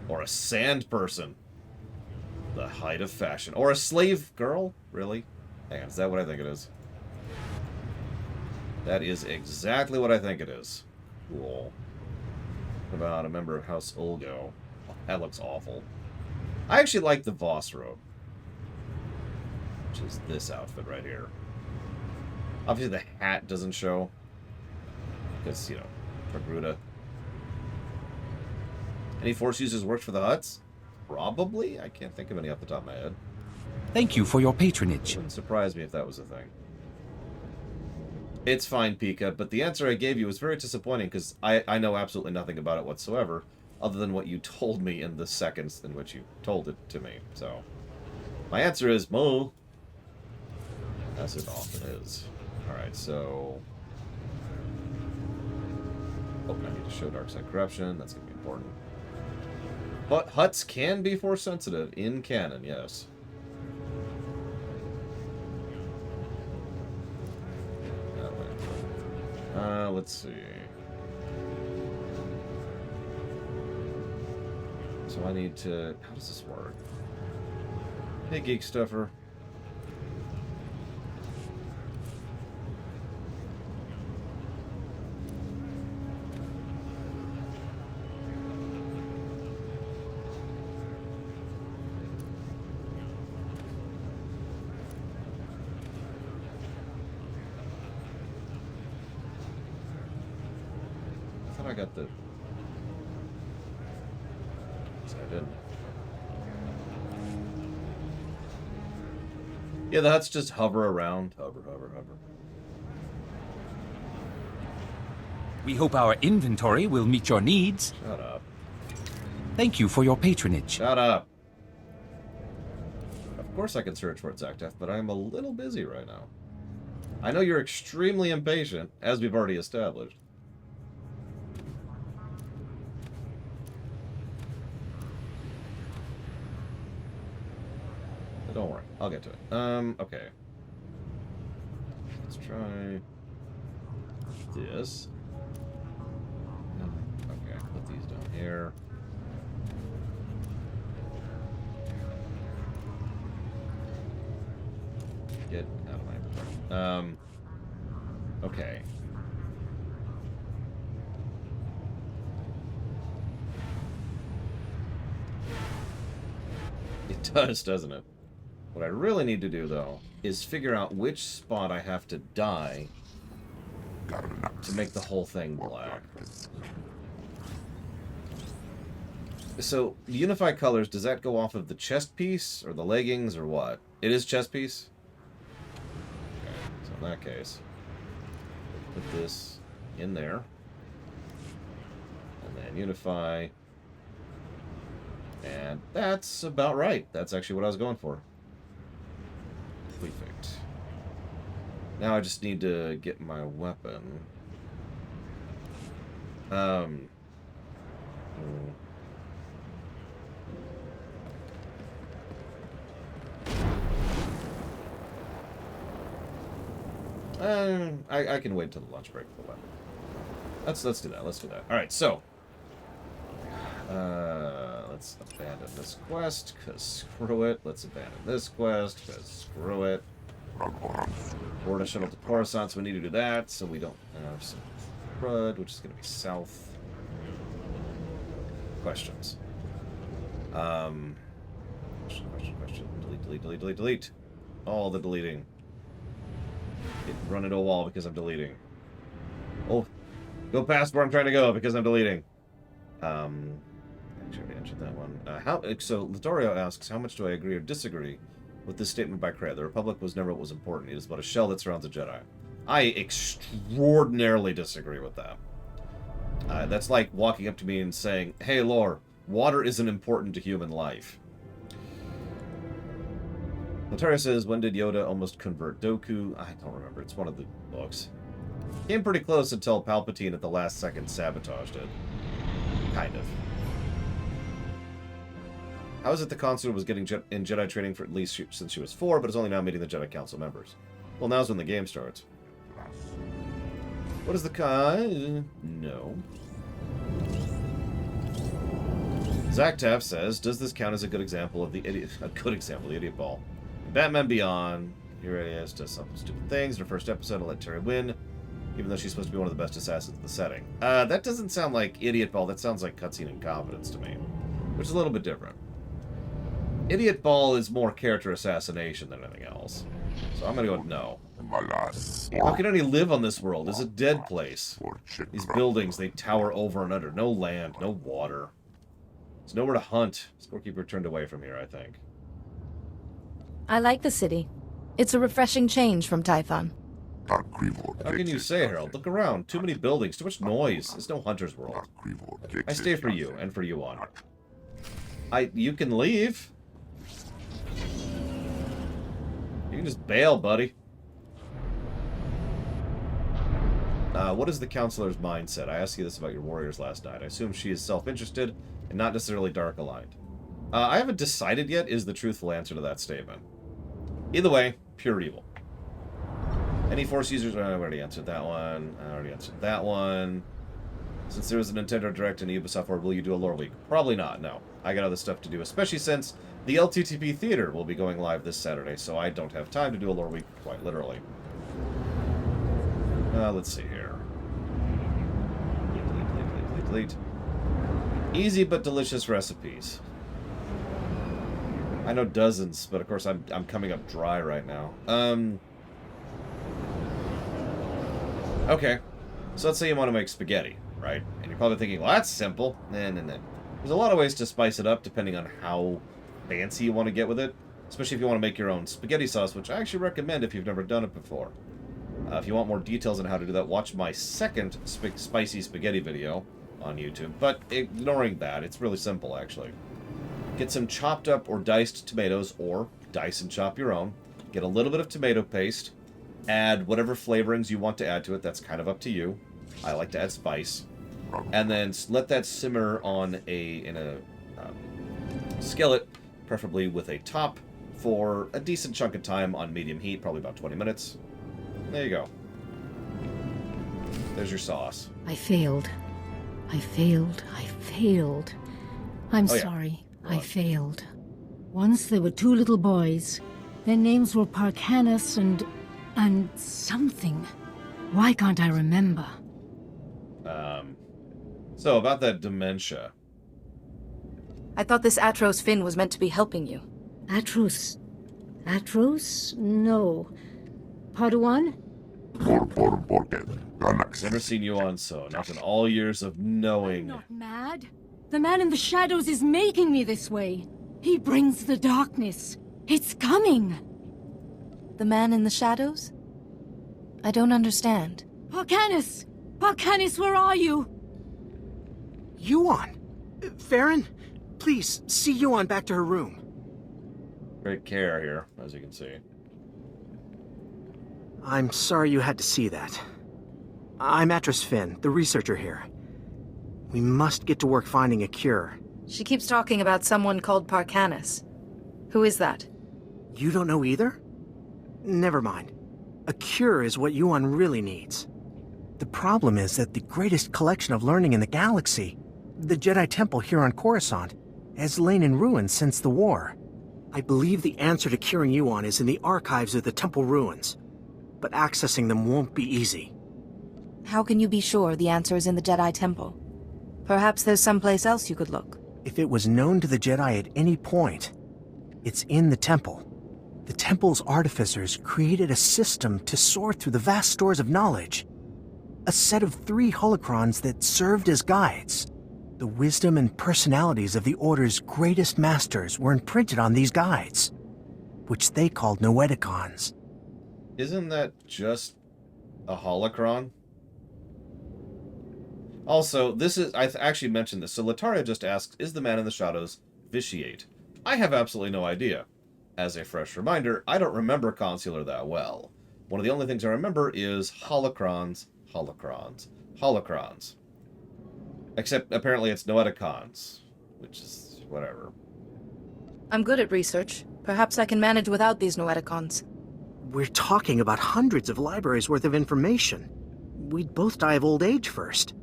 Or a sand person. The height of fashion. Or a slave girl? Really? Hang on, is that what I think it is? That is exactly what I think it is. Cool. What about a member of House Ulgo? Oh, that looks awful. I actually like the Voss robe. Which is this outfit right here. Obviously the hat doesn't show. Because, you know, Pagruda. Any Force users worked for the Hutts? Probably. I can't think of any off the top of my head.
Thank you for your patronage.
It wouldn't surprise me if that was a thing. It's fine, Pika, but the answer I gave you was very disappointing because I know absolutely nothing about it whatsoever, other than what you told me in the seconds in which you told it to me. So, my answer is Mo. As it often is. Alright, so... Oh, I need to show Darkside Corruption. That's going to be important. But Hutts can be Force sensitive in canon, yes. Let's see. So I need to... How does this work? Hey, Geek Stuffer. I got the... I didn't. Yeah, the Hutts just hover around. Hover, hover, hover.
We hope our inventory will meet your needs.
Shut up.
Thank you for your patronage.
Shut up. Of course I can search for it, Zactef, but I'm a little busy right now. I know you're extremely impatient, as we've already established. Don't worry, I'll get to it. Okay. Let's try this. Okay, put these down here. Get out of my... okay. It does, doesn't it? What I really need to do, though, is figure out which spot I have to dye to make the whole thing black. So, the unified colors, does that go off of the chest piece, or the leggings, or what? It is chest piece? Okay, so in that case, put this in there. And then unify. And that's about right. That's actually what I was going for. Perfect. Now I just need to get my weapon. I can wait till the lunch break for the weapon. Let's do that. Let's do that. All right, so let's abandon this quest because screw it. Let's abandon this quest because screw it. Board a shuttle to Coruscant, so we need to do that so we don't have some crud, which is going to be south. Questions. Question. Delete. All the deleting. Run into a wall because I'm deleting. Oh, go past where I'm trying to go because I'm deleting. Actually, I already answered that one. So Littorio asks, how much do I agree or disagree with this statement by Cray? The Republic was never what was important. It is but a shell that surrounds a Jedi. I extraordinarily disagree with that. That's like walking up to me and saying, hey, Lore, water isn't important to human life. Terrace says, when did Yoda almost convert Dooku? I don't remember. It's one of the books. Came pretty close until Palpatine at the last second sabotaged it. Kind of. How is it the Consular was getting in Jedi training for at least since she was 4, but is only now meeting the Jedi Council members? Well, now's when the game starts. What is the no. Zach Taff says, does this count as a good example of the idiot? A good example of the idiot ball. Batman Beyond, here it is, does some stupid things. In her first episode, I'll let Terry win, even though she's supposed to be one of the best assassins in the setting. That doesn't sound like Idiot Ball. That sounds like cutscene incompetence to me, which is a little bit different. Idiot Ball is more character assassination than anything else. So I'm going to go with no. How can any live on this world? It's a dead place. These buildings, they tower over and under. No land, no water. There's nowhere to hunt. Scorekeeper turned away from here, I think.
I like the city. It's a refreshing change from Tython.
How can you say, Harold? Look around. Too many buildings, too much noise. It's no hunter's world. I stay for you, and for you on. You can leave. You can just bail, buddy. What is the Counselor's mindset? I asked you this about your warriors last night. I assume she is self-interested and not necessarily dark-aligned. I haven't decided yet is the truthful answer to that statement. Either way, pure evil. Any Force users? I've already answered that one. Since there was a Nintendo Direct and a Ubisoft World, will you do a lore week? Probably not, no. I got other stuff to do, especially since the LTTP Theater will be going live this Saturday, so I don't have time to do a lore week, quite literally. Let's see here. Delete. Easy but delicious recipes. I know dozens, but of course I'm coming up dry right now. Okay. So let's say you want to make spaghetti, right? And you're probably thinking, well, that's simple. Nah. There's a lot of ways to spice it up depending on how fancy you want to get with it. Especially if you want to make your own spaghetti sauce, which I actually recommend if you've never done it before. If you want more details on how to do that, watch my second spicy spaghetti video on YouTube. But ignoring that, it's really simple, actually. Get some chopped up or diced tomatoes, or dice and chop your own. Get a little bit of tomato paste. Add whatever flavorings you want to add to it. That's kind of up to you. I like to add spice. And then let that simmer on in a skillet, preferably with a top, for a decent chunk of time on medium heat, probably about 20 minutes. There you go. There's your sauce.
I failed. I'm sorry. I failed. Once there were 2 little boys. Their names were Parkanis and something. Why can't I remember?
So about that dementia.
I thought this Atros Finn was meant to be helping you.
Atros? No. Padawan?
Never seen you on so, not in all years of knowing.
I'm not mad. The man in the shadows is making me this way. He brings the darkness. It's coming.
The man in the shadows? I don't understand.
Parkanis! Parkanis, where are you?
Yuan! Farron, Please, see Yuan back to her room.
Great care here, as you can see.
I'm sorry you had to see that. I'm Atris Finn, the researcher here. We must get to work finding a cure.
She keeps talking about someone called Parcanis. Who is that?
You don't know either? Never mind. A cure is what Yuan really needs. The problem is that the greatest collection of learning in the galaxy, the Jedi Temple here on Coruscant, has lain in ruins since the war. I believe the answer to curing Yuan is in the archives of the temple ruins, but accessing them won't be easy.
How can you be sure the answer is in the Jedi Temple? Perhaps there's someplace else you could look.
If it was known to the Jedi at any point, it's in the temple. The temple's artificers created a system to sort through the vast stores of knowledge. A set of 3 holocrons that served as guides. The wisdom and personalities of the Order's greatest masters were imprinted on these guides, which they called Noeticons.
Isn't that just a holocron? Also, this is... I actually mentioned this. So Lataria just asks, is the man in the shadows vitiate? I have absolutely no idea. As a fresh reminder, I don't remember Consular that well. One of the only things I remember is holocrons, holocrons, holocrons. Except, apparently, it's Noeticons, which is whatever.
I'm good at research. Perhaps I can manage without these Noeticons.
We're talking about hundreds of libraries worth of information. We'd both die of old age first.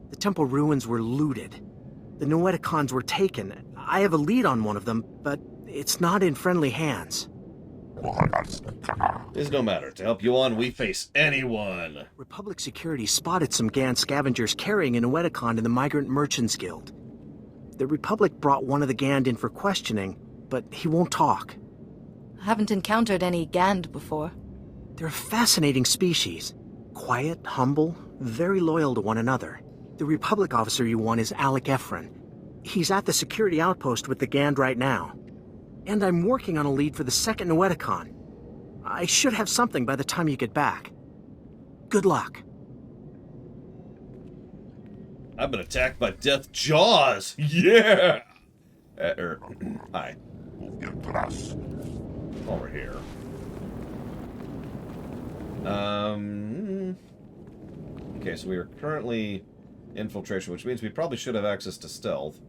The temple ruins were looted. The Noeticons were taken. I have a lead on one of them, but it's not in friendly hands.
It's no matter. To help you on, we face anyone.
Republic security spotted some Gan scavengers carrying a Noeticon in the Migrant Merchants Guild. The Republic brought one of the Gand in for questioning, but he won't talk.
I haven't encountered any Gand before.
They're a fascinating species. Quiet, humble, very loyal to one another. The Republic officer you want is Alec Efron. He's at the security outpost with the Gand right now. And I'm working on a lead for the second Noeticon. I should have something by the time you get back. Good luck.
I've been attacked by Death Jaws! Yeah! Hi. While we're here. Okay, so we are currently infiltration, which means we probably should have access to stealth.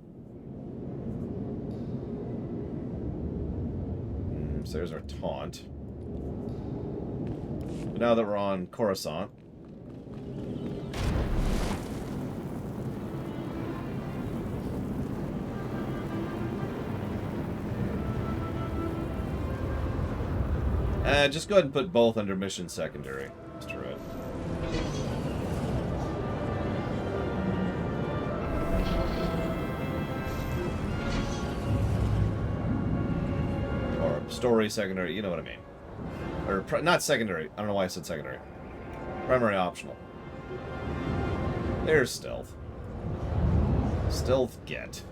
So there's our taunt. But now that we're on Coruscant. Just go ahead and put both under mission secondary, Mr. Red. Or story secondary, you know what I mean. Or, not secondary, I don't know why I said secondary. Primary optional. There's stealth. Stealth get.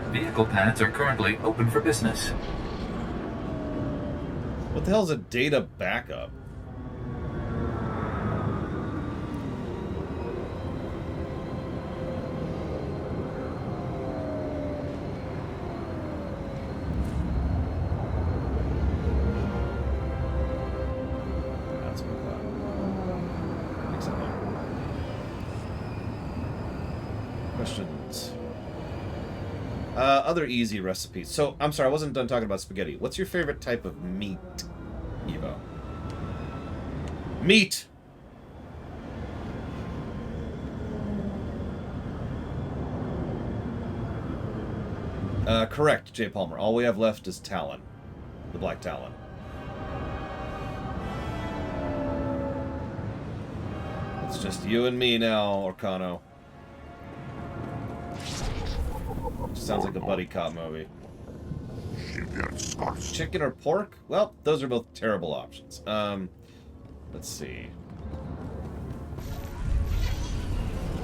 Vehicle pads are currently open for business.
What the hell is a data backup? That's what I thought. Excellent. Questions? Other easy recipes. So, I'm sorry, I wasn't done talking about spaghetti. What's your favorite type of meat, Evo? Meat! Correct, J. Palmer. All we have left is Talon. The Black Talon. It's just you and me now, Orcano. Sounds like a buddy cop movie. Chicken or pork? Well, those are both terrible options. Let's see.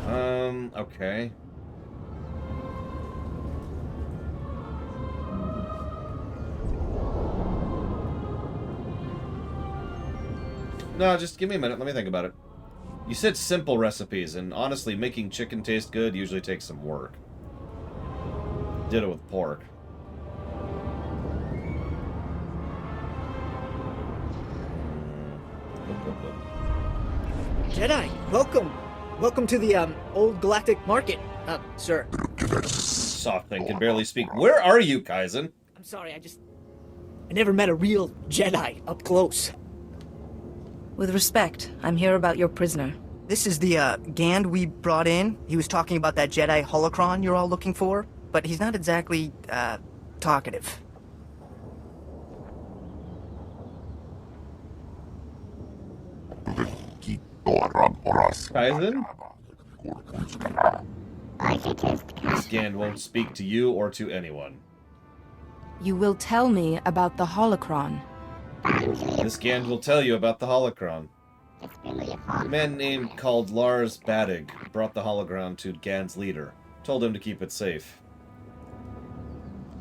Okay. No, just give me a minute. Let me think about it. You said simple recipes, and honestly, making chicken taste good usually takes some work. Ditto with pork.
Jedi, welcome. Welcome to the old galactic market, sir.
Soft thing can barely speak. Where are you, Kaizen?
I'm sorry, I never met a real Jedi up close.
With respect, I'm here about your prisoner.
This is the Gand we brought in. He was talking about that Jedi holocron you're all looking for, but he's not exactly talkative.
Kaizen? This Gand won't speak to you or to anyone.
You will tell me about the holocron.
This Gand will tell you about the holocron. A man named called Lars Badig brought the holocron to Gand's leader. Told him to keep it safe.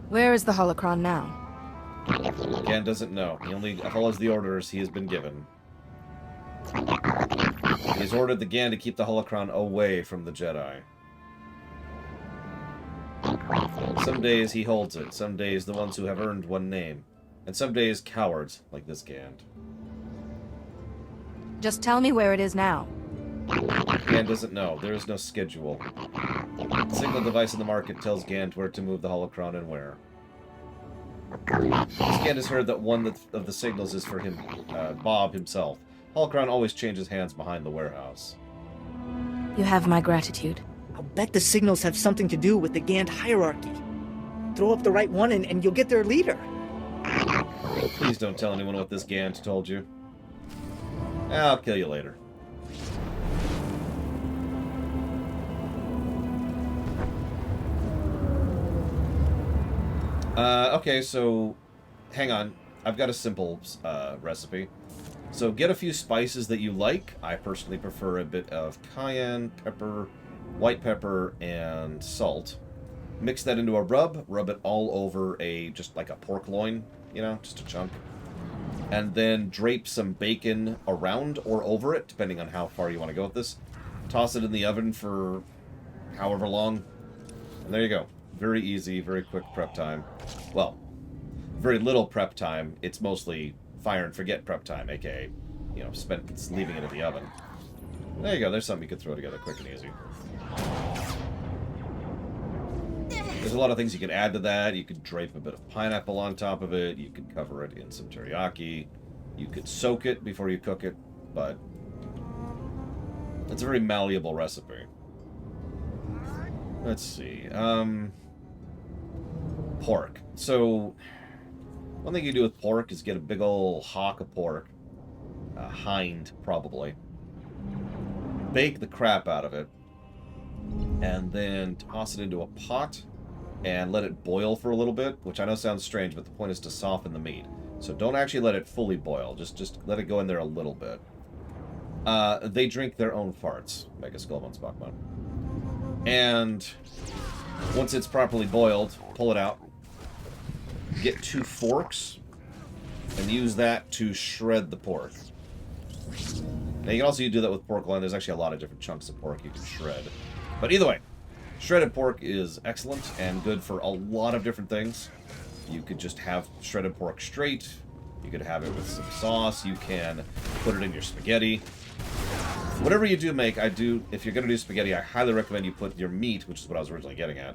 Where is the holocron now?
Gand doesn't know. He only follows the orders he has been given. He has ordered the Gand to keep the holocron away from the Jedi. Some days he holds it, some days the ones who have earned one name, and some days cowards like this Gand.
Just tell me where it is now.
Gand doesn't know. There is no schedule. The signal device in the market tells Gand where to move the holocron and where. Gand has heard that one of the signals is for him, Bob himself. Holocron always changes hands behind the warehouse.
You have my gratitude.
I'll bet the signals have something to do with the Gand hierarchy. Throw up the right one and you'll get their leader.
Please don't tell anyone what this Gand told you. I'll kill you later. Okay, so hang on. I've got a simple recipe. So get a few spices that you like. I personally prefer a bit of cayenne, pepper, white pepper, and salt. Mix that into a rub. Rub it all over just like a pork loin, you know, just a chunk. And then drape some bacon around or over it, depending on how far you want to go with this. Toss it in the oven for however long. And there you go. Very easy, very quick prep time. Well, very little prep time. It's mostly fire and forget prep time, aka, you know, leaving it in the oven. There you go. There's something you could throw together quick and easy. There's a lot of things you can add to that. You could drape a bit of pineapple on top of it. You could cover it in some teriyaki. You could soak it before you cook it, but it's a very malleable recipe. Let's see. Pork. So, one thing you do with pork is get a big old hock of pork. A hind, probably. Bake the crap out of it. And then toss it into a pot and let it boil for a little bit, which I know sounds strange, but the point is to soften the meat. So don't actually let it fully boil. Just let it go in there a little bit. They drink their own farts. Mega Skullman Spockman. And once it's properly boiled, pull it out. Get 2 forks and use that to shred the pork. Now you can also do that with pork loin. There's actually a lot of different chunks of pork you can shred. But either way, shredded pork is excellent and good for a lot of different things. You could just have shredded pork straight. You could have it with some sauce. You can put it in your spaghetti. Whatever you do make, if you're going to do spaghetti, I highly recommend you put your meat, which is what I was originally getting at,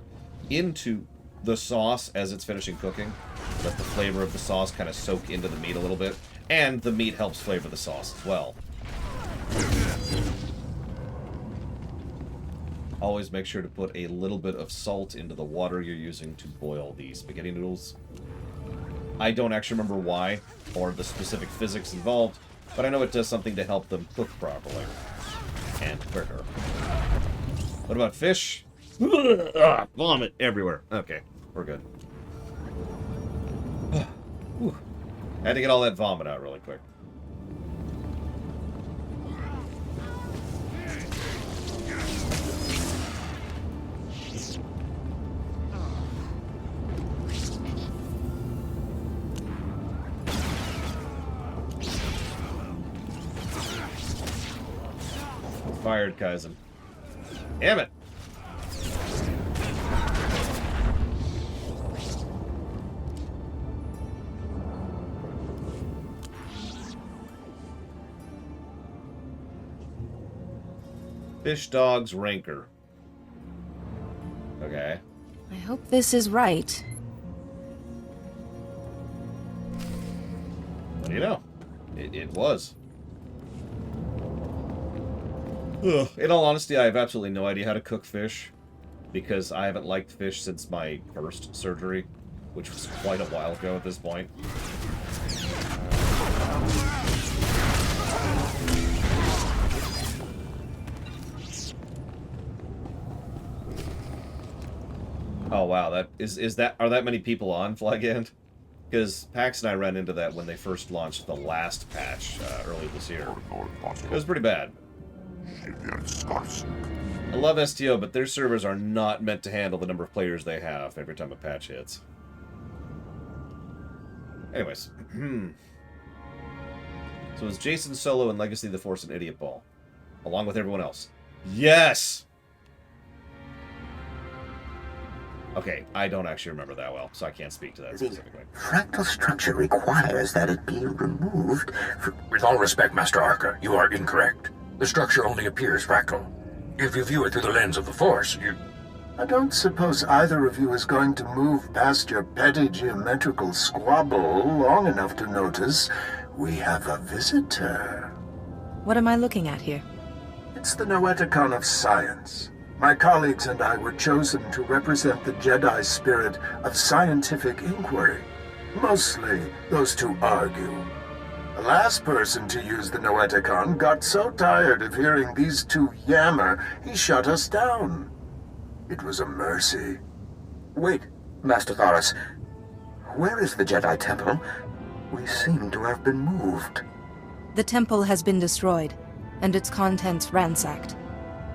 into the sauce as it's finishing cooking. Let the flavor of the sauce kind of soak into the meat a little bit. And the meat helps flavor the sauce as well. Always make sure to put a little bit of salt into the water you're using to boil the spaghetti noodles. I don't actually remember why, or the specific physics involved, but I know it does something to help them cook properly. And quicker. What about fish? Vomit everywhere. Okay, we're good. Had to get all that vomit out really quick. fired, Kaizen. Damn it! Fish Dog's Rancor. Okay.
I hope this is right.
What do you know? It was. Ugh. In all honesty, I have absolutely no idea how to cook fish, because I haven't liked fish since my first surgery, which was quite a while ago at this point. Oh wow, are that many people on Flygand? Because Pax and I ran into that when they first launched the last patch early this year. It was pretty bad. I love STO, but their servers are not meant to handle the number of players they have every time a patch hits. Anyways. So is Jason Solo in Legacy of the Force an idiot ball? Along with everyone else. Yes! Okay, I don't actually remember that well, so I can't speak to that specifically.
Fractal structure requires that it be removed.
With all respect, Master Arca, you are incorrect. The structure only appears fractal. If you view it through the lens of the Force, you...
I don't suppose either of you is going to move past your petty geometrical squabble long enough to notice we have a visitor.
What am I looking at here?
It's the Noeticon of Science. My colleagues and I were chosen to represent the Jedi spirit of scientific inquiry. Mostly those to argue. The last person to use the Noeticon got so tired of hearing these two yammer, he shut us down. It was a mercy.
Wait, Master Terrace. Where is the Jedi Temple? We seem to have been moved.
The temple has been destroyed, and its contents ransacked.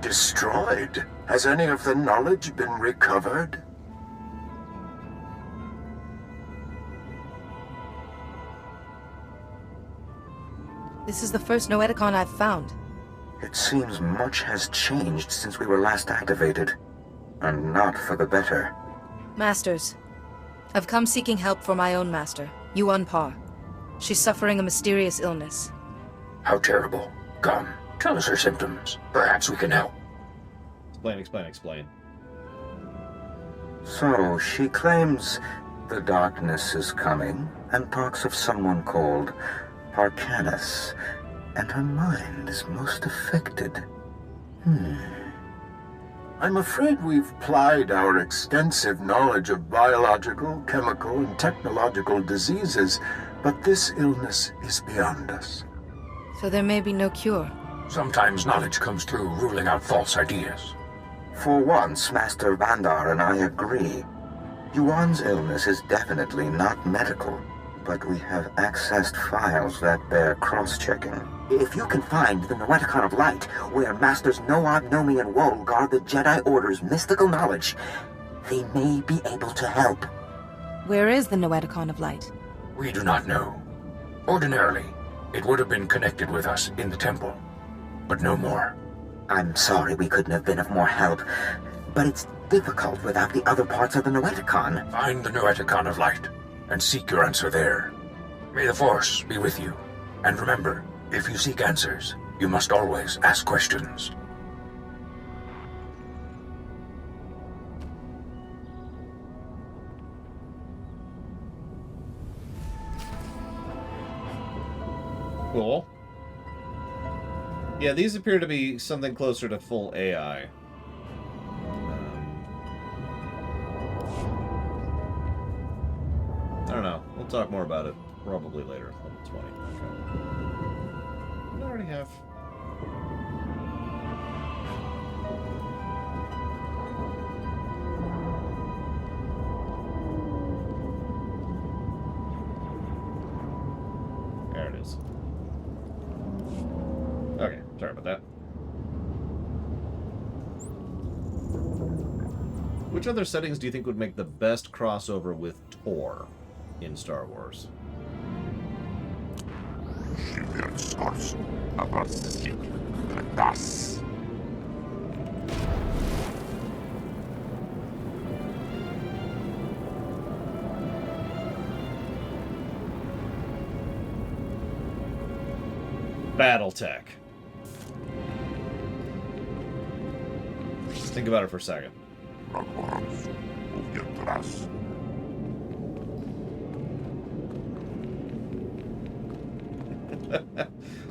Destroyed? Has any of the knowledge been recovered?
This is the first Noeticon I've found.
It seems much has changed since we were last activated. And not for the better.
Masters, I've come seeking help for my own master, Yuan Pa. She's suffering a mysterious illness.
How terrible. Come, tell us her symptoms. Perhaps we can help.
Explain.
So, she claims the darkness is coming, and talks of someone called Harcanus, and her mind is most affected.
I'm afraid we've plied our extensive knowledge of biological, chemical, and technological diseases, but this illness is beyond us.
So there may be no cure.
Sometimes knowledge comes through ruling out false ideas.
For once, Master Vandar and I agree. Yuan's illness is definitely not medical, but we have accessed files that bear cross-checking. If you can find the Noeticon of Light, where Masters Noad, Nomi, and Woe guard the Jedi Order's mystical knowledge, they may be able to help.
Where is the Noeticon of Light?
We do not know. Ordinarily, it would have been connected with us in the temple, but no more.
I'm sorry we couldn't have been of more help, but it's difficult without the other parts of the Noeticon.
Find the Noeticon of Light, and seek your answer there. May the Force be with you. And remember, if you seek answers, you must always ask questions.
Cool. Yeah, these appear to be something closer to full AI. I don't know. We'll talk more about it probably later. Level 20. Okay. I already have. There it is. Okay, sorry about that. Which other settings do you think would make the best crossover with Tor in Star Wars? Battletech. Think about it for a second.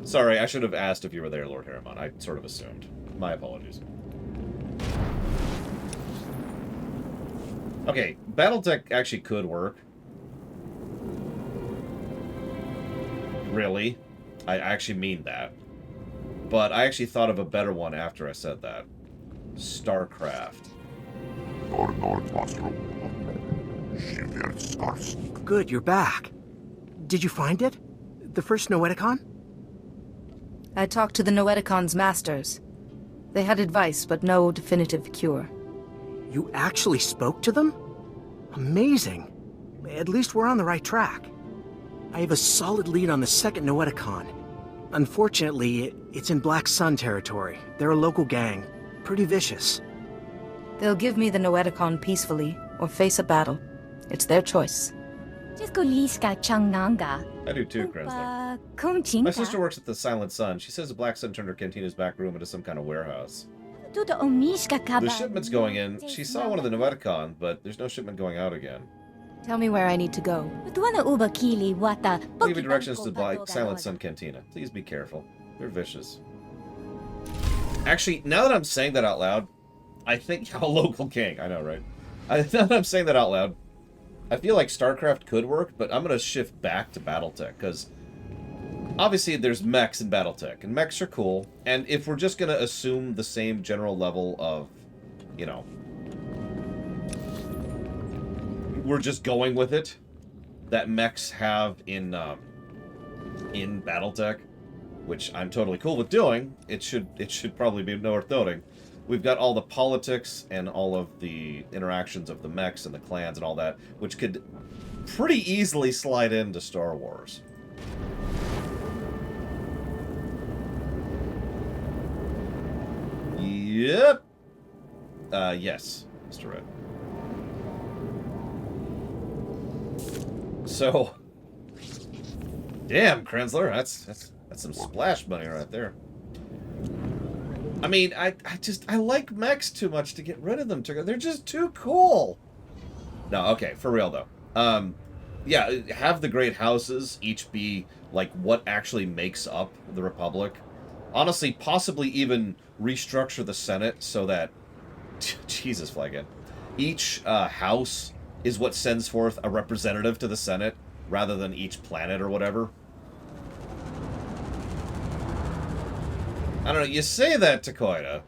Sorry, I should have asked if you were there, Lord Harriman. I sort of assumed. My apologies. Okay, Battletech actually could work. Really? I actually mean that. But I actually thought of a better one after I said that. StarCraft.
Good, you're back. Did you find it? The first Noeticon?
I talked to the Noeticons' masters. They had advice, but no definitive cure.
You actually spoke to them? Amazing. At least we're on the right track. I have a solid lead on the second Noeticon. Unfortunately, it's in Black Sun territory. They're a local gang. Pretty vicious.
They'll give me the Noeticon peacefully, or face a battle. It's their choice.
I do too, Krensler. My sister works at the Silent Sun. She says the Black Sun turned her cantina's back room into some kind of warehouse. The shipment's going in. She saw one of the Noeticon, but there's no shipment going out again.
Tell me where I need to go.
I'll give you directions to the Silent Sun Cantina. Please be careful. They're vicious. Actually, now that I'm saying that out loud, I think... a local king. I know, right? Now that I'm saying that out loud, I feel like StarCraft could work, but I'm going to shift back to Battletech, because obviously there's mechs in Battletech, and mechs are cool, and if we're just going to assume the same general level of, you know, we're just going with it, that mechs have in Battletech, which I'm totally cool with doing, it should probably be worth noting. We've got all the politics and all of the interactions of the mechs and the clans and all that, which could pretty easily slide into Star Wars. Yep. Yes, Mr. Red. So, damn, Krensler, that's some splash money right there. I mean, I like mechs too much to get rid of them. They're just too cool. No, okay, for real though. Yeah, have the great houses each be like what actually makes up the Republic. Honestly, possibly even restructure the Senate so that, Jesus flagging, each house is what sends forth a representative to the Senate rather than each planet or whatever. I don't know, you say that, Takoida,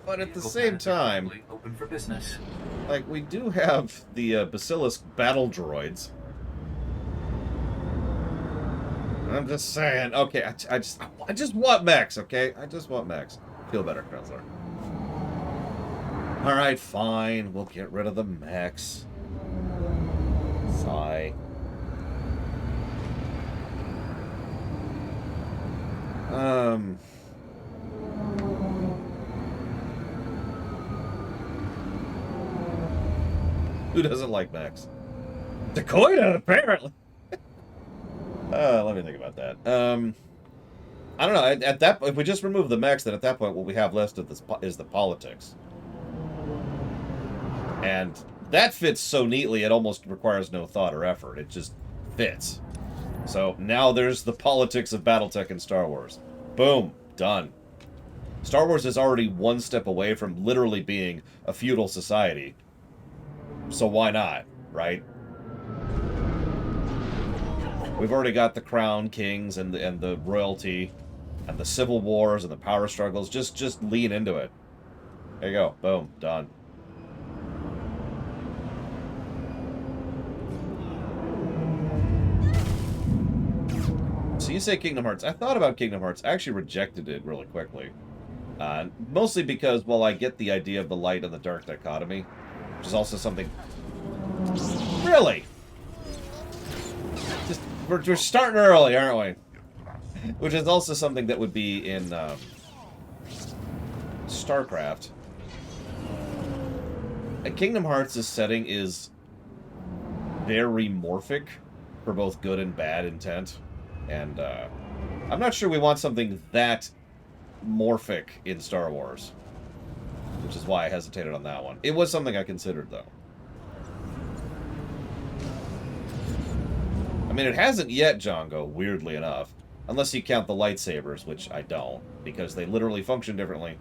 but at the same time,
open for business.
Like, we do have the Basilisk battle droids. I'm just saying, okay, I just want mechs, okay? I just want mechs. Feel better, Krensler. Alright, fine, we'll get rid of the mechs. Sigh. Who doesn't like mechs? Takoida, apparently. Let me think about that. I don't know. At that, if we just remove the mechs, then at that point, what we have left is the politics, and that fits so neatly. It almost requires no thought or effort. It just fits. So now there's the politics of Battletech and Star Wars. Boom, done. Star Wars is already one step away from literally being a feudal society. So why not, right? We've already got the crown kings and the royalty and the civil wars and the power struggles. Just lean into it. There you go. Boom. Done. So you say Kingdom Hearts. I thought about Kingdom Hearts. I actually rejected it really quickly. Mostly because, well, I get the idea of the light and the dark dichotomy, which is also something... Really? Just, we're starting early, aren't we? Which is also something that would be in StarCraft. Kingdom Hearts' setting is very morphic for both good and bad intent. And I'm not sure we want something that morphic in Star Wars. Which is why I hesitated on that one. It was something I considered, though. I mean, it hasn't yet, Django, weirdly enough. Unless you count the lightsabers, which I don't. Because they literally function differently.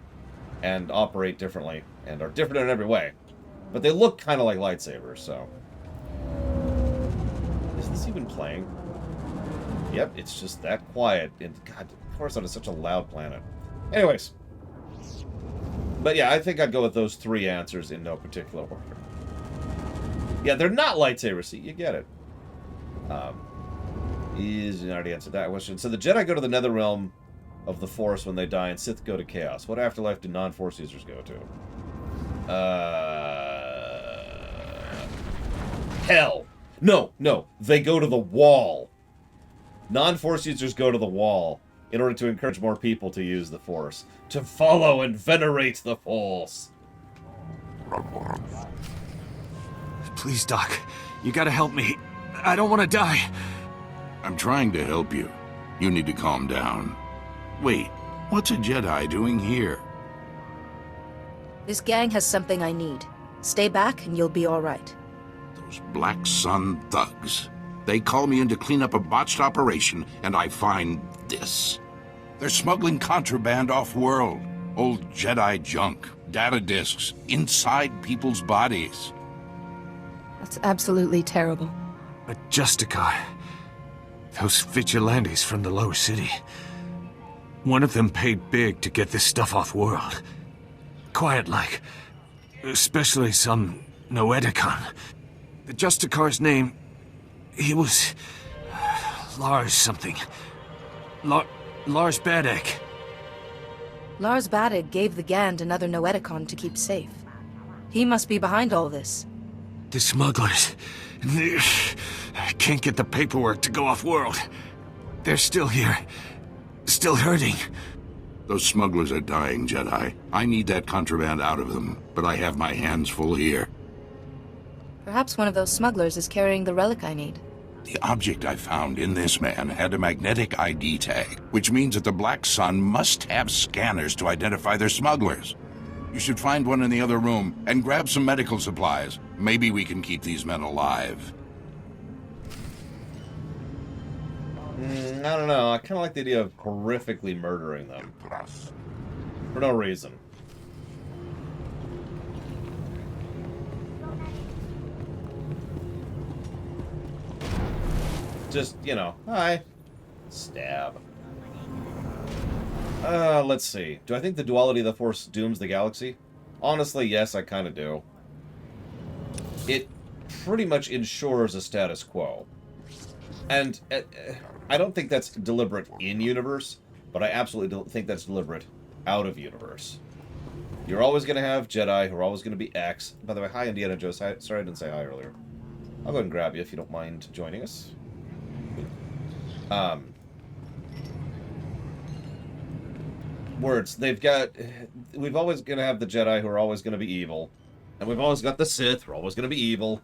And operate differently. And are different in every way. But they look kind of like lightsabers, so... Is this even playing? Yep, it's just that quiet. And God, Coruscant is such a loud planet. Anyways. But yeah, I think I'd go with those 3 answers in no particular order. Yeah, they're not lightsabers, see, you get it. You already answered that question. So the Jedi go to the Netherrealm of the Force when they die, and Sith go to Chaos. What afterlife do non-Force users go to? Hell. No, they go to the Wall. Non-Force users go to the Wall in order to encourage more people to use the Force. To follow and venerate the Force.
Please, Doc. You gotta help me. I don't want to die.
I'm trying to help you. You need to calm down. Wait, what's a Jedi doing here?
This gang has something I need. Stay back and you'll be alright.
Those Black Sun thugs. They call me in to clean up a botched operation, and I find this. They're smuggling contraband off-world. Old Jedi junk, data disks, inside people's bodies.
That's absolutely terrible.
A Justicar. Those vigilantes from the lower city. One of them paid big to get this stuff off-world. Quiet-like. Especially some Noeticon. The Justicar's name... He was... Lars something. Lars Badek.
Lars Badek gave the Gand another Noeticon to keep safe. He must be behind all this.
The smugglers... I can't get the paperwork to go off-world. They're still here. Still hurting.
Those smugglers are dying, Jedi. I need that contraband out of them, but I have my hands full here.
Perhaps one of those smugglers is carrying the relic I need.
The object I found in this man had a magnetic ID tag, which means that the Black Sun must have scanners to identify their smugglers. You should find one in the other room and grab some medical supplies. Maybe we can keep these men alive.
I don't know. I kind of like the idea of horrifically murdering them. For no reason. Just, you know, hi. Stab. Let's see. Do I think the duality of the Force dooms the galaxy? Honestly, yes, I kind of do. It pretty much ensures a status quo. And I don't think that's deliberate in-universe, but I absolutely think that's deliberate out-of-universe. You're always going to have Jedi who are always going to be X. By the way, hi, Indiana Joe. Sorry I didn't say hi earlier. I'll go ahead and grab you if you don't mind joining us. Words. We've always going to have the Jedi who are always going to be evil. And we've always got the Sith who are always going to be evil.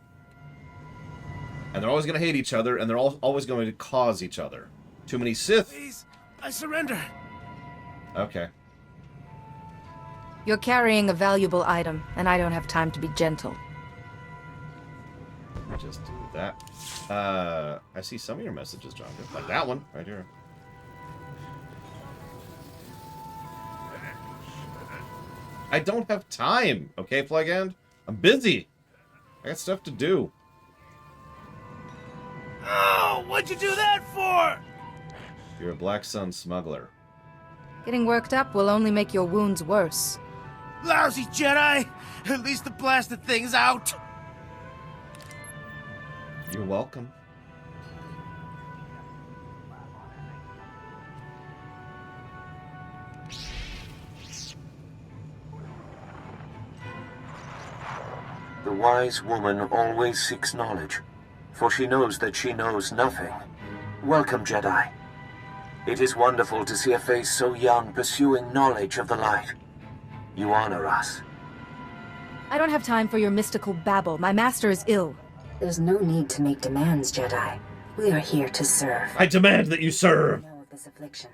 And they're always going to hate each other, and they're always going to cause each other. Too many Sith.
Please, I surrender.
Okay.
You're carrying a valuable item, and I don't have time to be gentle.
Just do that. I see some of your messages, John. Like that one, right here. I don't have time, okay, Flygand? I'm busy. I got stuff to do.
Oh, what'd you do that for?
You're a Black Sun smuggler.
Getting worked up will only make your wounds worse.
Lousy Jedi! At least the blasted thing's out!
You're welcome.
The wise woman always seeks knowledge, for she knows that she knows nothing. Welcome, Jedi. It is wonderful to see a face so young pursuing knowledge of the light. You honor us.
I don't have time for your mystical babble. My master is ill.
There's no need to make demands, Jedi. We are here to serve.
I demand that you serve.
Know of the this affliction,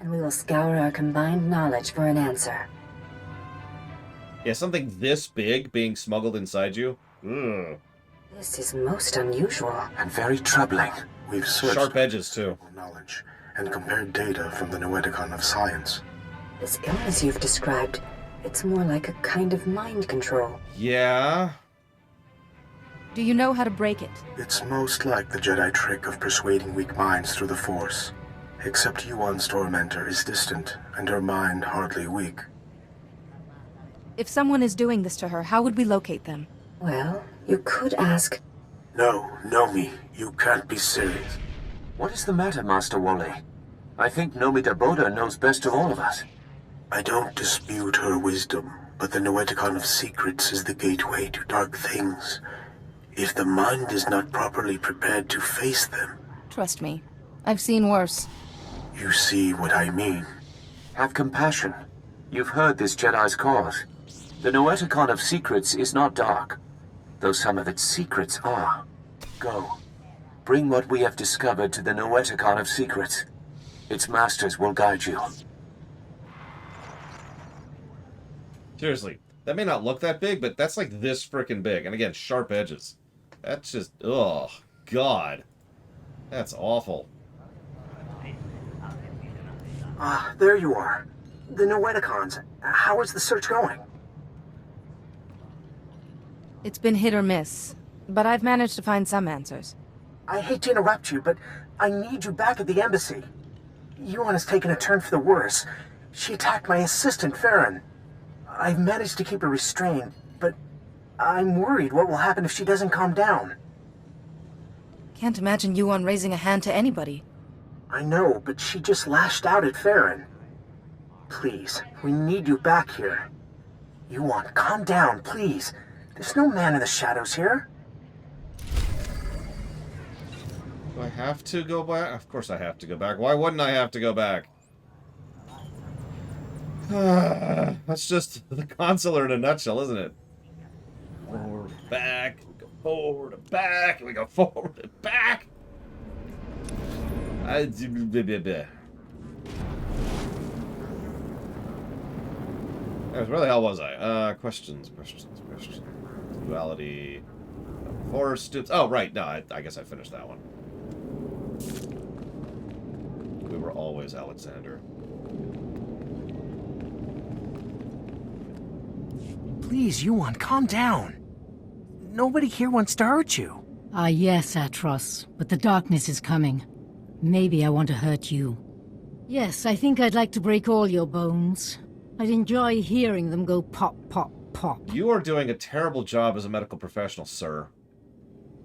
and we will scour our combined knowledge for an answer.
Yeah, something this big being smuggled inside you? Ugh.
This is most unusual.
And very troubling. We've searched
Sharp edges, too.
knowledge and compared data from the Noeticon of science.
This illness you've described, it's more like a kind of mind control.
Yeah?
Do you know how to break it?
It's most like the Jedi trick of persuading weak minds through the Force. Except Yuan's tormentor is distant, and her mind hardly weak.
If someone is doing this to her, how would we locate them?
Well, you could ask...
No, Nomi, you can't be serious.
What is the matter, Master Wally? I think Nomi Daboda knows best of all of us.
I don't dispute her wisdom, but the Noeticon of secrets is the gateway to dark things. If the mind is not properly prepared to face them...
Trust me, I've seen worse.
You see what I mean.
Have compassion. You've heard this Jedi's cause. The Noeticon of secrets is not dark, though some of its secrets are. Go. Bring what we have discovered to the Noeticon of secrets. Its masters will guide you.
Seriously, that may not look that big, but that's like this frickin' big. And again, sharp edges. That's just, oh, God. That's awful.
Ah, there you are. The Noeticons. How is the search going?
It's been hit or miss, but I've managed to find some answers.
I hate to interrupt you, but I need you back at the embassy. Yuan has taken a turn for the worse. She attacked my assistant, Farron. I've managed to keep her restrained, but I'm worried what will happen if she doesn't calm down.
Can't imagine Yuan raising a hand to anybody.
I know, but she just lashed out at Farron. Please, we need you back here. Yuan, calm down, please. There's no man in the shadows here.
Do I have to go back? Of course I have to go back. Why wouldn't I have to go back? That's just the consular in a nutshell, isn't it? Forward, back, we go forward and back, and we go forward and back. Where the hell was I? Questions. Duality. Force students. Oh, right. No, I guess I finished that one. We were always Alexander.
Please, Yuan, calm down. Nobody here wants to hurt you.
Ah, yes, Atros, but the darkness is coming. Maybe I want to hurt you. Yes, I think I'd like to break all your bones. I'd enjoy hearing them go pop, pop, pop.
You are doing a terrible job as a medical professional, sir.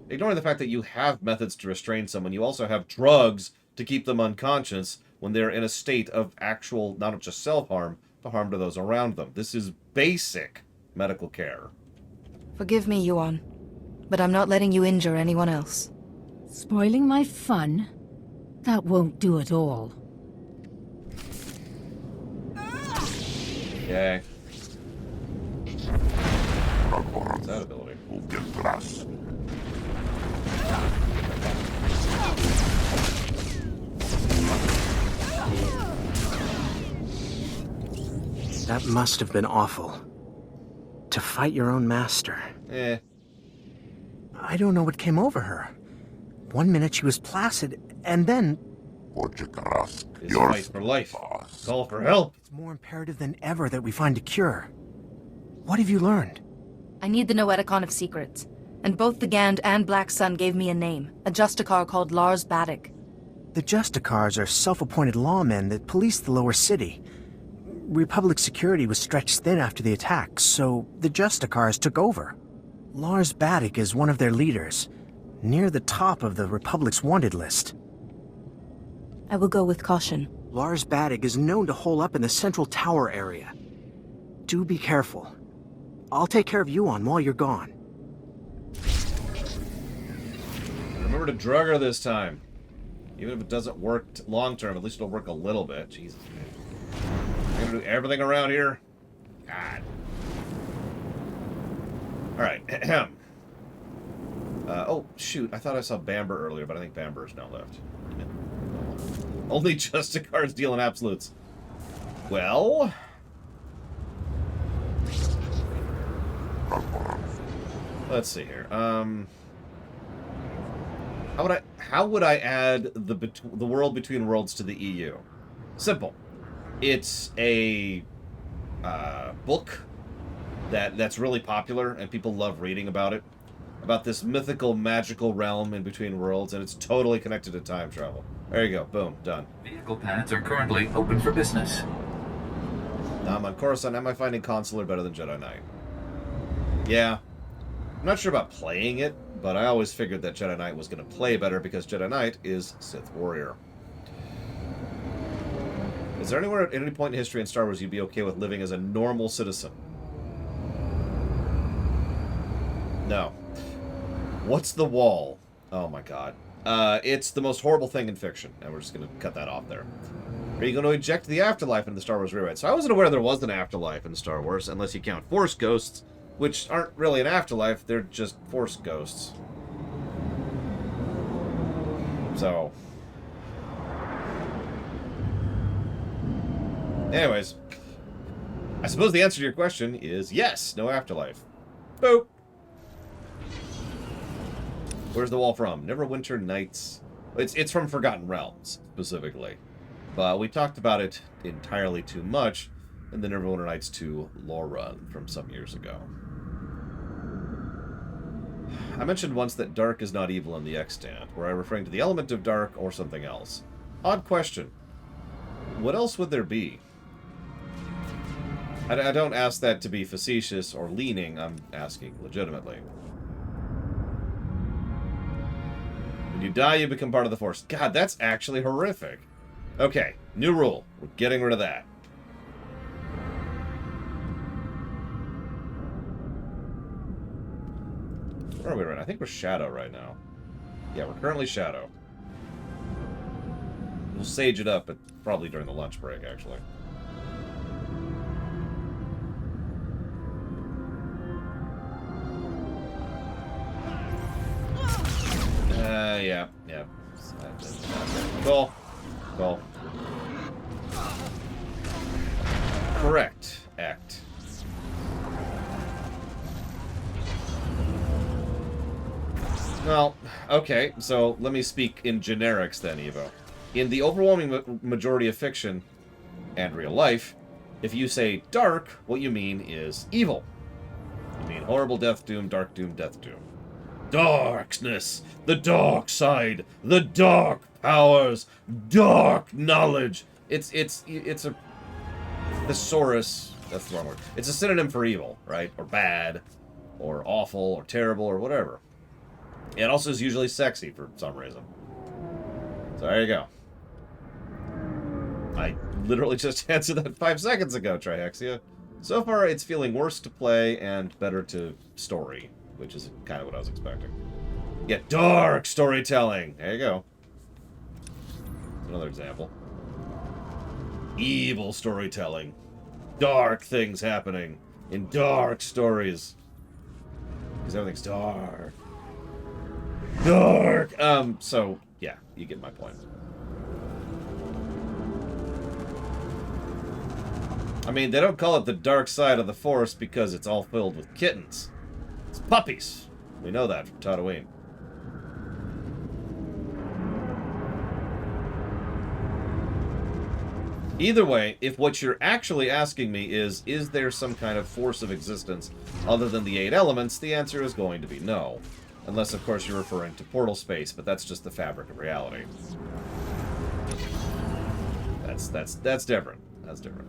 Ignoring the fact that you have methods to restrain someone, you also have drugs to keep them unconscious when they're in a state of actual, not just self-harm, but harm to those around them. This is basic medical care.
Forgive me, Yuan, but I'm not letting you injure anyone else.
Spoiling my fun? That won't do at all.
Yay. What's that ability?
That must have been awful. To fight your own master.
Eh.
I don't know what came over her. One minute she was placid, and then...
It's a fight for life. Call for help.
It's more imperative than ever that we find a cure. What have you learned?
I need the Noeticon of secrets. And both the Gand and Black Sun gave me a name. A Justicar called Lars Baddock.
The Justicars are self-appointed lawmen that police the lower city. Republic security was stretched thin after the attack, so the Justicars took over. Lars Baddock is one of their leaders, near the top of the Republic's wanted list.
I will go with caution.
Lars Baddock is known to hole up in the central tower area. Do be careful. I'll take care of Yuan while you're gone.
Remember to drug her this time. Even if it doesn't work long-term, at least it'll work a little bit. Jesus, man. I'm gonna do everything around here? God. Alright. Oh, shoot. I thought I saw Bamber earlier, but I think Bamber is now left. Only Justicards deal in absolutes. Well... let's see here. How would I add the world between worlds to the EU? Simple. It's a book that's really popular and people love reading about it. About this mythical, magical realm in between worlds, and it's totally connected to time travel. There you go. Boom. Done.
Vehicle paths are currently open for business.
Now I'm on Coruscant. Am I finding Consular better than Jedi Knight? Yeah. I'm not sure about playing it, but I always figured that Jedi Knight was going to play better because Jedi Knight is Sith Warrior. Is there anywhere at any point in history in Star Wars you'd be okay with living as a normal citizen? No. What's the wall? Oh my god. It's the most horrible thing in fiction, and we're just going to cut that off there. Are you going to eject the afterlife in the Star Wars rewrite? So I wasn't aware there was an afterlife in Star Wars, unless you count Force ghosts, which aren't really an afterlife, they're just Force ghosts. So... anyways, I suppose the answer to your question is yes, no afterlife. Boop! Where's the wall from? Neverwinter Nights. It's from Forgotten Realms, specifically. But we talked about it entirely too much in the Neverwinter Nights 2 lore run from some years ago. I mentioned once that dark is not evil in the extant. Were I referring to the element of dark or something else? Odd question. What else would there be? I don't ask that to be facetious or leaning. I'm asking legitimately. When you die, you become part of the Force. God, that's actually horrific. Okay, new rule. We're getting rid of that. Where are we right now? I think we're Shadow right now. Yeah, we're currently Shadow. We'll sage it up, but probably during the lunch break, actually. Yeah. Cool. Cool. Correct. Act. Well, okay, so let me speak in generics then, Evo. In the overwhelming majority of fiction and real life, if you say dark, what you mean is evil. You mean horrible, death doom, dark doom, death doom. Darkness, the dark side, the dark powers, dark knowledge. It's a thesaurus. That's the wrong word. It's a synonym for evil, right? Or bad, or awful, or terrible, or whatever. It also is usually sexy for some reason. So there you go. I literally just answered that 5 seconds ago, Trihexia. So far, it's feeling worse to play and better to story, which is kind of what I was expecting. Yeah, dark storytelling. There you go. Another example. Evil storytelling. Dark things happening in dark stories. Because everything's dark. Dark! So, yeah, you get my point. I mean, they don't call it the dark side of the Force because it's all filled with kittens. It's puppies. We know that from Tatooine. Either way, if what you're actually asking me is there some kind of force of existence other than the 8 elements, the answer is going to be no. Unless, of course, you're referring to portal space, but that's just the fabric of reality. That's different. That's different.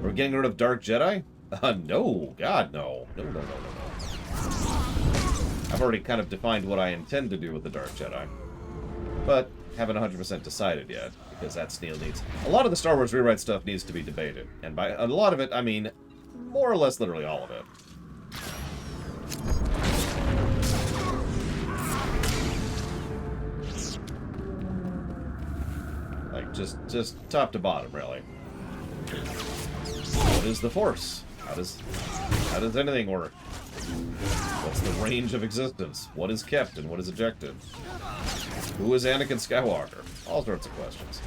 Are we getting rid of Dark Jedi? No. God, no. No. I've already kind of defined what I intend to do with the Dark Jedi. But haven't 100% decided yet, because that still needs... A lot of the Star Wars rewrite stuff needs to be debated. And by a lot of it, I mean more or less literally all of it. Like, just top to bottom, really. What is the Force? How does anything work? What What's the range of existence? What is kept and what is ejected? Who is Anakin Skywalker? All sorts of questions.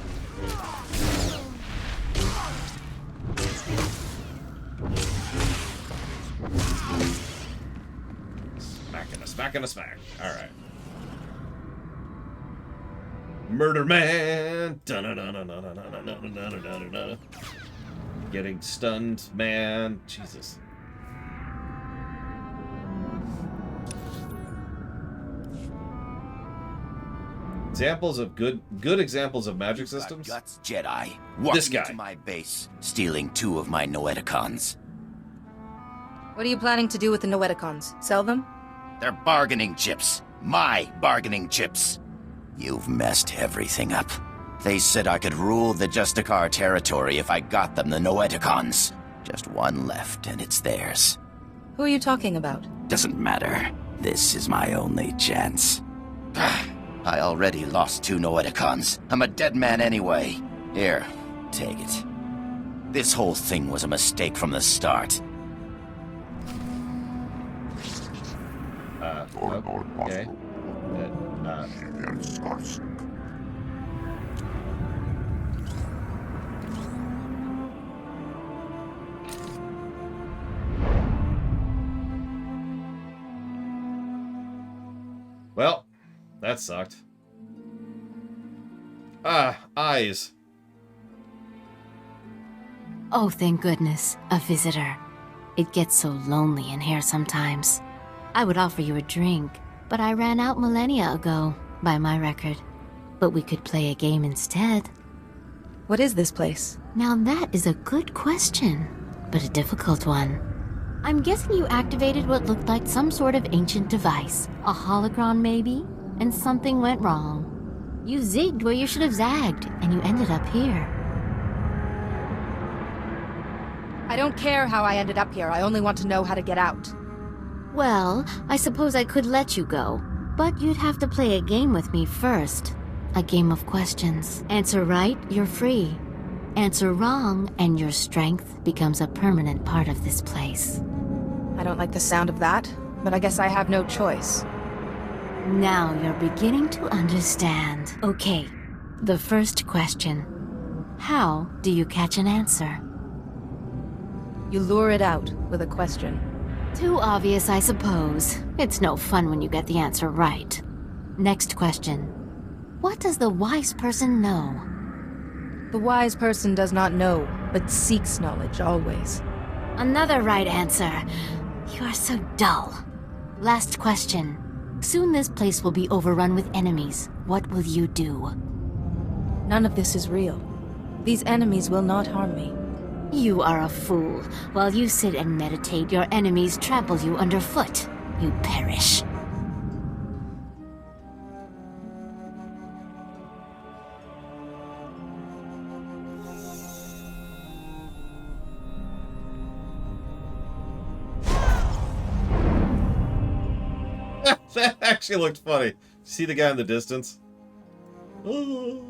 Smack and a smack and a smack. Alright. Murder man! Dun-dun-dun-dun-dun-dun-dun-dun-dun-dun-dun. Getting stunned, man. Jesus. Examples of good examples of magic systems.
Guts Jedi.
This
Walking
guy.
into my base, stealing 2 of my Noeticons.
What are you planning to do with the Noeticons? Sell them?
They're bargaining chips. My bargaining chips. You've messed everything up. They said I could rule the Justicar territory if I got them the Noeticons. Just one left, and it's theirs.
Who are you talking about?
Doesn't matter. This is my only chance. I already lost 2 Noeticons. I'm a dead man anyway. Here, take it. This whole thing was a mistake from the start.
Okay. Well, that sucked. Eyes.
Oh, thank goodness, a visitor. It gets so lonely in here sometimes. I would offer you a drink, but I ran out millennia ago, by my record. But we could play a game instead.
What is this place?
Now that is a good question, but a difficult one. I'm guessing you activated what looked like some sort of ancient device. A holocron maybe? And something went wrong. You zigged where you should have zagged, and you ended up here.
I don't care how I ended up here. I only want to know how to get out.
Well, I suppose I could let you go, but you'd have to play a game with me first. A game of questions. Answer right, you're free. Answer wrong, and your strength becomes a permanent part of this place.
I don't like the sound of that, but I guess I have no choice.
Now you're beginning to understand. Okay, the first question. How do you catch an answer?
You lure it out with a question.
Too obvious, I suppose. It's no fun when you get the answer right. Next question. What does the wise person know?
The wise person does not know, but seeks knowledge always.
Another right answer. You are so dull. Last question. Soon this place will be overrun with enemies. What will you do?
None of this is real. These enemies will not harm me.
You are a fool. While you sit and meditate, your enemies trample you underfoot. You perish.
That actually looked funny. See the guy in the distance? Oh.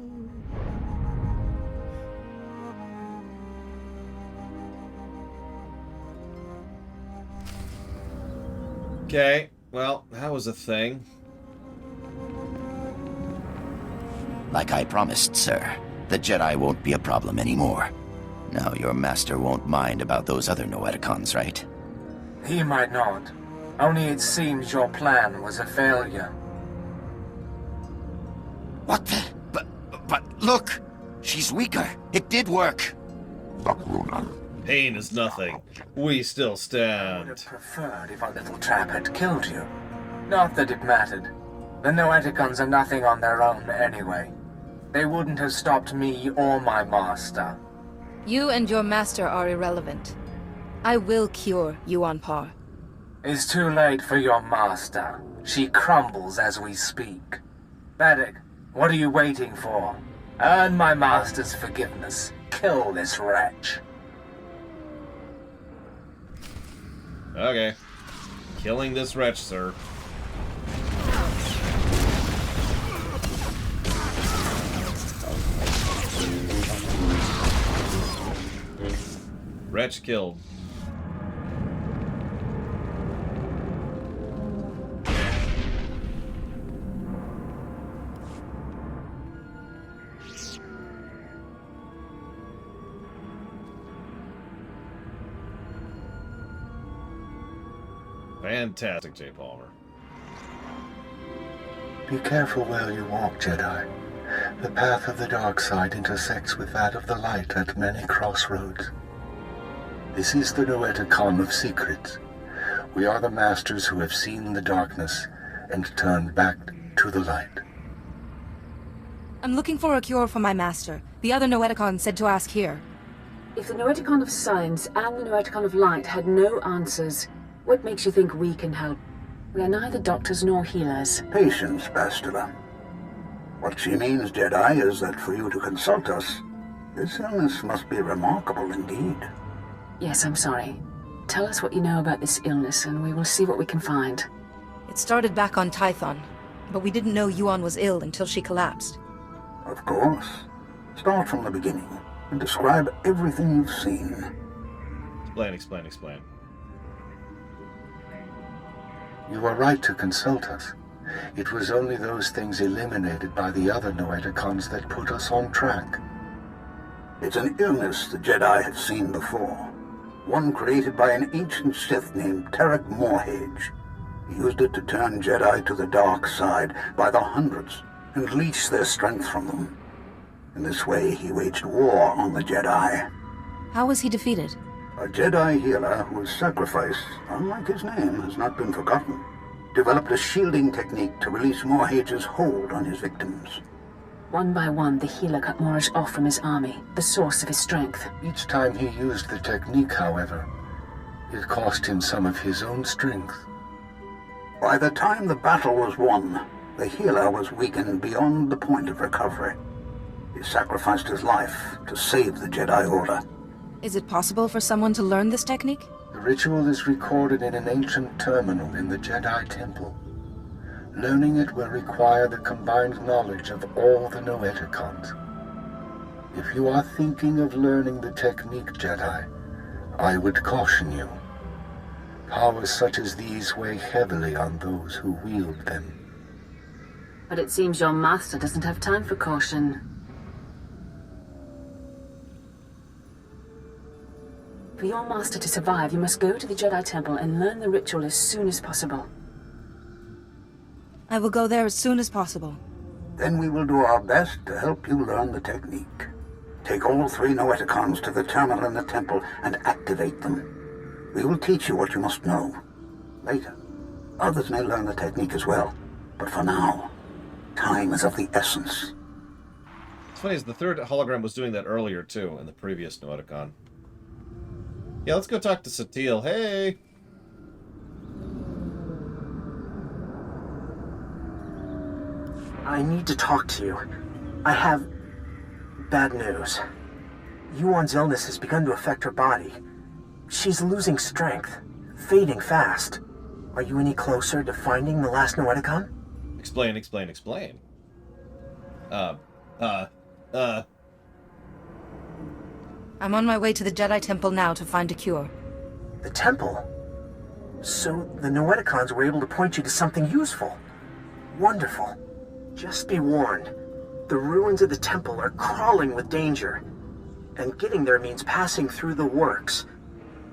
Okay, well, that was a thing.
Like I promised, sir, the Jedi won't be a problem anymore. Now your master won't mind about those other Noeticons, right?
He might not. Only it seems your plan was a failure.
What the? But look! She's weaker. It did work.
Pain is nothing. We still
I would
stand.
have preferred if our little trap had killed you. Not that it mattered. The Noeticons are nothing on their own anyway. They wouldn't have stopped me or my master.
You and your master are irrelevant. I will cure Yuan Par.
It's too late for your master. She crumbles as we speak. Baddock, what are you waiting for? Earn my master's forgiveness. Kill this wretch.
Okay. Killing this wretch, sir. Wretch killed. Fantastic, J. Palmer.
Be careful where you walk, Jedi. The path of the dark side intersects with that of the light at many crossroads. This is the Noeticon of Secrets. We are the masters who have seen the darkness and turned back to the light.
I'm looking for a cure for my master. The other Noeticon said to ask here.
If the Noeticon of Science and the Noeticon of Light had no answers, what makes you think we can help? We are neither doctors nor healers.
Patience, Bastila. What she means, Jedi, is that for you to consult us, this illness must be remarkable indeed.
Yes, I'm sorry. Tell us what you know about this illness, and we will see what we can find.
It started back on Tython, but we didn't know Yuan was ill until she collapsed.
Of course. Start from the beginning and describe everything you've seen.
Explain.
You are right to consult us. It was only those things eliminated by the other Noeticons that put us on track. It's an illness the Jedi have seen before. One created by an ancient Sith named Terrace Morhage. He used it to turn Jedi to the dark side by the hundreds and leech their strength from them. In this way, he waged war on the Jedi.
How was he defeated?
A Jedi healer whose sacrifice, unlike his name, has not been forgotten, developed a shielding technique to release Morhage's hold on his victims.
One by one, the healer cut Morage off from his army, the source of his strength.
Each time he used the technique, however, it cost him some of his own strength. By the time the battle was won, the healer was weakened beyond the point of recovery. He sacrificed his life to save the Jedi Order.
Is it possible for someone to learn this technique?
The ritual is recorded in an ancient terminal in the Jedi Temple. Learning it will require the combined knowledge of all the Noeticons. If you are thinking of learning the technique, Jedi, I would caution you. Powers such as these weigh heavily on those who wield them.
But it seems your master doesn't have time for caution. For your master to survive, you must go to the Jedi Temple and learn the ritual as soon as possible.
I will go there as soon as possible.
Then we will do our best to help you learn the technique. Take all 3 Noeticons to the terminal in the temple and activate them. We will teach you what you must know. Later, others may learn the technique as well. But for now, time is of the essence.
It's funny, as the third hologram was doing that earlier, too, in the previous Noeticon. Yeah, let's go talk to Satil. Hey!
I need to talk to you. I have bad news. Yuan's illness has begun to affect her body. She's losing strength, fading fast. Are you any closer to finding the last Noeticon?
Explain.
I'm on my way to the Jedi Temple now to find a cure.
The temple? So the Noeticons were able to point you to something useful. Wonderful. Just be warned. The ruins of the temple are crawling with danger. And getting there means passing through the works.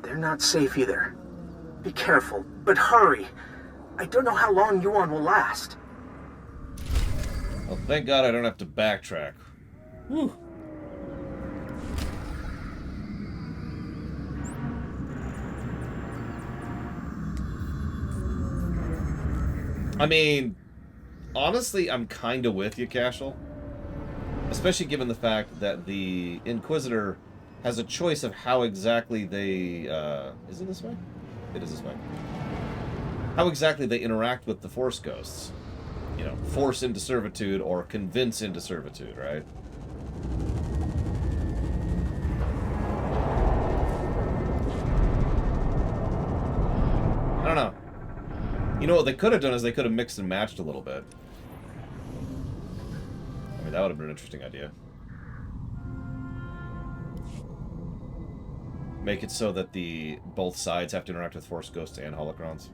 They're not safe either. Be careful, but hurry. I don't know how long Yuan will last.
Well, thank God I don't have to backtrack. Whew. I mean, honestly, I'm kind of with you, Cashel. Especially given the fact that the Inquisitor has a choice of how exactly they... is it this way? It is this way. How exactly they interact with the Force Ghosts. You know, force into servitude or convince into servitude, right? I don't know. You know what they could have done is they could have mixed and matched a little bit. I mean, that would have been an interesting idea. Make it so that both sides have to interact with Force Ghosts and Holocrons.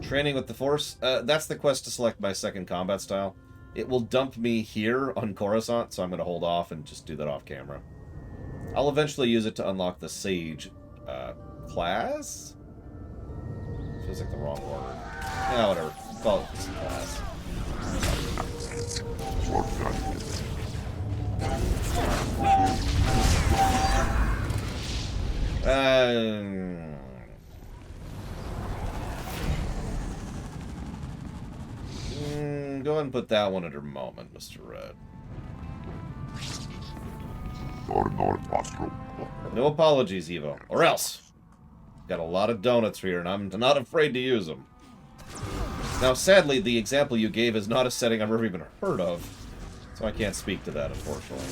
Training with the Force, that's the quest to select my second combat style. It will dump me here on Coruscant, so I'm going to hold off and just do that off camera. I'll eventually use it to unlock the Sage class? Feels like the wrong order. Yeah, whatever. Call it this class. Go ahead and put that one under moment, Mr. Red. No apologies, Evo. Or else. Got a lot of donuts here, and I'm not afraid to use them. Now, sadly, the example you gave is not a setting I've ever even heard of, so I can't speak to that, unfortunately.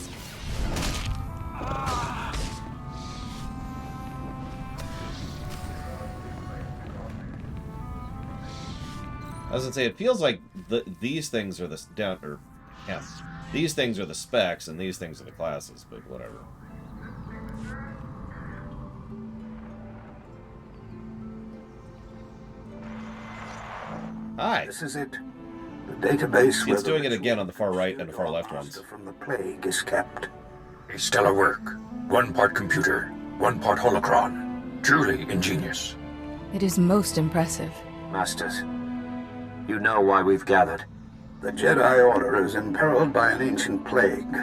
I was gonna say, it feels like these things are the these things are the specs, and these things are the classes, but whatever. Hi.
This is it. The database.
It's doing it again on the far right and the far left ones.
From the plague is kept.
A stellar work. 1 part computer, 1 part holocron. Truly ingenious.
It is most impressive.
Masters, you know why we've gathered.
The Jedi Order is imperiled by an ancient plague,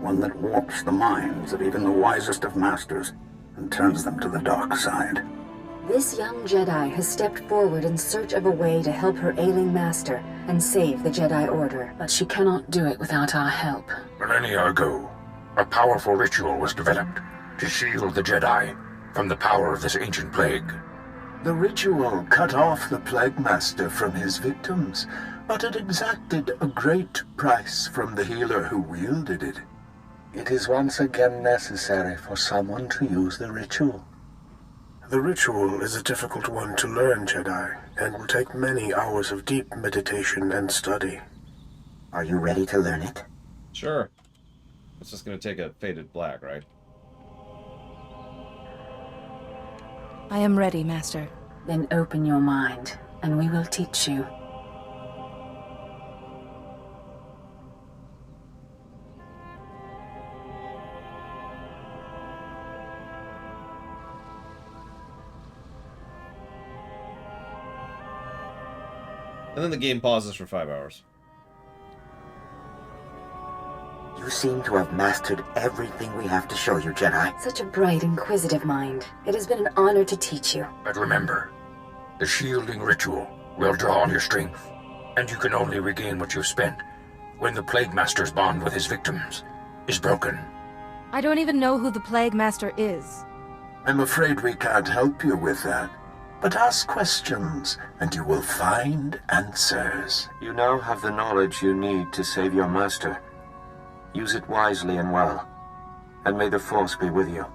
one that warps the minds of even the wisest of masters and turns them to the dark side.
This young Jedi has stepped forward in search of a way to help her ailing master and save the Jedi Order, but she cannot do it without our help.
Millennia ago, a powerful ritual was developed to shield the Jedi from the power of this ancient plague.
The ritual cut off the Plague Master from his victims, but it exacted a great price from the healer who wielded it.
It is once again necessary for someone to use the ritual.
The ritual is a difficult one to learn, Jedi, and will take many hours of deep meditation and study.
Are you ready to learn it?
Sure. It's just going to take a faded black, right?
I am ready, Master.
Then open your mind, and we will teach you.
And then the game pauses for 5 hours.
You seem to have mastered everything we have to show you, Jedi.
Such a bright, inquisitive mind. It has been an honor to teach you.
But remember, the shielding ritual will draw on your strength, and you can only regain what you've spent when the Plague Master's bond with his victims is broken.
I don't even know who the Plague Master is.
I'm afraid we can't help you with that. But ask questions, and you will find answers.
You now have the knowledge you need to save your master. Use it wisely and well, and may the Force be with you.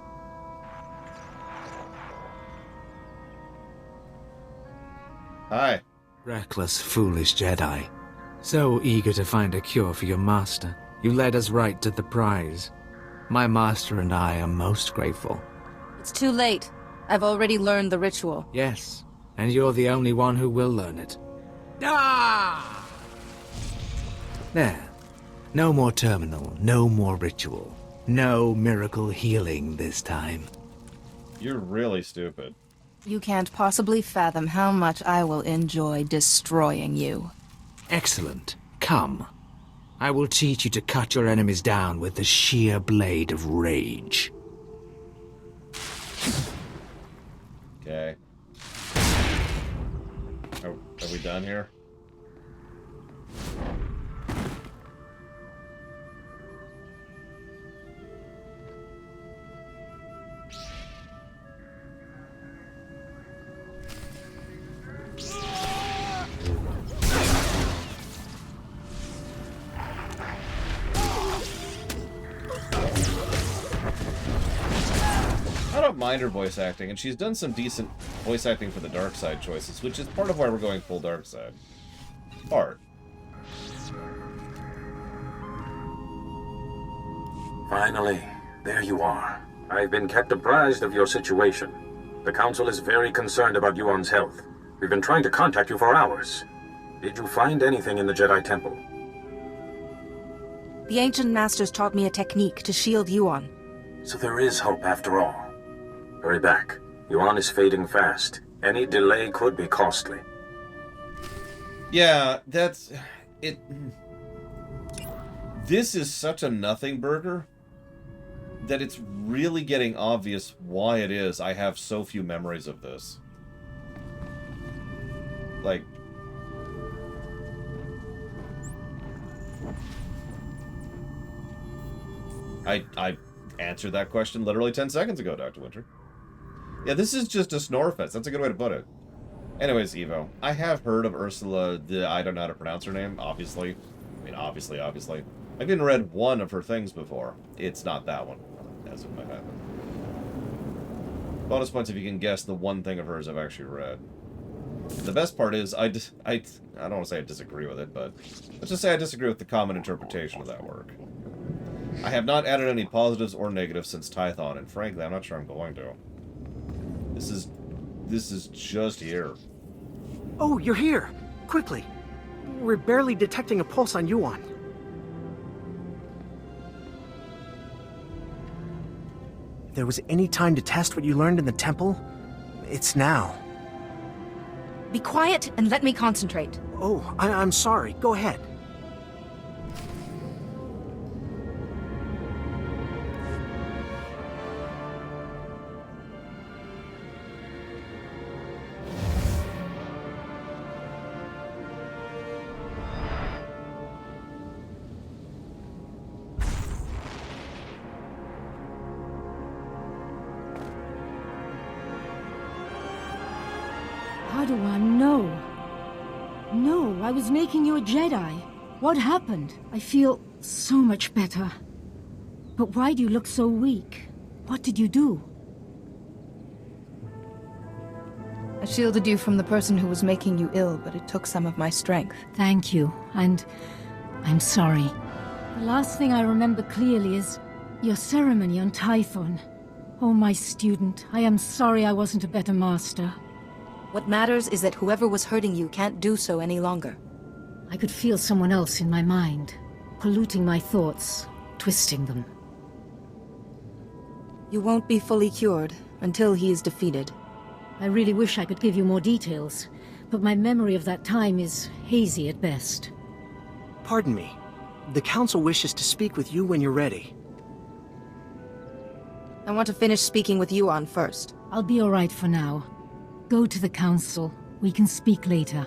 Hi.
Reckless, foolish Jedi. So eager to find a cure for your master, you led us right to the prize. My master and I are most grateful.
It's too late. I've already learned the ritual.
Yes, and you're the only one who will learn it. Ah! There. No more terminal, no more ritual. No miracle healing this time.
You're really stupid.
You can't possibly fathom how much I will enjoy destroying you.
Excellent. Come. I will teach you to cut your enemies down with the sheer blade of rage.
Okay. Are we done here? I don't mind her voice acting, and she's done some decent voice acting for the dark side choices, which is part of why we're going full dark side. Part.
Finally, there you are. I've been kept apprised of your situation. The Council is very concerned about Yuan's health. We've been trying to contact you for hours. Did you find anything in the Jedi Temple?
The Ancient Masters taught me a technique to shield Yuan.
So there is hope after all. Hurry back. Yuan is fading fast. Any delay could be costly.
Yeah, that's... it. This is such a nothing burger that it's really getting obvious why it is I have so few memories of this. Like... I answered that question literally 10 seconds ago, Dr. Winter. Yeah, this is just a snore fest. That's a good way to put it. Anyways, Evo, I have heard of Ursula, I don't know how to pronounce her name, obviously. I mean, obviously. I've even read one of her things before. It's not that one, as it might happen. Bonus points if you can guess the one thing of hers I've actually read. The best part is, I don't want to say I disagree with it, but let's just say I disagree with the common interpretation of that work. I have not added any positives or negatives since Tython, and frankly, I'm not sure I'm going to. This is just here.
Oh, you're here! Quickly! We're barely detecting a pulse on Yuan. If there was any time to test what you learned in the temple, it's now.
Be quiet and let me concentrate.
Oh, I'm sorry. Go ahead.
Padawan, no. No, I was making you a Jedi. What happened? I feel so much better. But why do you look so weak? What did you do?
I shielded you from the person who was making you ill, but it took some of my strength.
Thank you, and I'm sorry. The last thing I remember clearly is your ceremony on Typhon. Oh, my student, I am sorry I wasn't a better master.
What matters is that whoever was hurting you can't do so any longer.
I could feel someone else in my mind, polluting my thoughts, twisting them.
You won't be fully cured until he is defeated.
I really wish I could give you more details, but my memory of that time is hazy at best.
Pardon me. The Council wishes to speak with you when you're ready.
I want to finish speaking with Yuan first.
I'll be all right for now. Go to the Council. We can speak later.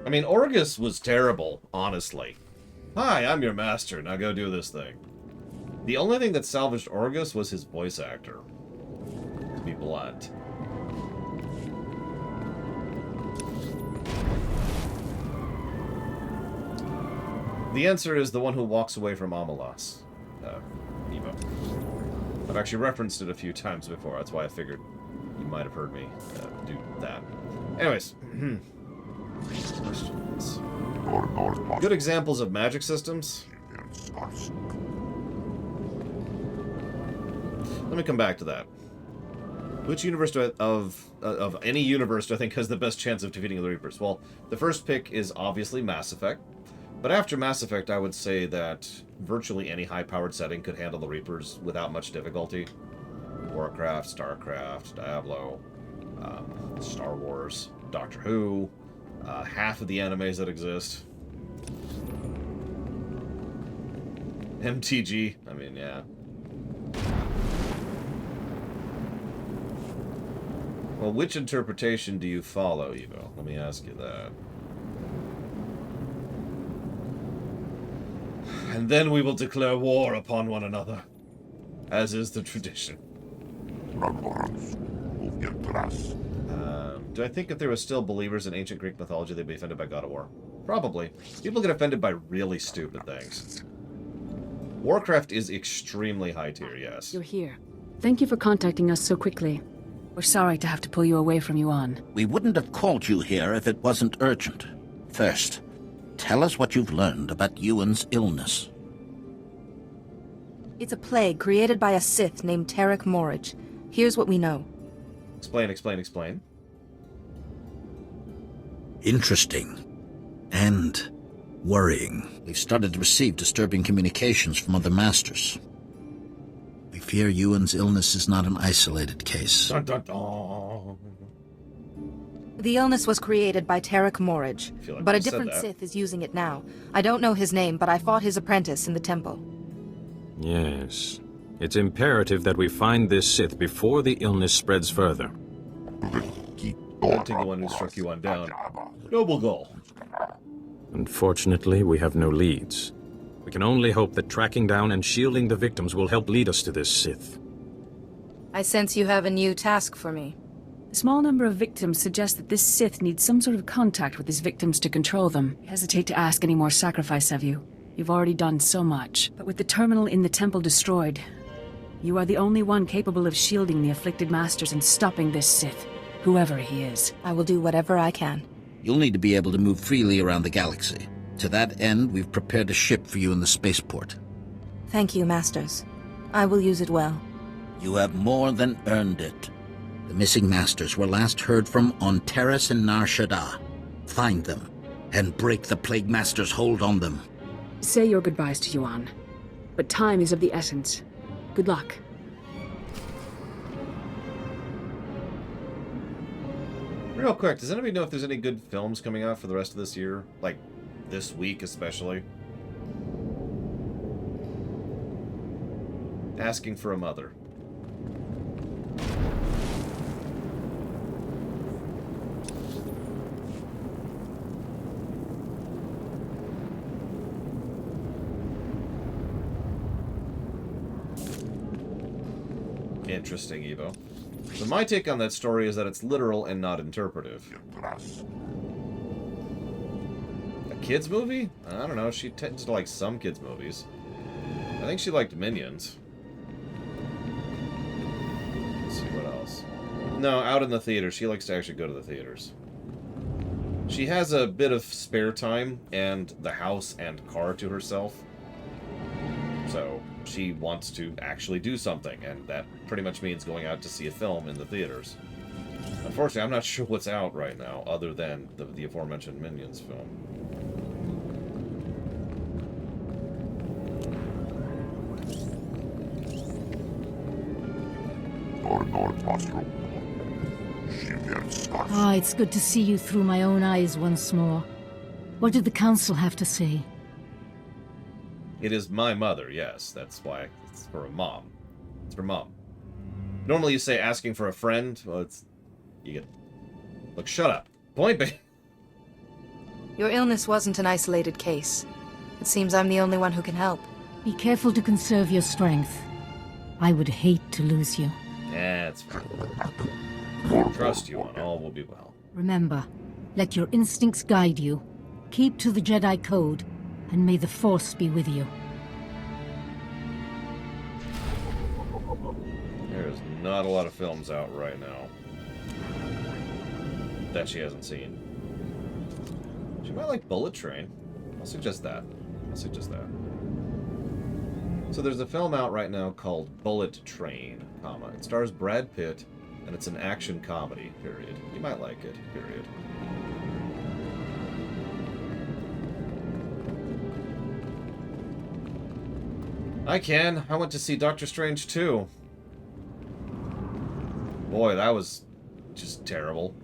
I mean, Orgus was terrible, honestly. Hi, I'm your master. Now go do this thing. The only thing that salvaged Orgus was his voice actor. To be blunt. The answer is the one who walks away from Amalas. Evo. I've actually referenced it a few times before. That's why I figured you might have heard me do that. Anyways. Questions. Good examples of magic systems. Let me come back to that. Which universe of any universe do I think has the best chance of defeating the Reapers? Well, the first pick is obviously Mass Effect. But after Mass Effect, I would say that virtually any high-powered setting could handle the Reapers without much difficulty. Warcraft, StarCraft, Diablo, Star Wars, Doctor Who, half of the animes that exist. MTG, I mean, yeah. Well, which interpretation do you follow, Evo? Let me ask you that. And then we will declare war upon one another, as is the tradition. Do I think if there were still believers in ancient Greek mythology, they'd be offended by God of War? Probably. People get offended by really stupid things. Warcraft is extremely high tier, yes.
You're here. Thank you for contacting us so quickly. We're sorry to have to pull you away from Yuan.
We wouldn't have called you here if it wasn't urgent. First, tell us what you've learned about Yuan's illness.
It's a plague created by a Sith named Terrace Morridge. Here's what we know.
Explain.
Interesting. And worrying. We've started to receive disturbing communications from other masters. We fear Yuan's illness is not an isolated case.
Dun, dun, dun.
The illness was created by Tarek Morridge,
like
but
I
a
said
different
that.
Sith is using it now. I don't know his name, but I fought his apprentice in the temple.
Yes. It's imperative that we find this Sith before the illness spreads further.
Hunting the one who struck you on down. Noble goal.
Unfortunately, we have no leads. We can only hope that tracking down and shielding the victims will help lead us to this Sith.
I sense you have a new task for me.
A small number of victims suggest that this Sith needs some sort of contact with his victims to control them. I hesitate to ask any more sacrifice of you. You've already done so much. But with the terminal in the temple destroyed, you are the only one capable of shielding the afflicted masters and stopping this Sith, whoever he is.
I will do whatever I can.
You'll need to be able to move freely around the galaxy. To that end, we've prepared a ship for you in the spaceport.
Thank you, Masters. I will use it well.
You have more than earned it. The missing masters were last heard from on Terrace and Nar Shaddaa. Find them, and break the Plague Master's hold on them.
Say your goodbyes to Yuan. But time is of the essence. Good luck.
Real quick, does anybody know if there's any good films coming out for the rest of this year? Like, this week especially? Asking for a Mother. Interesting, Evo. So my take on that story is that it's literal and not interpretive. A kids movie? I don't know. She tends to like some kids movies. I think she liked Minions. Let's see what else. No, out in the theater. She likes to actually go to the theaters. She has a bit of spare time and the house and car to herself. So she wants to actually do something, and that pretty much means going out to see a film in the theaters. Unfortunately, I'm not sure what's out right now, other than the aforementioned Minions film.
Ah, it's good to see you through my own eyes once more. What did the Council have to say?
It is my mother, yes. That's why it's for a mom. It's for mom. Normally you say asking for a friend. Well, it's... You get... Look, shut up. Point B.
Your illness wasn't an isolated case. It seems I'm the only one who can help.
Be careful to conserve your strength. I would hate to lose you.
Yeah, it's fine. Trust you, and all will be well.
Remember, let your instincts guide you. Keep to the Jedi Code, and may the Force be with you.
There's not a lot of films out right now that she hasn't seen. She might like Bullet Train. I'll suggest that. So there's a film out right now called Bullet Train, comma. It stars Brad Pitt, and it's an action comedy, period. You might like it, period. I can. I went to see Doctor Strange 2. Boy, that was just terrible.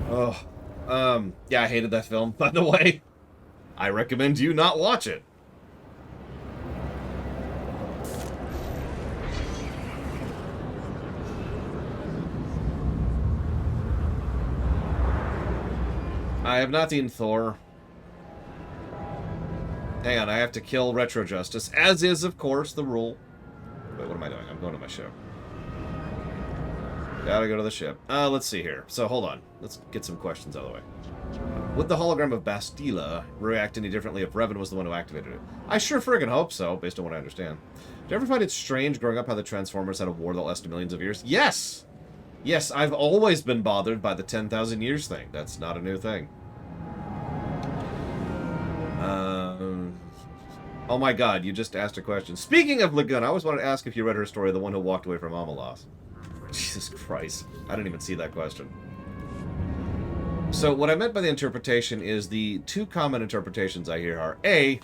Oh, yeah, I hated that film, by the way. I recommend you not watch it. I have not seen Thor. Hang on, I have to kill Retro Justice, as is, of course, the rule. Wait, what am I doing? I'm going to my ship. Gotta go to the ship. Let's see here. So, hold on. Let's get some questions out of the way. Would the hologram of Bastila react any differently if Revan was the one who activated it? I sure friggin' hope so, based on what I understand. Did you ever find it strange growing up how the Transformers had a war that lasted millions of years? Yes! Yes, I've always been bothered by the 10,000 years thing. That's not a new thing. Oh my god, you just asked a question. Speaking of Lagoon, I always wanted to ask if you read her story, The One Who Walked Away from Amalas. Jesus Christ. I didn't even see that question. So what I meant by the interpretation is the two common interpretations I hear are A,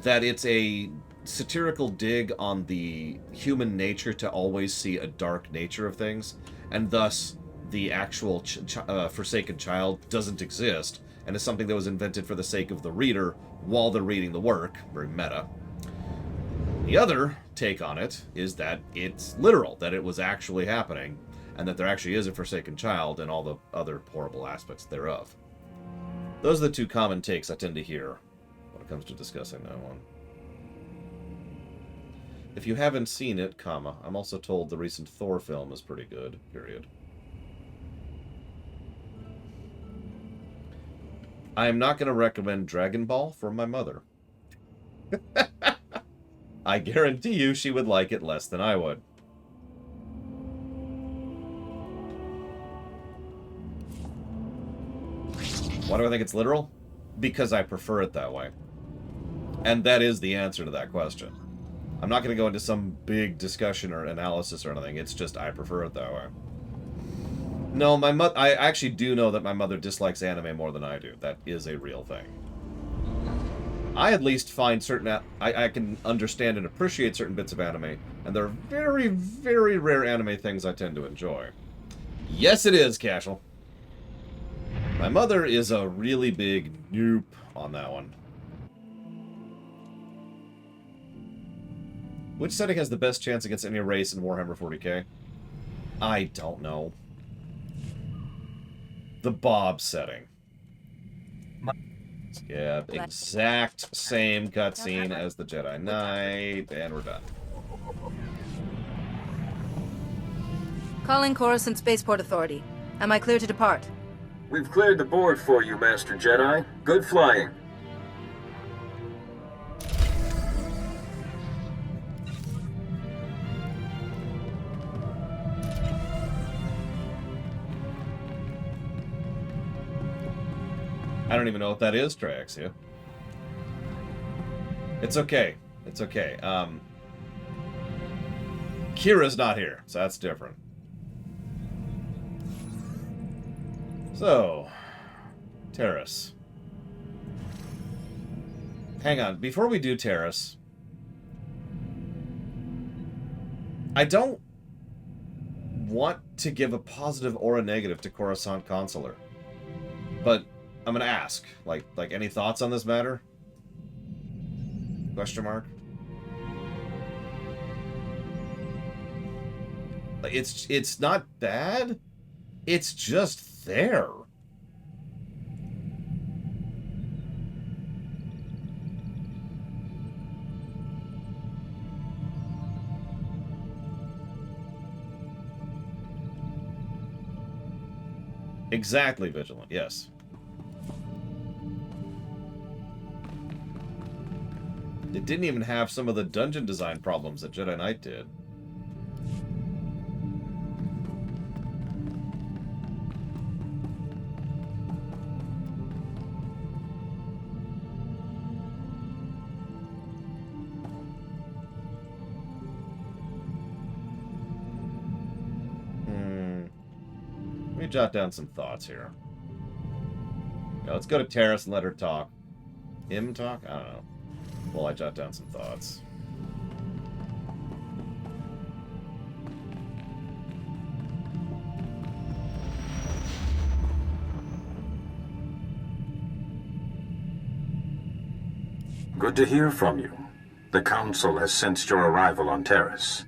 that it's a satirical dig on the human nature to always see a dark nature of things, and thus the actual Forsaken Child doesn't exist, and is something that was invented for the sake of the reader while they're reading the work. Very meta. The other take on it is that it's literal, that it was actually happening, and that there actually is a Forsaken Child and all the other horrible aspects thereof. Those are the two common takes I tend to hear when it comes to discussing that one. If you haven't seen it, I'm also told the recent Thor film is pretty good, period. I am not going to recommend Dragon Ball for my mother. I guarantee you she would like it less than I would. Why do I think it's literal? Because I prefer it that way. And that is the answer to that question. I'm not going to go into some big discussion or analysis or anything. It's just I prefer it that way. No, I actually do know that my mother dislikes anime more than I do. That is a real thing. I at least find certain... I can understand and appreciate certain bits of anime, and there are very, very rare anime things I tend to enjoy. Yes, it is, Cashel. My mother is a really big nope on that one. Which setting has the best chance against any race in Warhammer 40k? I don't know. The Bob setting. Yeah, exact same cutscene as the Jedi Knight, and we're done.
Calling Coruscant Spaceport Authority. Am I clear to depart?
We've cleared the board for you, Master Jedi. Good flying.
I don't even know what that is, Triaxia. It's okay. It's okay. Kira's not here, so that's different. So, Terrace. Hang on, before we do Terrace, I don't want to give a positive or a negative to Coruscant Consular, but I'm gonna ask, like any thoughts on this matter? Question mark. It's not bad. It's just there. Exactly, Vigilant. Yes. It didn't even have some of the dungeon design problems that Jedi Knight did. Let me jot down some thoughts here. Yeah, let's go to Terrace and let her talk. Him talk? I don't know. Well, I jot down some thoughts.
Good to hear from you. The Council has sensed your arrival on Terrace.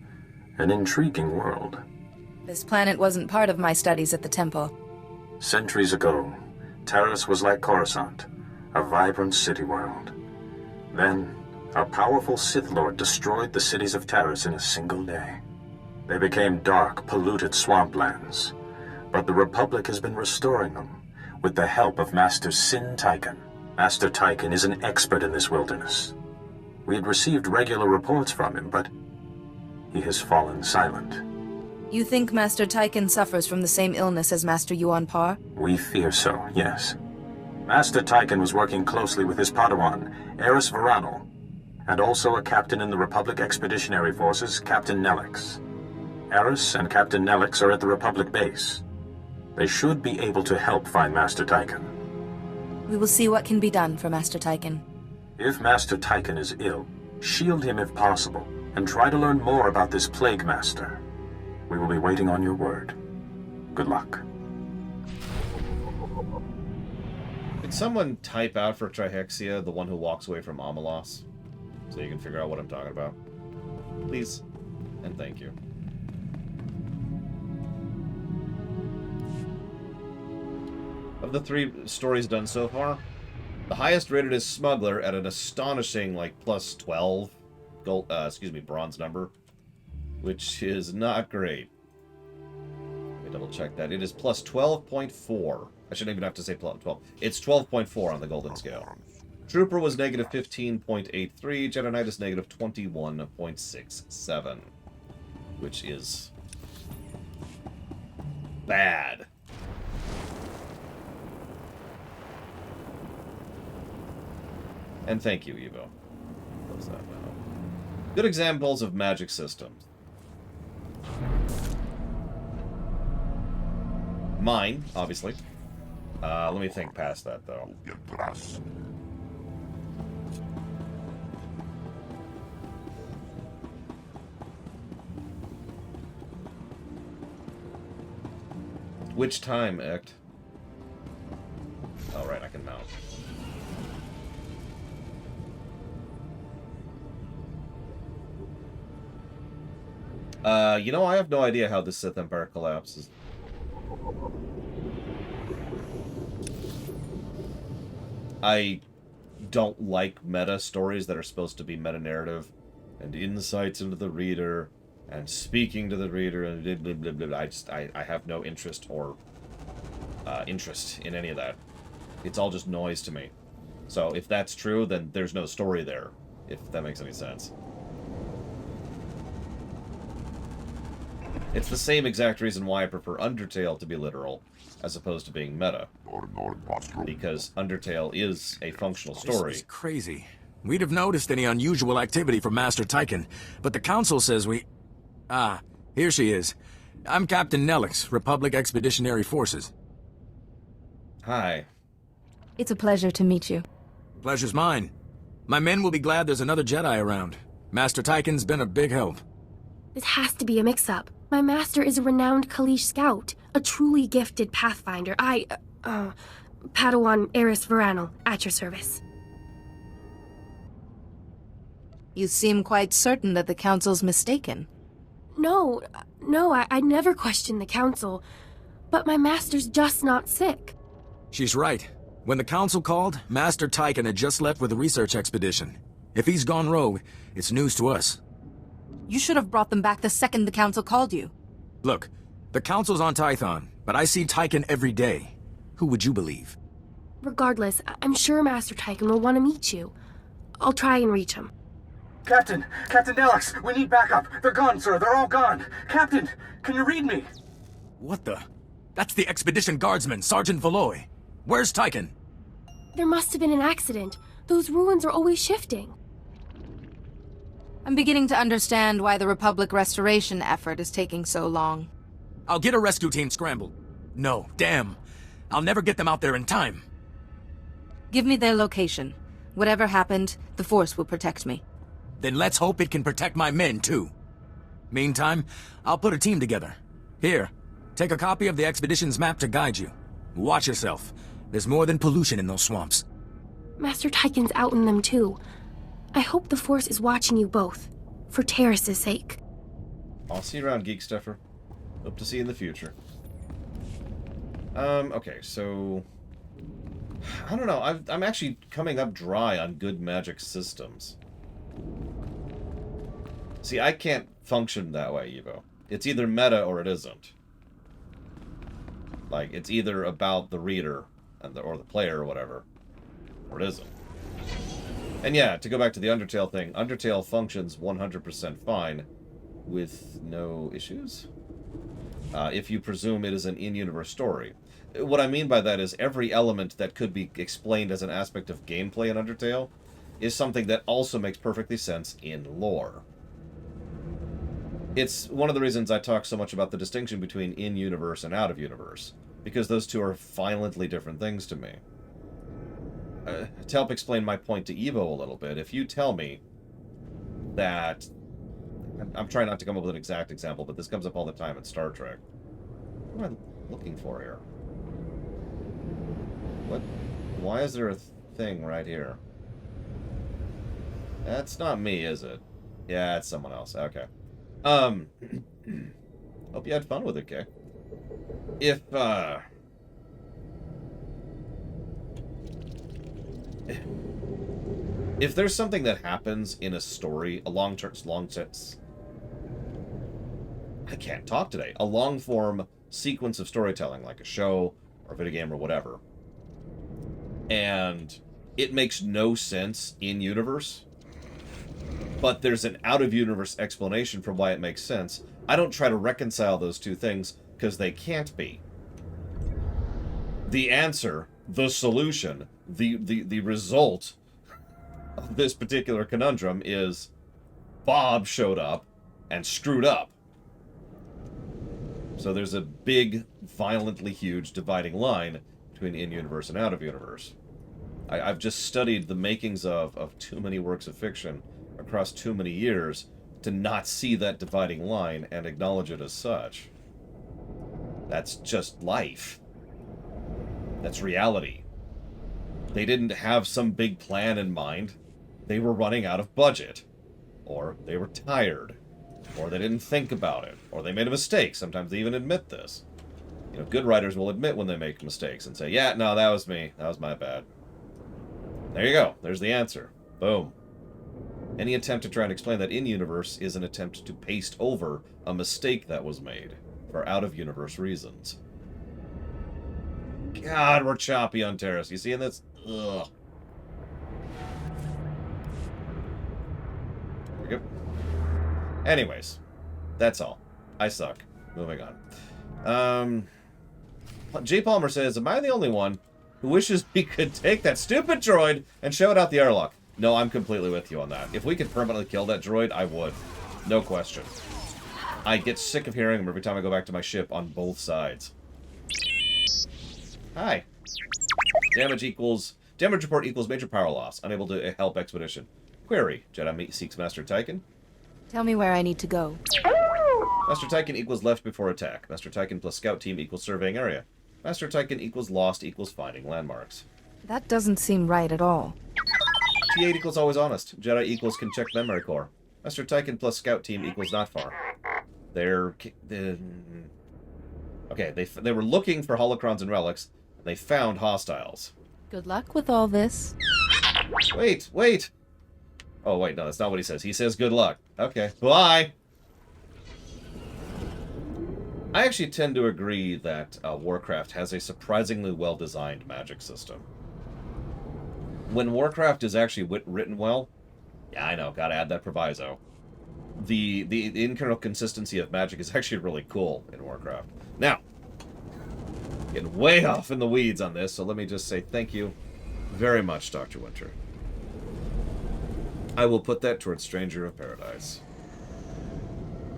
An intriguing world.
This planet wasn't part of my studies at the Temple.
Centuries ago, Terrace was like Coruscant, a vibrant city world. Then, a powerful Sith Lord destroyed the cities of Terrace in a single day. They became dark, polluted swamplands. But the Republic has been restoring them, with the help of Master Sin Tyken. Master Tyken is an expert in this wilderness. We had received regular reports from him, but he has fallen silent.
You think Master Tyken suffers from the same illness as Master Yuan Par?
We fear so, yes. Master Tyken was working closely with his Padawan, Eris Varanel, and also a captain in the Republic Expeditionary Forces, Captain Nelix. Eris and Captain Nelix are at the Republic base. They should be able to help find Master Tyken.
We will see what can be done for Master Tyken.
If Master Tyken is ill, Shield him if possible, and try to learn more about this Plague Master. We will be waiting on your word. Good luck.
Could someone type out for Trihexia, the one who walks away from Amelos, so you can figure out what I'm talking about? Please. And thank you. Of the 3 stories done so far, the highest rated is Smuggler at an astonishing, like, plus 12 gold, bronze number, which is not great. Let me double check that. It is plus 12.4. I shouldn't even have to say plus 12. It's 12.4 on the golden scale. Trooper was negative 15.83. Jedi Knight is negative 21.67, which is bad. And thank you, Evo. Close that now. Good examples of magic systems. Mine, obviously. Let me think past that, though. Which time, Ect? Oh, right, I can mount. You know, I have no idea how the Sith Empire collapses. I don't like meta stories that are supposed to be meta-narrative and insights into the reader and speaking to the reader and blah, blah, blah, blah. I have no interest or interest in any of that. It's all just noise to me. So if that's true, then there's no story there, if that makes any sense. It's the same exact reason why I prefer Undertale to be literal, as opposed to being meta. Because Undertale is a functional story.
This is crazy. We'd have noticed any unusual activity from Master Tyken, but the Council says we... Ah, here she is. I'm Captain Nelix, Republic Expeditionary Forces.
Hi.
It's a pleasure to meet you.
Pleasure's mine. My men will be glad there's another Jedi around. Master Tyken's been a big help.
This has to be a mix-up. My master is a renowned Kalish scout, a truly gifted pathfinder. Padawan Eris Varanel, at your service.
You seem quite certain that the Council's mistaken.
No, I never question the Council. But my master's just not sick.
She's right. When the Council called, Master Tyken had just left with a research expedition. If he's gone rogue, it's news to us.
You should have brought them back the second the Council called you.
Look, the Council's on Tython, but I see Tyken every day. Who would you believe?
Regardless, I'm sure Master Tyken will want to meet you. I'll try and reach him.
Captain Nelix, we need backup. They're gone, sir. They're all gone. Captain, can you read me?
What the? That's the Expedition Guardsman, Sergeant Valoy. Where's Tyken?
There must have been an accident. Those ruins are always shifting.
I'm beginning to understand why the Republic restoration effort is taking so long.
I'll get a rescue team scrambled. No, damn. I'll never get them out there in time.
Give me their location. Whatever happened, the Force will protect me.
Then let's hope it can protect my men, too. Meantime, I'll put a team together. Here, take a copy of the expedition's map to guide you. Watch yourself. There's more than pollution in those swamps.
Master Tyken's out in them, too. I hope the Force is watching you both, for Terrace's sake.
I'll see you around, Geek Stuffer. Hope to see you in the future. Okay, so... I don't know, I'm actually coming up dry on good magic systems. See, I can't function that way, Evo. It's either meta or it isn't. Like, it's either about the reader or the player or whatever, or it isn't. And yeah, to go back to the Undertale thing, Undertale functions 100% fine with no issues. If you presume it is an in-universe story. What I mean by that is every element that could be explained as an aspect of gameplay in Undertale is something that also makes perfectly sense in lore. It's one of the reasons I talk so much about the distinction between in-universe and out-of-universe, because those two are violently different things to me. To help explain my point to Evo a little bit, if you tell me that... I'm trying not to come up with an exact example, but this comes up all the time in Star Trek. What am I looking for here? What? Why is there a thing right here? That's not me, is it? Yeah, it's someone else. Okay. Hope you had fun with it, Kay. If there's something that happens in a story, a long long-form sequence of storytelling, like a show or a video game or whatever, and it makes no sense in universe, but there's an out-of-universe explanation for why it makes sense, I don't try to reconcile those two things, because they can't be. The answer, the solution, the result of this particular conundrum is Bob showed up and screwed up. So there's a big, violently huge dividing line between in-universe and out-of-universe. I've just studied the makings of too many works of fiction across too many years to not see that dividing line and acknowledge it as such. That's just life. That's reality. They didn't have some big plan in mind. They were running out of budget. Or they were tired. Or they didn't think about it. Or they made a mistake. Sometimes they even admit this. You know, good writers will admit when they make mistakes and say, yeah, no, that was me. That was my bad. There you go. There's the answer. Boom. Any attempt to try and explain that in-universe is an attempt to paste over a mistake that was made for out-of-universe reasons. God, we're choppy on Terrace. You seeing this? Ugh. There we go. Anyways, that's all. I suck. Moving on. J. Palmer says, am I the only one who wishes we could take that stupid droid and show it out the airlock? No, I'm completely with you on that. If we could permanently kill that droid, I would. No question. I get sick of hearing him every time I go back to my ship on both sides. Hi. Damage report equals major power loss. Unable to help expedition. Query. Jedi seeks Master Tyken.
Tell me where I need to go.
Master Tyken equals left before attack. Master Tyken plus scout team equals surveying area. Master Tyken equals lost equals finding landmarks.
That doesn't seem right at all.
T8 equals always honest. Jedi equals can check memory core. Master Tyken plus scout team equals not far. Okay, they were looking for holocrons and relics. They found hostiles.
Good luck with all this.
Wait. Oh, wait, no, that's not what he says. He says good luck. Okay, bye. I actually tend to agree that Warcraft has a surprisingly well-designed magic system. When Warcraft is actually written well, yeah, I know, gotta add that proviso. The internal consistency of magic is actually really cool in Warcraft. Now, getting way off in the weeds on this, so let me just say thank you very much, Dr. Winter. I will put that towards Stranger of Paradise.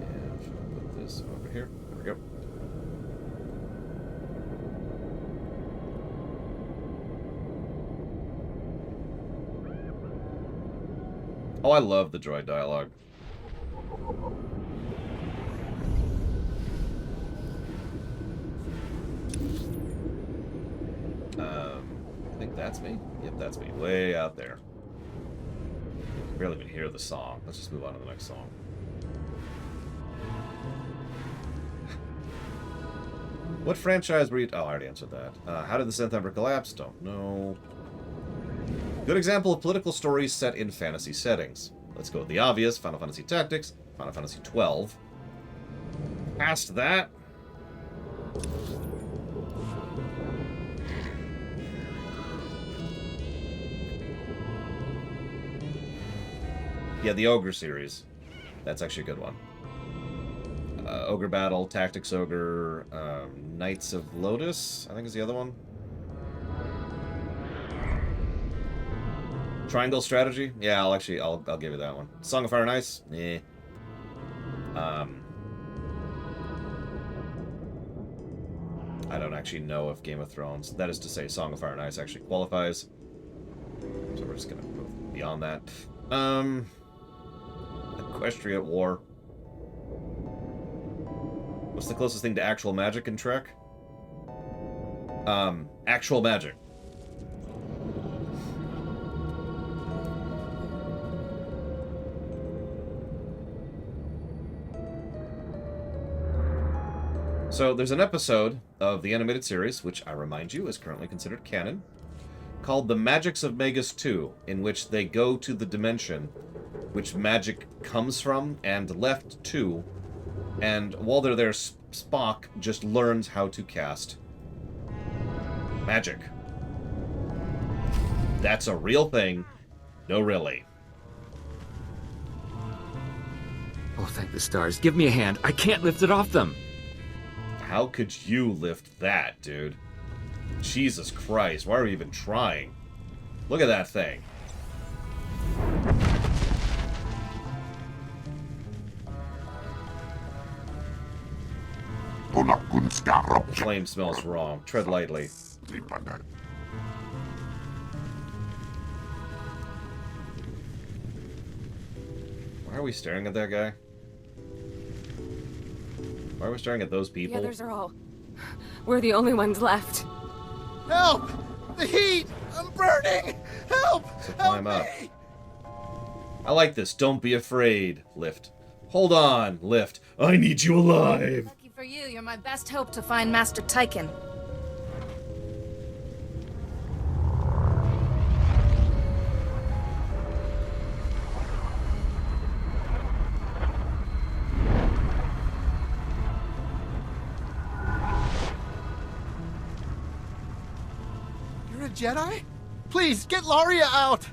And I'll put this over here. There we go. Oh, I love the droid dialogue. I think that's me. Yep, that's me. Way out there. I can barely even hear the song. Let's just move on to the next song. What franchise were you... Oh, I already answered that. How did the Sith Emperor collapse? Don't know. Good example of political stories set in fantasy settings. Let's go with the obvious. Final Fantasy Tactics. Final Fantasy 12. Past that... Yeah, the Ogre series. That's actually a good one. Ogre Battle, Tactics Ogre, Knights of Lotus, I think is the other one. Triangle Strategy? Yeah, I'll give you that one. Song of Fire and Ice? Eh. I don't actually know if Game of Thrones, that is to say Song of Fire and Ice, actually qualifies. So we're just gonna move beyond that. Equestrian War. What's the closest thing to actual magic in Trek? Actual magic. So there's an episode of the animated series, which I remind you is currently considered canon, called The Magics of Magus 2, in which they go to the dimension which magic comes from and left to, and while they're there, Spock just learns how to cast magic. That's a real thing. No, really.
Oh, thank the stars. Give me a hand. I can't lift it off them.
How could you lift that, dude? Jesus Christ, why are we even trying? Look at that thing. The flame smells wrong. Tread lightly. Why are we staring at that guy? Why are we staring at those people?
The others are all... We're the only ones left.
Help! The heat! I'm burning! Help!
So climb up. I like this. Don't be afraid. Lift. Hold on. Lift. I need you alive.
Lucky for you, you're my best hope to find Master Tyken.
You're a Jedi? Please, get Laria out!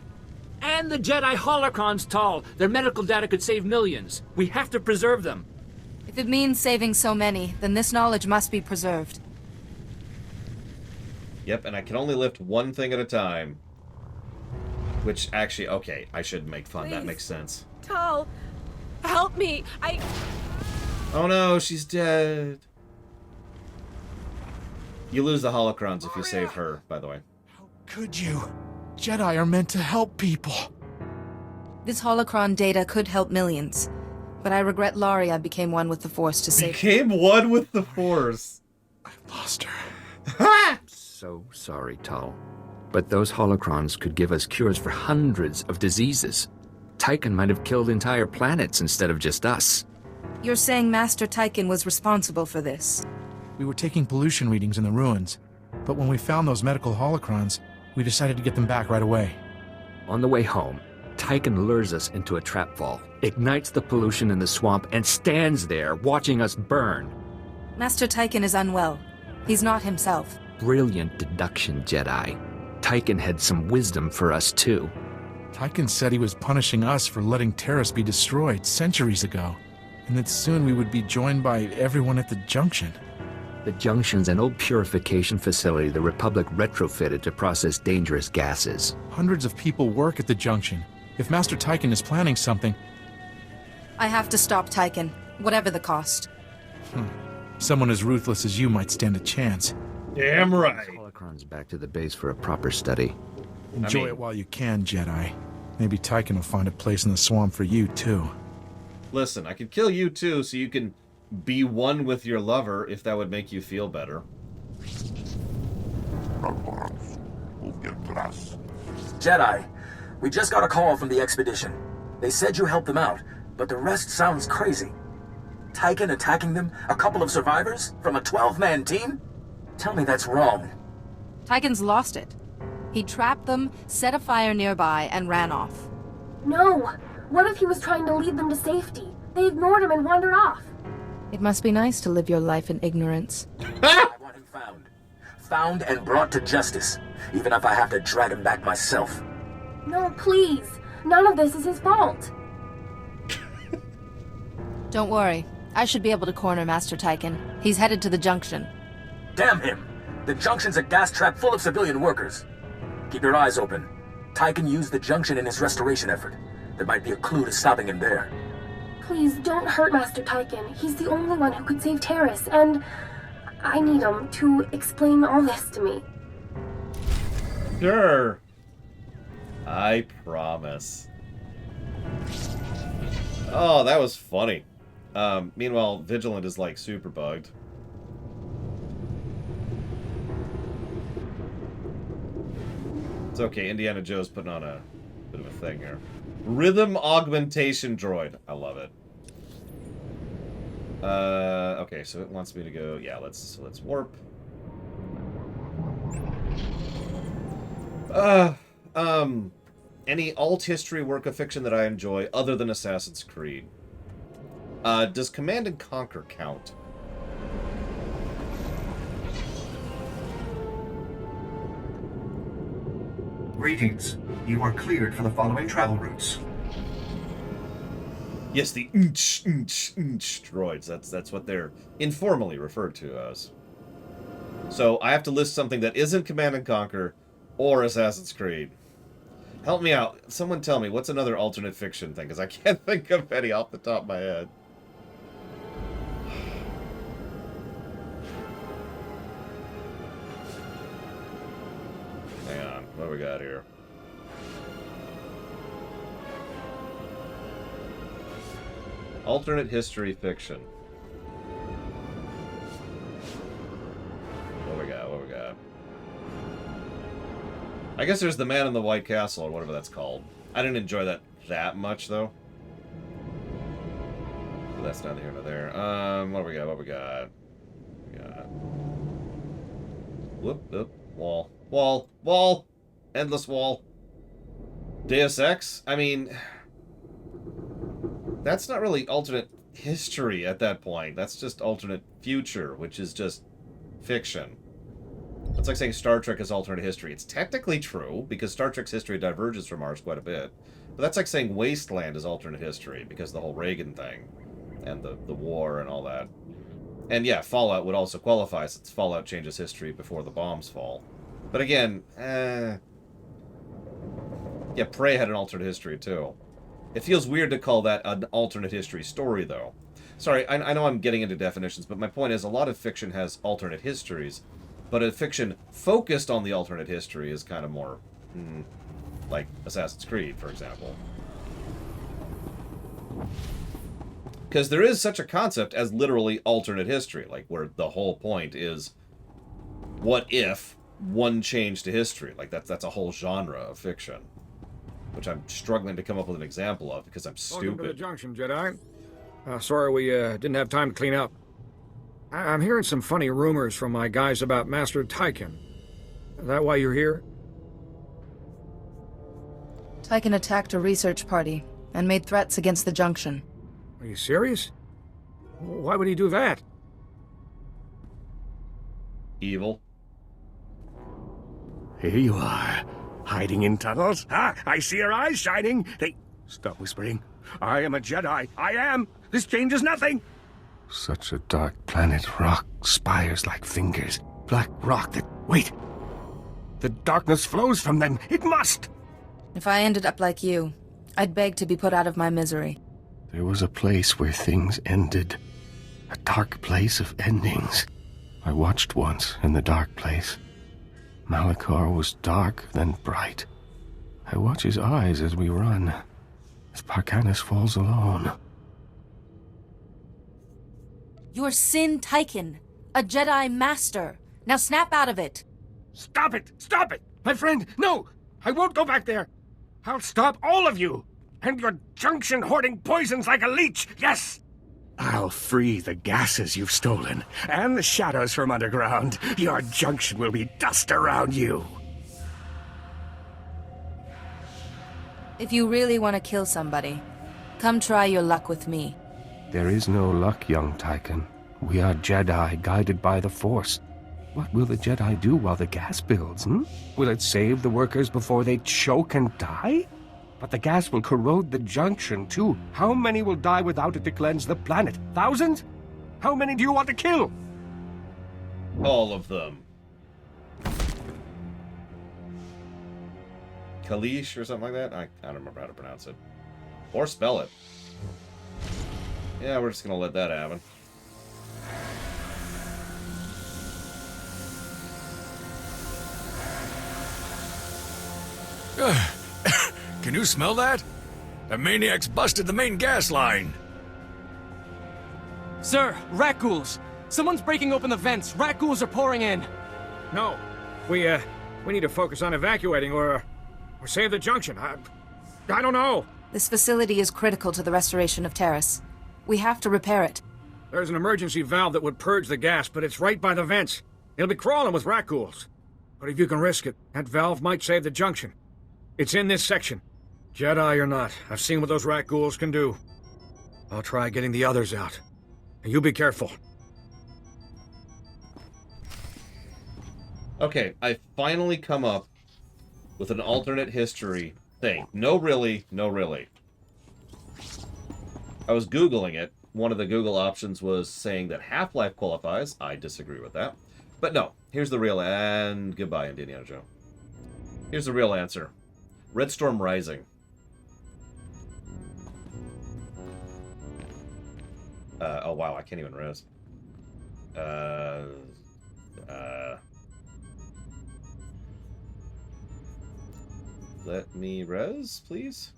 And the Jedi holocrons, Tal. Their medical data could save millions. We have to preserve them.
If it means saving so many, then this knowledge must be preserved.
Yep, and I can only lift one thing at a time. Which, actually, okay, I shouldn't make fun. That makes sense.
Tal, help me.
Oh no, she's dead. You lose the holocrons if you save her, by the way.
Could you? Jedi are meant to help people.
This holocron data could help millions, but I regret Laria became one with the Force to save.
Became one with the Force.
I lost her.
So sorry, Tal. But those holocrons could give us cures for hundreds of diseases. Tyken might have killed entire planets instead of just us.
You're saying Master Tyken was responsible for this?
We were taking pollution readings in the ruins, but when we found those medical holocrons, we decided to get them back right away.
On the way home, Tyken lures us into a trap fall, ignites the pollution in the swamp, and stands there watching us burn.
Master Tyken is unwell. He's not himself.
Brilliant deduction, Jedi. Tyken had some wisdom for us, too.
Tyken said he was punishing us for letting Terrace be destroyed centuries ago, and that soon we would be joined by everyone at the Junction.
The Junction's an old purification facility the Republic retrofitted to process dangerous gases.
Hundreds of people work at the Junction. If Master Tyken is planning something...
I have to stop Tyken, whatever the cost.
Someone as ruthless as you might stand a chance.
Damn right.
Holocron's back to the base for a proper study.
Enjoy it while you can, Jedi. Maybe Tyken will find a place in the swamp for you, too.
Listen, I could kill you too, so you can be one with your lover, if that would make you feel better.
Jedi, we just got a call from the expedition. They said you helped them out, but the rest sounds crazy. Tyken attacking them? A couple of survivors? From a 12-man team? Tell me that's wrong.
Tyken's lost it. He trapped them, set a fire nearby, and ran off.
No! What if he was trying to lead them to safety? They ignored him and wandered off.
It must be nice to live your life in ignorance.
I want him found. Found and brought to justice, even if I have to drag him back myself.
No, please. None of this is his fault.
Don't worry. I should be able to corner Master Tyken. He's headed to the Junction.
Damn him! The Junction's a gas trap full of civilian workers. Keep your eyes open. Tyken used the Junction in his restoration effort. There might be a clue to stopping him there.
Please, don't hurt Master Tyken. He's the only one who could save Terrace, and I need him to explain all this to me.
Sure. I promise. Oh, that was funny. Meanwhile, Vigilant is like super bugged. It's okay, Indiana Joe's putting on a bit of a thing here. Rhythm augmentation droid. I love it. Okay, so it wants me to go. Yeah, let's warp. Any alt history work of fiction that I enjoy other than Assassin's Creed? Does Command and Conquer count?
Greetings. You are cleared for the following travel routes.
Yes, the droids. That's what they're informally referred to as. So I have to list something that isn't Command and Conquer or Assassin's Creed. Help me out. Someone tell me, what's another alternate fiction thing? Because I can't think of any off the top of my head. Hang on. What do we got here? Alternate history fiction. What we got? What we got? I guess there's The Man in the White Castle, or whatever that's called. I didn't enjoy that much, though. But that's neither here nor there. What do we got? What we got? We got... Whoop, whoop. Wall. Wall. Wall! Endless wall. Deus Ex? I mean... That's not really alternate history at that point. That's just alternate future, which is just fiction. It's like saying Star Trek is alternate history. It's technically true, because Star Trek's history diverges from ours quite a bit. But that's like saying Wasteland is alternate history, because the whole Reagan thing, and the war and all that. And yeah, Fallout would also qualify, since Fallout changes history before the bombs fall. But again, yeah, Prey had an alternate history too. It feels weird to call that an alternate history story, though. Sorry, I know I'm getting into definitions, but my point is a lot of fiction has alternate histories, but a fiction focused on the alternate history is kind of more, like Assassin's Creed, for example. Because there is such a concept as literally alternate history, like where the whole point is, what if one change to history? Like that's a whole genre of fiction, which I'm struggling to come up with an example of because I'm stupid.
Welcome to the Junction, Jedi. Sorry we didn't have time to clean up. I'm hearing some funny rumors from my guys about Master Tyken. Is that why you're here?
Tyken attacked a research party and made threats against the Junction.
Are you serious? Why would he do that?
Evil.
Here you are, hiding in tunnels. Ah, I see your eyes shining. Hey, stop whispering. I am a Jedi. I am. This changes nothing. Such a dark planet. Rock, spires like fingers. Black rock that... Wait! The darkness flows from them. It must!
If I ended up like you, I'd beg to be put out of my misery.
There was a place where things ended. A dark place of endings. I watched once in the dark place. Malachor was dark, then bright. I watch his eyes as we run, as Parkanis falls alone.
You're Sin Tyken, a Jedi Master. Now snap out of it.
Stop it! Stop it! My friend, no! I won't go back there! I'll stop all of you! And your Junction hoarding poisons like a leech, yes! I'll free the gases you've stolen, and the shadows from underground. Your Junction will be dust around you.
If you really want to kill somebody, come try your luck with me.
There is no luck, young Tyken. We are Jedi guided by the Force. What will the Jedi do while the gas builds, Will it save the workers before they choke and die? But the gas will corrode the Junction, too. How many will die without it to cleanse the planet? Thousands? How many do you want to kill?
All of them. Kalish or something like that? I don't remember how to pronounce it. Or spell it. Yeah, we're just gonna let that happen.
Can you smell that?
The maniacs busted the main gas line.
Sir, rat ghouls! Someone's breaking open the vents. Rat ghouls are pouring in.
No. We need to focus on evacuating or save the junction. I don't know.
This facility is critical to the restoration of Terrace. We have to repair it.
There's an emergency valve that would purge the gas, but it's right by the vents. It'll be crawling with rat ghouls. But if you can risk it, that valve might save the junction. It's in this section. Jedi or not, I've seen what those rat ghouls can do. I'll try getting the others out. And you be careful.
Okay, I finally come up with an alternate history thing. No really, no really. I was Googling it. One of the Google options was saying that Half-Life qualifies. I disagree with that. But no, here's the real... And goodbye, Indiana Joe. Here's the real answer. Red Storm Rising. Oh, wow, I can't even res. Let me res, please.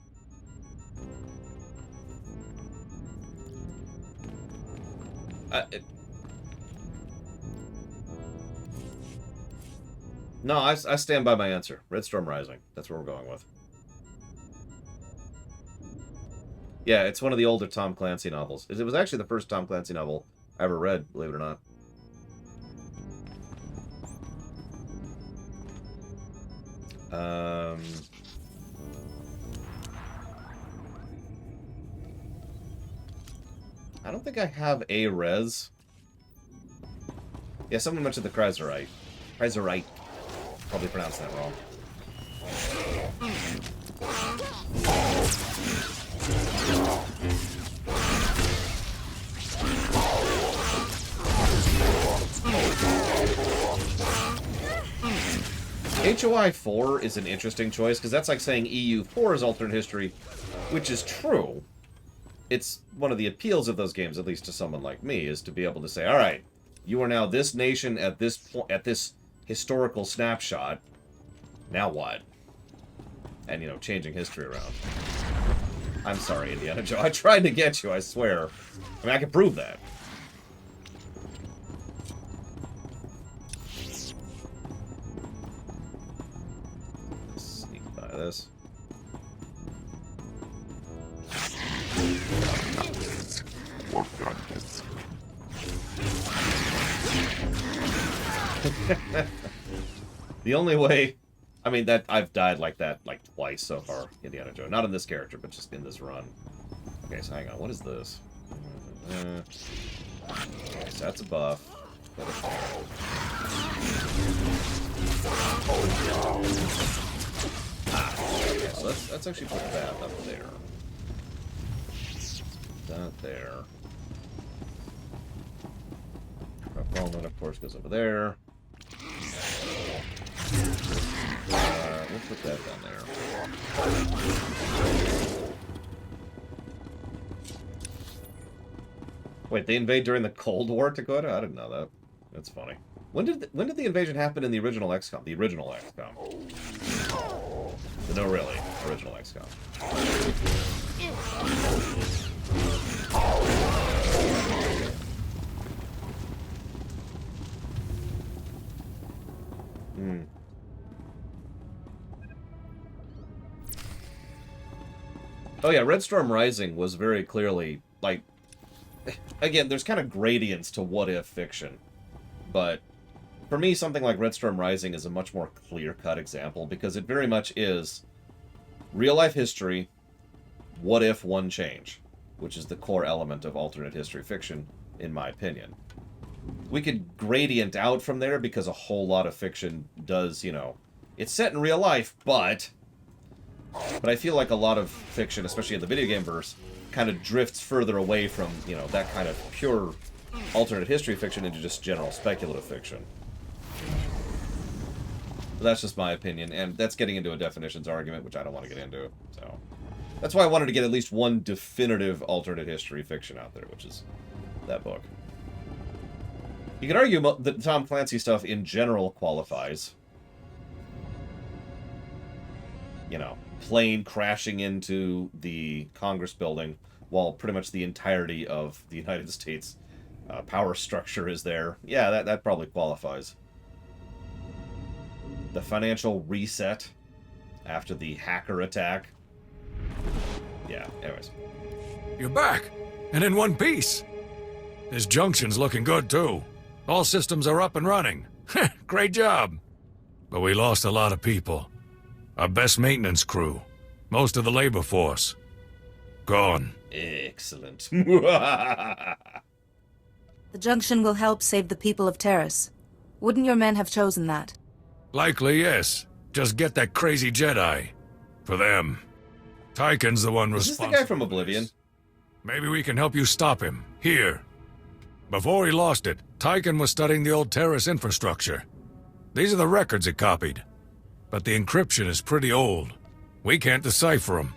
No, I stand by my answer. Red Storm Rising. That's what we're going with. Yeah, it's one of the older Tom Clancy novels. It was actually the first Tom Clancy novel I ever read, believe it or not. I don't think I have a res. Yeah, someone mentioned the Kaiserite. Kaiserite. Probably pronounced that wrong. HOI 4 is an interesting choice, because that's like saying EU 4 is alternate history, which is true. It's one of the appeals of those games, at least to someone like me, is to be able to say, all right, you are now this nation at this point, at this historical snapshot. Now what? And, you know, changing history around. I'm sorry, Indiana Joe. I tried to get you, I swear. I mean, I can prove that. Sneak by this. The only way, I mean, that I've died like that like twice so far, Indiana Joe. Not in this character, but just in this run. Okay, so hang on. What is this? Okay, so that's a buff. Okay, so let's actually put that up there. That there. Fulfillment, of course, goes over there. We'll put that down there. Wait, they invade during the Cold War, Dakota? I didn't know that. That's funny. When did the invasion happen in the original XCOM? The original XCOM. No, really. Original XCOM. Hmm. Oh yeah, Red Storm Rising was very clearly, like... Again, there's kind of gradients to what-if fiction. But for me, something like Red Storm Rising is a much more clear-cut example, because it very much is real-life history, what-if one change, which is the core element of alternate history fiction, in my opinion. We could gradient out from there, because a whole lot of fiction does, you know... It's set in real life, but I feel like a lot of fiction, especially in the video game verse, kind of drifts further away from, you know, that kind of pure alternate history fiction into just general speculative fiction. But that's just my opinion, and that's getting into a definitions argument, which I don't want to get into, so... That's why I wanted to get at least one definitive alternate history fiction out there, which is that book. You could argue that Tom Clancy stuff in general qualifies. You know, plane crashing into the Congress building while pretty much the entirety of the United States power structure is there. Yeah, that probably qualifies. The financial reset after the hacker attack. Yeah, anyways.
You're back, and in one piece. This junction's looking good, too. All systems are up and running. Great job. But we lost a lot of people. Our best maintenance crew. Most of the labor force. Gone.
Excellent.
The junction will help save the people of Terrace. Wouldn't your men have chosen that?
Likely, yes. Just get that crazy Jedi. For them. Tyken's the one responsible.
Is this the guy from Oblivion?
Maybe we can help you stop him. Here. Before he lost it, Tyken was studying the old Terrace infrastructure. These are the records it copied. But the encryption is pretty old. We can't decipher them.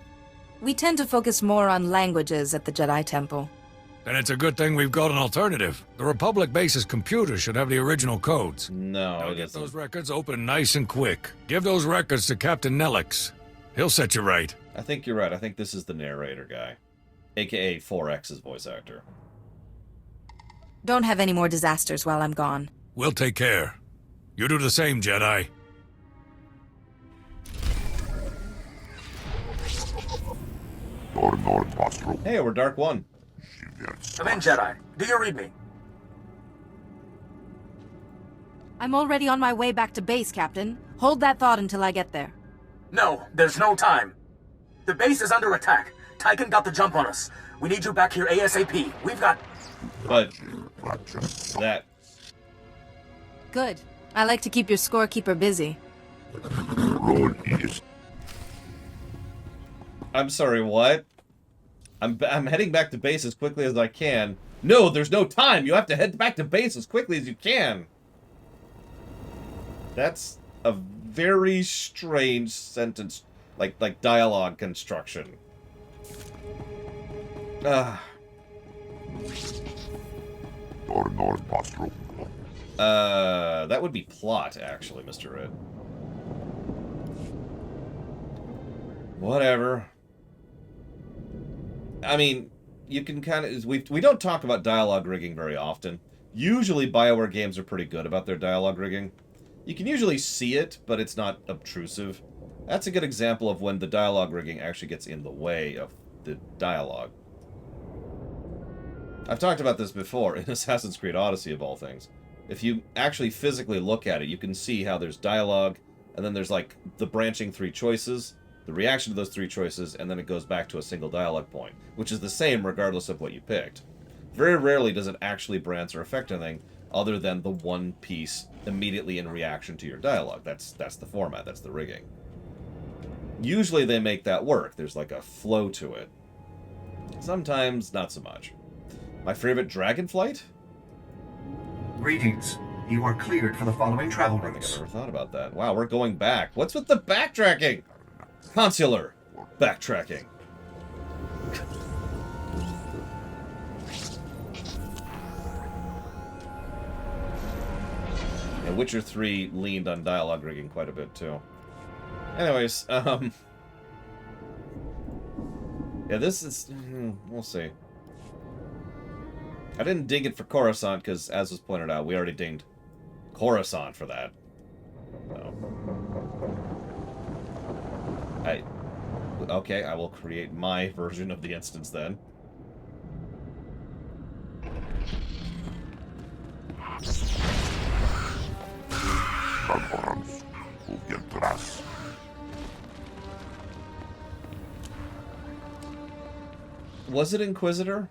We tend to focus more on languages at the Jedi Temple.
Then it's a good thing we've got an alternative. The Republic base's computer should have the original codes.
No,
Now get those records open nice and quick. Give those records to Captain Nelix. He'll set you right.
I think you're right. I think this is the narrator guy. AKA 4X's voice actor.
Don't have any more disasters while I'm gone.
We'll take care. You do the same, Jedi.
Hey, we're Dark One.
Come in, Jedi. Do you read me?
I'm already on my way back to base, Captain. Hold that thought until I get there.
No, there's no time. The base is under attack. Tyken got the jump on us. We need you back here ASAP. We've got...
But... that...
Good. I like to keep your scorekeeper busy.
I'm sorry, what? I'm heading back to base as quickly as I can. No, there's no time! You have to head back to base as quickly as you can! That's a very strange sentence, like dialogue construction. That would be plot, actually, Mr. Red. Whatever. I mean, you can kind of... We don't talk about dialogue rigging very often. Usually, BioWare games are pretty good about their dialogue rigging. You can usually see it, but it's not obtrusive. That's a good example of when the dialogue rigging actually gets in the way of the dialogue. I've talked about this before in Assassin's Creed Odyssey, of all things. If you actually physically look at it, you can see how there's dialogue, and then there's, like, the branching three choices, the reaction to those three choices, and then it goes back to a single dialogue point, which is the same regardless of what you picked. Very rarely does it actually branch or affect anything other than the one piece immediately in reaction to your dialogue. That's the format, that's the rigging. Usually they make that work. There's like a flow to it. Sometimes not so much. My favorite dragon flight?
Greetings. You are cleared for the following travel
I don't think
routes.
I've ever thought about that. Wow, we're going back. What's with the backtracking? Consular. Backtracking. And Witcher 3 leaned on dialogue rigging quite a bit, too. Anyways, yeah, this is... we'll see. I didn't ding it for Coruscant, because, as was pointed out, we already dinged Coruscant for that. So. Okay, I will create my version of the instance then. Was it Inquisitor?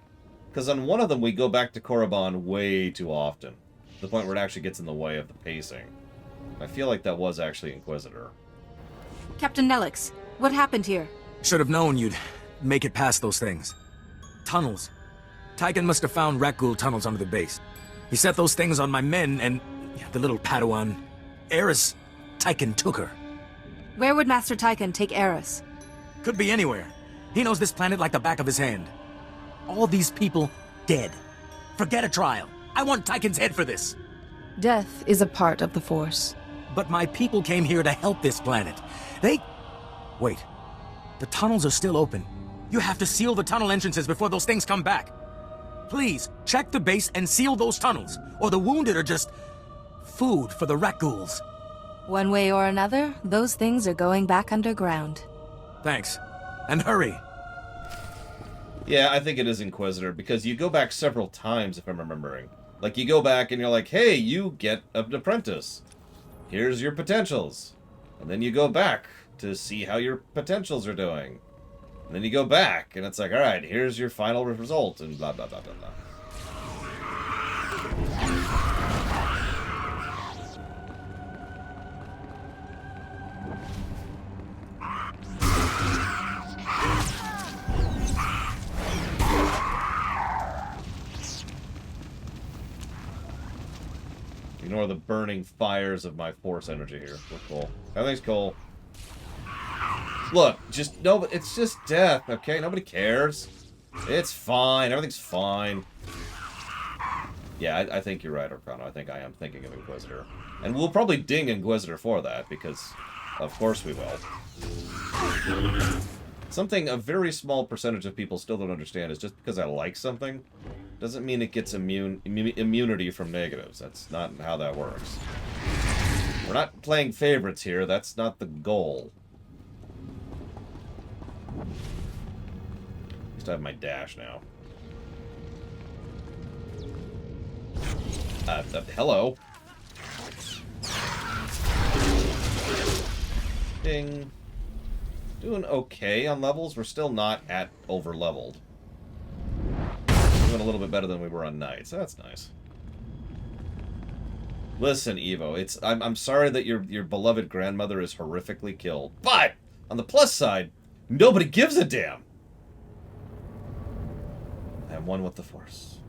Because on one of them we go back to Korriban way too often. To the point where it actually gets in the way of the pacing. I feel like that was actually Inquisitor.
Captain Nelix, what happened here?
Should have known you'd make it past those things. Tunnels. Tyken must have found Rakghoul tunnels under the base. He set those things on my men and the little Padawan. Eris, Tyken took her.
Where would Master Tyken take Eris?
Could be anywhere. He knows this planet like the back of his hand. All these people dead. Forget a trial. I want Tyken's head for this.
Death is a part of the Force.
But my people came here to help this planet. They... Wait. The tunnels are still open. You have to seal the tunnel entrances before those things come back. Please, check the base and seal those tunnels, or the wounded are just food for the rat ghouls.
One way or another, those things are going back underground.
Thanks. And hurry.
Yeah, I think it is Inquisitor, because you go back several times, if I'm remembering. Like, you go back and you're like, hey, you get an apprentice. Here's your potentials. And then you go back to see how your potentials are doing. And then you go back, and it's like, alright, here's your final result, and blah, blah, blah, blah, blah. Ignore the burning fires of my force energy here. We're cool. Everything's cool. Look, just no, but it's just death, okay? Nobody cares. It's fine. Everything's fine. Yeah, I think you're right, Arcano. I think I am thinking of Inquisitor. And we'll probably ding Inquisitor for that, because of course we will. Something a very small percentage of people still don't understand is just because I like something doesn't mean it gets immunity from negatives. That's not how that works. We're not playing favorites here. That's not the goal. At least I have my dash now. Hello. Ding. Doing okay on levels. We're still not at over-leveled. Doing a little bit better than we were on night, so that's nice. Listen, Evo, I'm sorry that your beloved grandmother is horrifically killed, but on the plus side, nobody gives a damn. I am one with the Force.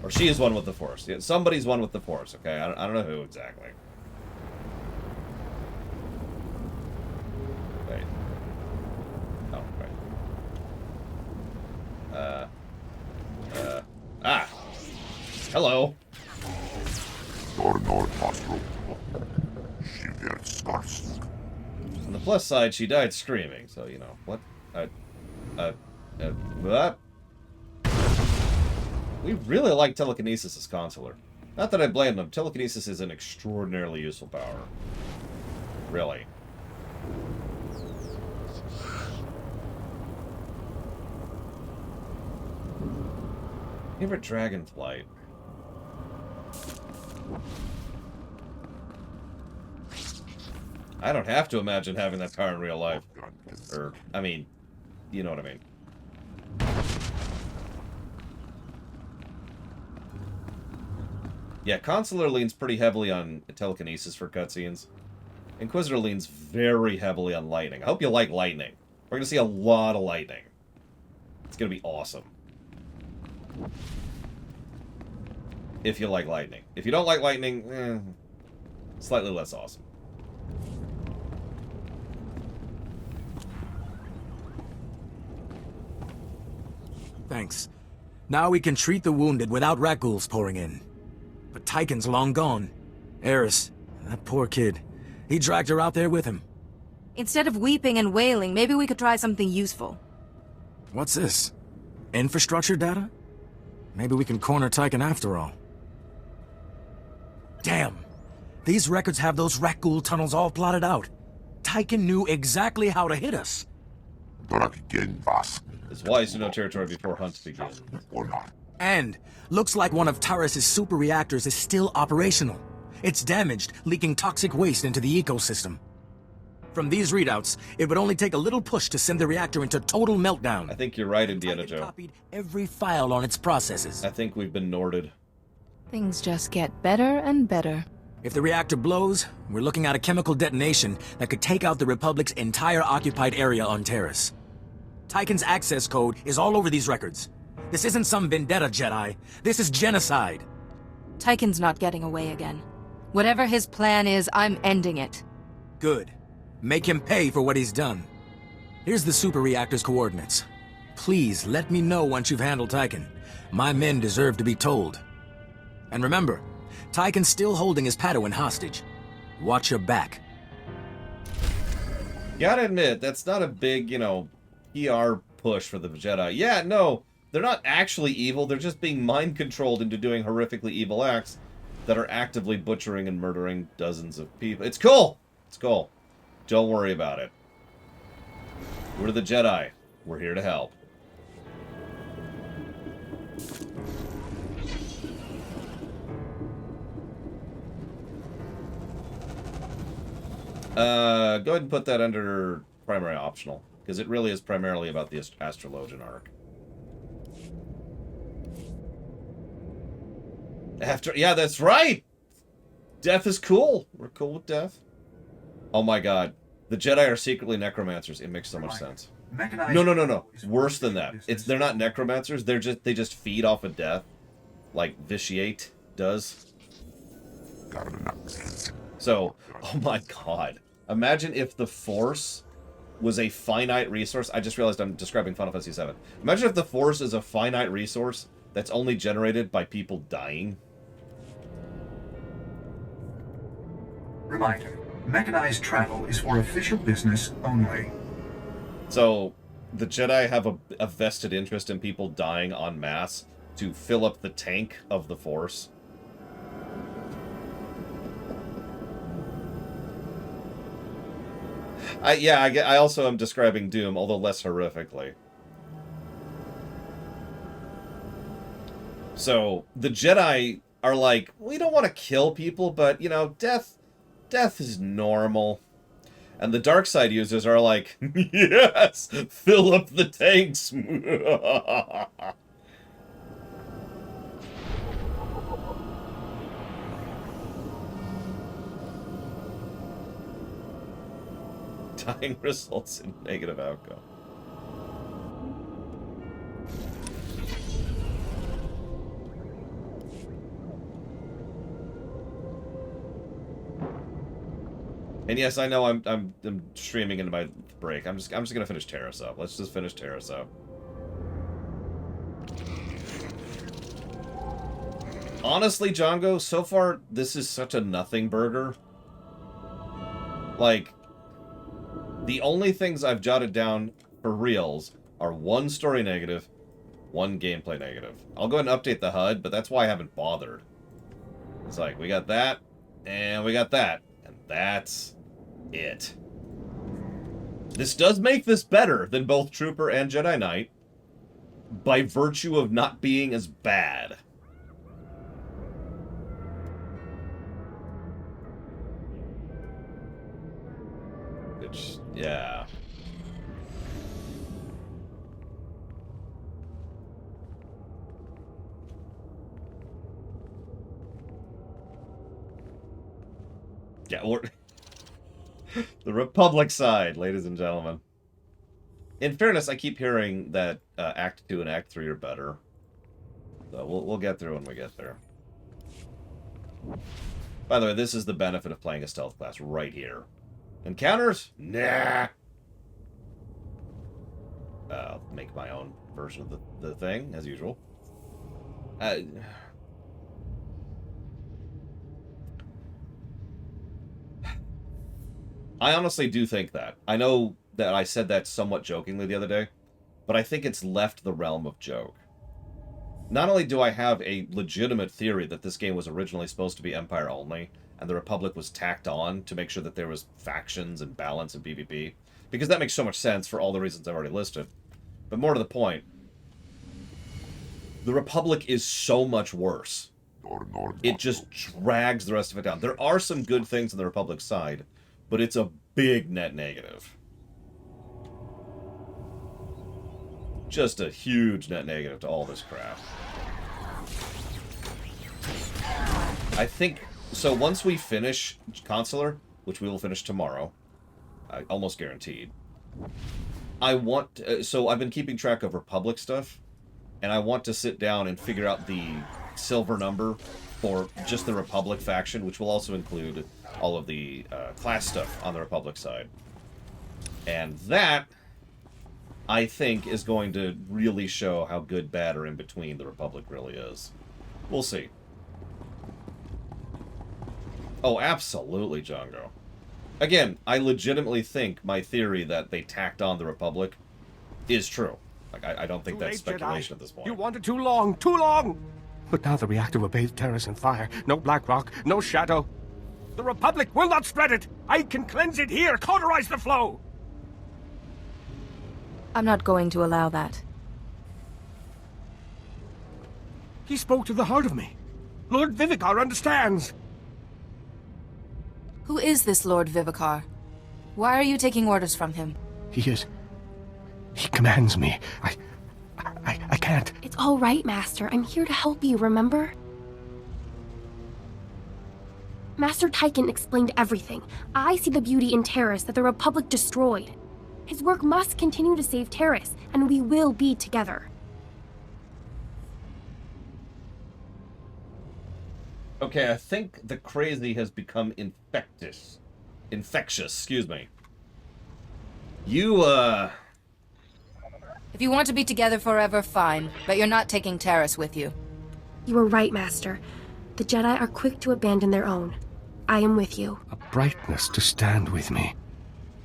Or she is one with the Force. Yeah, somebody's one with the Force, okay? I don't know who exactly. Wait. Oh, right. Hello. On the plus side, she died screaming, so, you know, what? What? We really like telekinesis as Consular. Not that I blame them. Telekinesis is an extraordinarily useful power. Really. Favorite dragon flight? I don't have to imagine having that power in real life. Or, I mean, you know what I mean. Yeah, Consular leans pretty heavily on telekinesis for cutscenes. Inquisitor leans very heavily on lightning. I hope you like lightning. We're going to see a lot of lightning. It's going to be awesome. If you like lightning. If you don't like lightning, slightly less awesome.
Thanks. Now we can treat the wounded without rat ghouls pouring in. But Tyken's long gone. Eris, that poor kid. He dragged her out there with him.
Instead of weeping and wailing, maybe we could try something useful.
What's this? Infrastructure data? Maybe we can corner Tyken after all. Damn! These records have those rat ghoul tunnels all plotted out. Tyken knew exactly how to hit us.
It's wise to know territory before hunts begin.
And looks like one of Terrace's super reactors is still operational. It's damaged, leaking toxic waste into the ecosystem. From these readouts, it would only take a little push to send the reactor into total meltdown.
I think you're right, Indiana Joe.
Copied every file on its processes.
I think we've been Norded.
Things just get better and better.
If the reactor blows, we're looking at a chemical detonation that could take out the Republic's entire occupied area on Terrace. Tyken's access code is all over these records. This isn't some vendetta, Jedi. This is genocide.
Tyken's not getting away again. Whatever his plan is, I'm ending it.
Good. Make him pay for what he's done. Here's the super reactor's coordinates. Please let me know once you've handled Tyken. My men deserve to be told. And remember, Tyken's still holding his Padawan hostage. Watch your back.
Gotta admit, that's not a big, you know, PR push for the Jedi. Yeah, no, they're not actually evil. They're just being mind-controlled into doing horrifically evil acts that are actively butchering and murdering dozens of people. It's cool! It's cool. Don't worry about it. We're the Jedi. We're here to help. Go ahead and put that under primary optional, because it really is primarily about the Astrologian arc. Yeah, that's right! Death is cool. We're cool with death. Oh my god. The Jedi are secretly necromancers. It makes so much sense. No. Worse than that. They're not necromancers. They just feed off of death, like Vitiate does. So, oh my god. Imagine if the Force was a finite resource. I just realized I'm describing Final Fantasy VII. Imagine if the Force is a finite resource that's only generated by people dying.
Reminder, mechanized travel is for official business only.
So, the Jedi have a vested interest in people dying en masse to fill up the tank of the Force. I also am describing Doom, although less horrifically. So, the Jedi are like, we don't want to kill people, but, you know, death is normal. And the dark side users are like, yes, fill up the tanks. Dying results in negative outcome. And yes, I know I'm streaming into my break. I'm just gonna finish Terrace up. Let's just finish Terrace up. Honestly, Django, so far this is such a nothing burger. Like, the only things I've jotted down for reals are one story negative, one gameplay negative. I'll go ahead and update the HUD, but that's why I haven't bothered. It's like, we got that, and we got that, and that's it. This does make this better than both Trooper and Jedi Knight by virtue of not being as bad. Which, yeah. Yeah, or the Republic side, ladies and gentlemen. In fairness, I keep hearing that Act 2 and Act 3 are better. So we'll get there when we get there. By the way, this is the benefit of playing a stealth class right here. Encounters? Nah. I'll make my own version of the thing, as usual. I honestly do think that. I know that I said that somewhat jokingly the other day, but I think it's left the realm of joke. Not only do I have a legitimate theory that this game was originally supposed to be Empire only, and the Republic was tacked on to make sure that there was factions and balance in PvP, because that makes so much sense for all the reasons I've already listed. But more to the point, the Republic is so much worse. It just drags the rest of it down. There are some good things on the Republic's side, but it's a big net negative. Just a huge net negative to all this crap. I think, so once we finish Consular, which we will finish tomorrow, almost guaranteed, I want, so I've been keeping track of Republic stuff, and I want to sit down and figure out the silver number for just the Republic faction, which will also include all of the class stuff on the Republic side. And that, I think, is going to really show how good, bad, or in between the Republic really is. We'll see. Oh, absolutely, Django. Again, I legitimately think my theory that they tacked on the Republic is true. Like, I don't think that's speculation at this point.
You wanted too long, too long! But now the reactor will bathe Terrace in fire. No black rock, no shadow. The Republic will not spread it! I can cleanse it here, cauterize the flow!
I'm not going to allow that.
He spoke to the heart of me. Lord Vivicar understands.
Who is this Lord Vivicar? Why are you taking orders from him?
He commands me. I can't.
It's all right, Master. I'm here to help you, remember? Master Tyken explained everything. I see the beauty in Terrace that the Republic destroyed. His work must continue to save Terrace, and we will be together.
Okay, I think the crazy has become infectious. Infectious, excuse me. You,
If you want to be together forever, fine. But you're not taking Terrace with you.
You are right, Master. The Jedi are quick to abandon their own. I am with you.
A brightness to stand with me.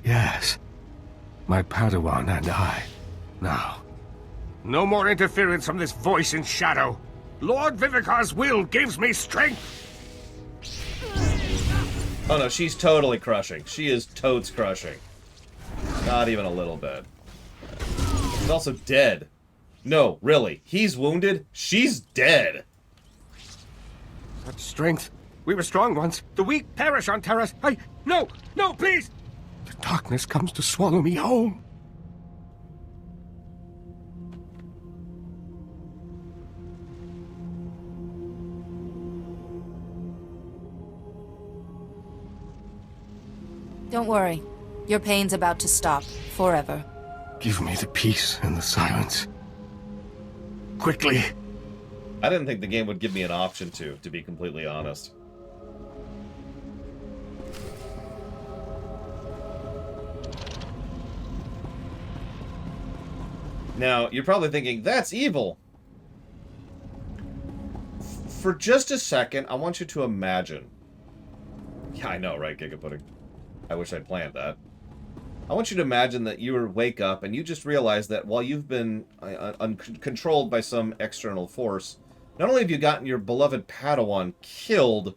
Yes. My Padawan and I. Now. No more interference from this voice in shadow. Lord Vivicar's will gives me strength!
Oh no, she's totally crushing. She is totes crushing. Not even a little bit. She's also dead. No, really. He's wounded. She's dead.
Such strength. We were strong once. The weak perish on Terrace. No, please! The darkness comes to swallow me home.
Don't worry. Your pain's about to stop. Forever.
Give me the peace and the silence. Quickly.
I didn't think the game would give me an option to be completely honest. Now, you're probably thinking, that's evil. For just a second, I want you to imagine. Yeah, I know, right, Giga Pudding? I wish I'd planned that. I want you to imagine that you wake up and you just realize that while you've been controlled by some external force, not only have you gotten your beloved Padawan killed,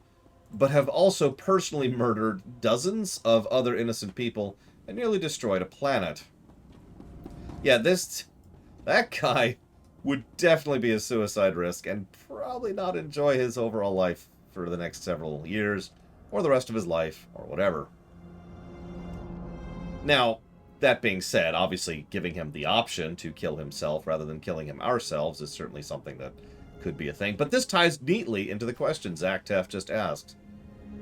but have also personally murdered dozens of other innocent people and nearly destroyed a planet. Yeah, that guy would definitely be a suicide risk and probably not enjoy his overall life for the next several years, or the rest of his life, or whatever. Now, that being said, obviously giving him the option to kill himself rather than killing him ourselves is certainly something that could be a thing. But this ties neatly into the question Zach Teff just asked.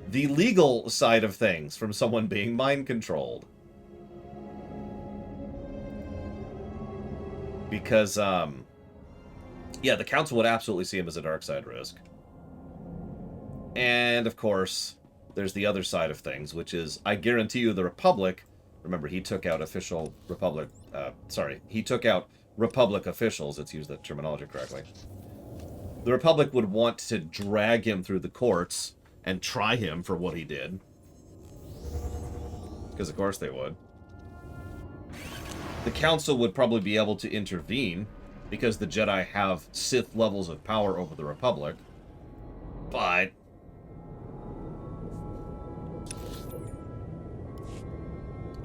The legal side of things from someone being mind-controlled. Because, yeah, the Council would absolutely see him as a dark side risk. And, of course, there's the other side of things, which is, I guarantee you the Republic... Remember, he took out official Republic... he took out Republic officials, let's use that terminology correctly. The Republic would want to drag him through the courts and try him for what he did. Because, of course, they would. The Council would probably be able to intervene, because the Jedi have Sith levels of power over the Republic. But...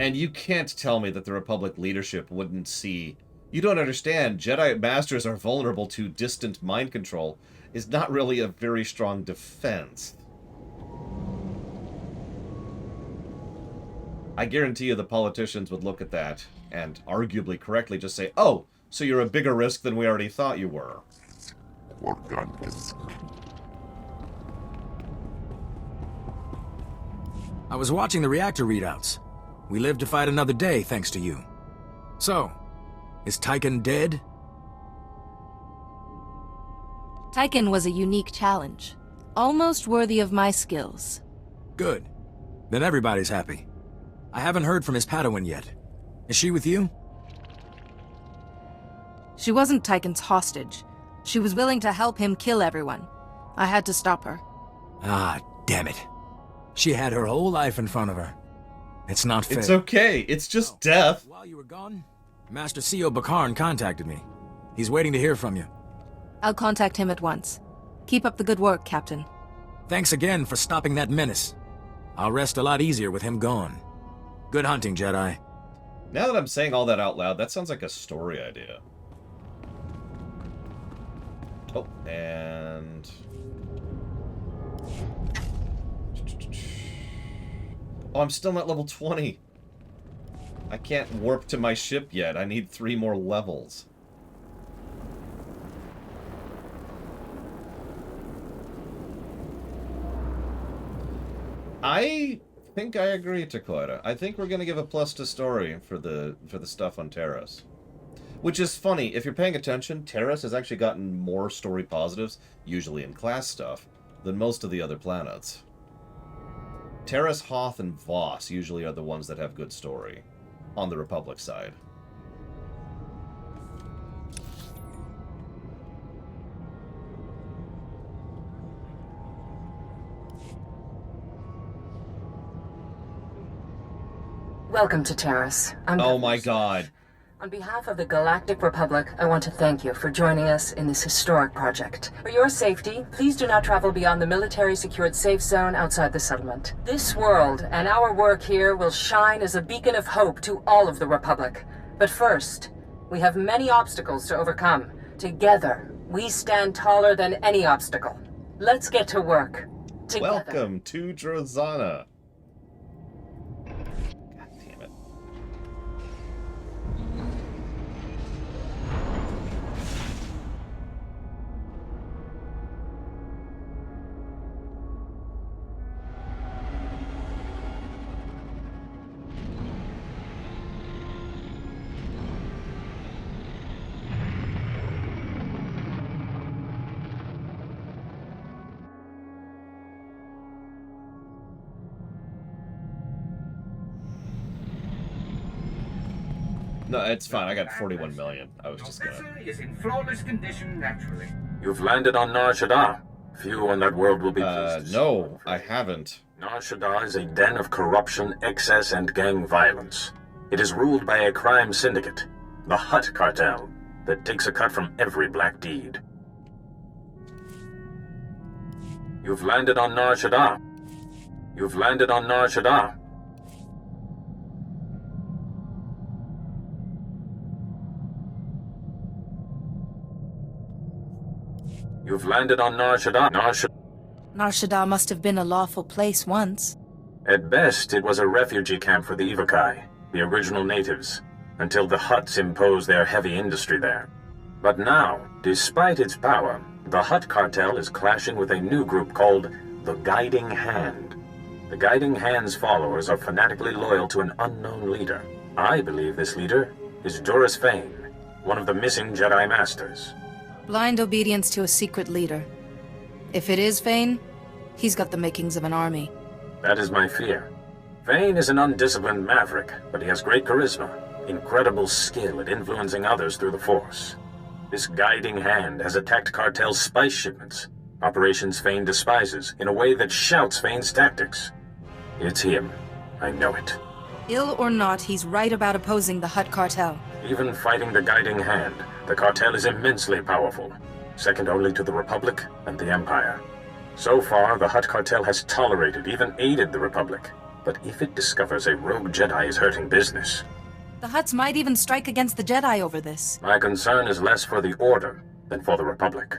And you can't tell me that the Republic leadership wouldn't see... You don't understand. Jedi Masters are vulnerable to distant mind control is not really a very strong defense. I guarantee you the politicians would look at that and arguably correctly just say, oh, so you're a bigger risk than we already thought you were.
I was watching the reactor readouts. We lived to fight another day, thanks to you. So, is Tyken dead?
Tyken was a unique challenge. Almost worthy of my skills.
Good. Then everybody's happy. I haven't heard from his Padawan yet. Is she with you?
She wasn't Tyken's hostage. She was willing to help him kill everyone. I had to stop her.
Ah, damn it. She had her whole life in front of her. It's not fair.
It's okay. It's just death.
While you were gone, Master C.O. Bakarn contacted me. He's waiting to hear from you.
I'll contact him at once. Keep up the good work, Captain.
Thanks again for stopping that menace. I'll rest a lot easier with him gone. Good hunting, Jedi.
Now that I'm saying all that out loud, that sounds like a story idea. Oh, and... Oh, I'm still not level 20. I can't warp to my ship yet. I need 3 more levels. I think I agree, Takora. I think we're gonna give a plus to story for the stuff on Terrace. Which is funny, if you're paying attention, Terrace has actually gotten more story positives, usually in class stuff, than most of the other planets. Terrace, Hoth, and Voss usually are the ones that have good story, on the Republic side.
Welcome to Terrace.
Oh my god.
On behalf of the Galactic Republic, I want to thank you for joining us in this historic project. For your safety, please do not travel beyond the military-secured safe zone outside the settlement. This world and our work here will shine as a beacon of hope to all of the Republic. But first, we have many obstacles to overcome. Together, we stand taller than any obstacle. Let's get to work. Together.
Welcome to Drozana. No, it's fine. I got 41 million. I was just gonna...
is in flawless condition naturally.
You've landed on Nar Shaddaa. Few on that world will be pleased to
no, I haven't.
Nar Shaddaa is a den of corruption, excess, and gang violence. It is ruled by a crime syndicate, the Hutt Cartel, that takes a cut from every black deed. You've landed on Nar Shaddaa. You've landed on Nar Shaddaa. You've landed on Nar Shaddaa.
Nar Shaddaa must have been a lawful place once.
At best, it was a refugee camp for the Evokai, the original natives, until the Hutts imposed their heavy industry there. But now, despite its power, the Hutt Cartel is clashing with a new group called the Guiding Hand. The Guiding Hand's followers are fanatically loyal to an unknown leader. I believe this leader is Doris Fane, one of the missing Jedi Masters.
Blind obedience to a secret leader. If it is Fane, he's got the makings of an army.
That is my fear. Fane is an undisciplined maverick, but he has great charisma, incredible skill at influencing others through the Force. This Guiding Hand has attacked cartel's spice shipments, operations Fane despises, in a way that shouts Fane's tactics. It's him. I know it.
Ill or not, he's right about opposing the Hutt Cartel.
Even fighting the Guiding Hand, the cartel is immensely powerful, second only to the Republic and the Empire. So far, the Hutt Cartel has tolerated, even aided the Republic. But if it discovers a rogue Jedi is hurting business...
The Hutts might even strike against the Jedi over this.
My concern is less for the Order than for the Republic.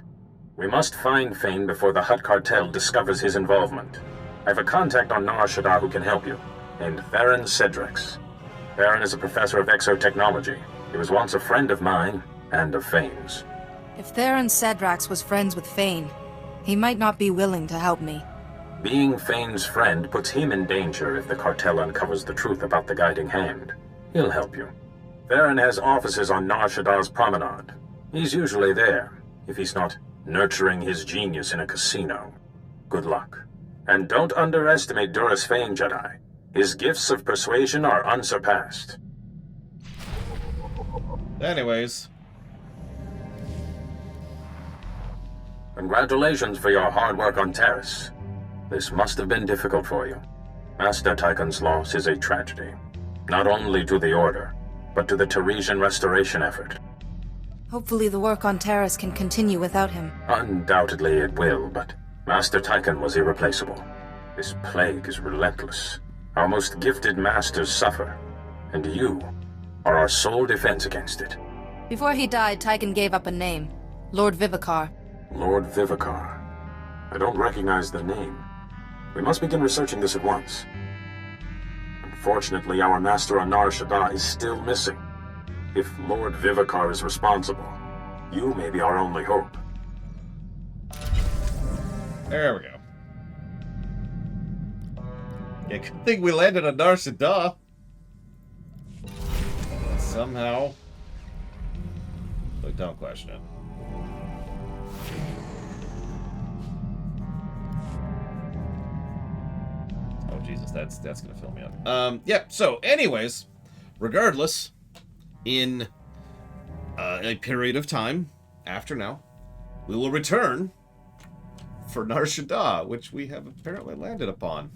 We must find Fane before the Hutt Cartel discovers his involvement. I have a contact on Nar Shaddaa who can help you, named Theron Cedrex. Theron is a professor of exotechnology. He was once a friend of mine, and of Fane's.
If Theron Cedrex was friends with Fane, he might not be willing to help me.
Being Fane's friend puts him in danger if the cartel uncovers the truth about the Guiding Hand. He'll help you. Theron has offices on Nar Shaddaa's promenade. He's usually there, if he's not nurturing his genius in a casino. Good luck. And don't underestimate Doris Fane, Jedi. His gifts of persuasion are unsurpassed.
Anyways.
Congratulations for your hard work on Terrace. This must have been difficult for you. Master Tyken's loss is a tragedy, not only to the Order, but to the Teresian restoration effort.
Hopefully the work on Terrace can continue without him.
Undoubtedly it will, but Master Tyken was irreplaceable. This plague is relentless. Our most gifted masters suffer, and you are our sole defense against it.
Before he died, Tyken gave up a name. Lord Vivicar.
Lord Vivicar. I don't recognize the name. We must begin researching this at once. Unfortunately, our master on Nar Shaddaa is still missing. If Lord Vivicar is responsible, you may be our only hope.
There we go. Yeah, good thing we landed on Nar Shaddaa. Somehow. Look, don't question it. Oh, Jesus, that's gonna fill me up. Yeah, so anyways, regardless, in a period of time after now, we will return for Nar Shaddaa, which we have apparently landed upon.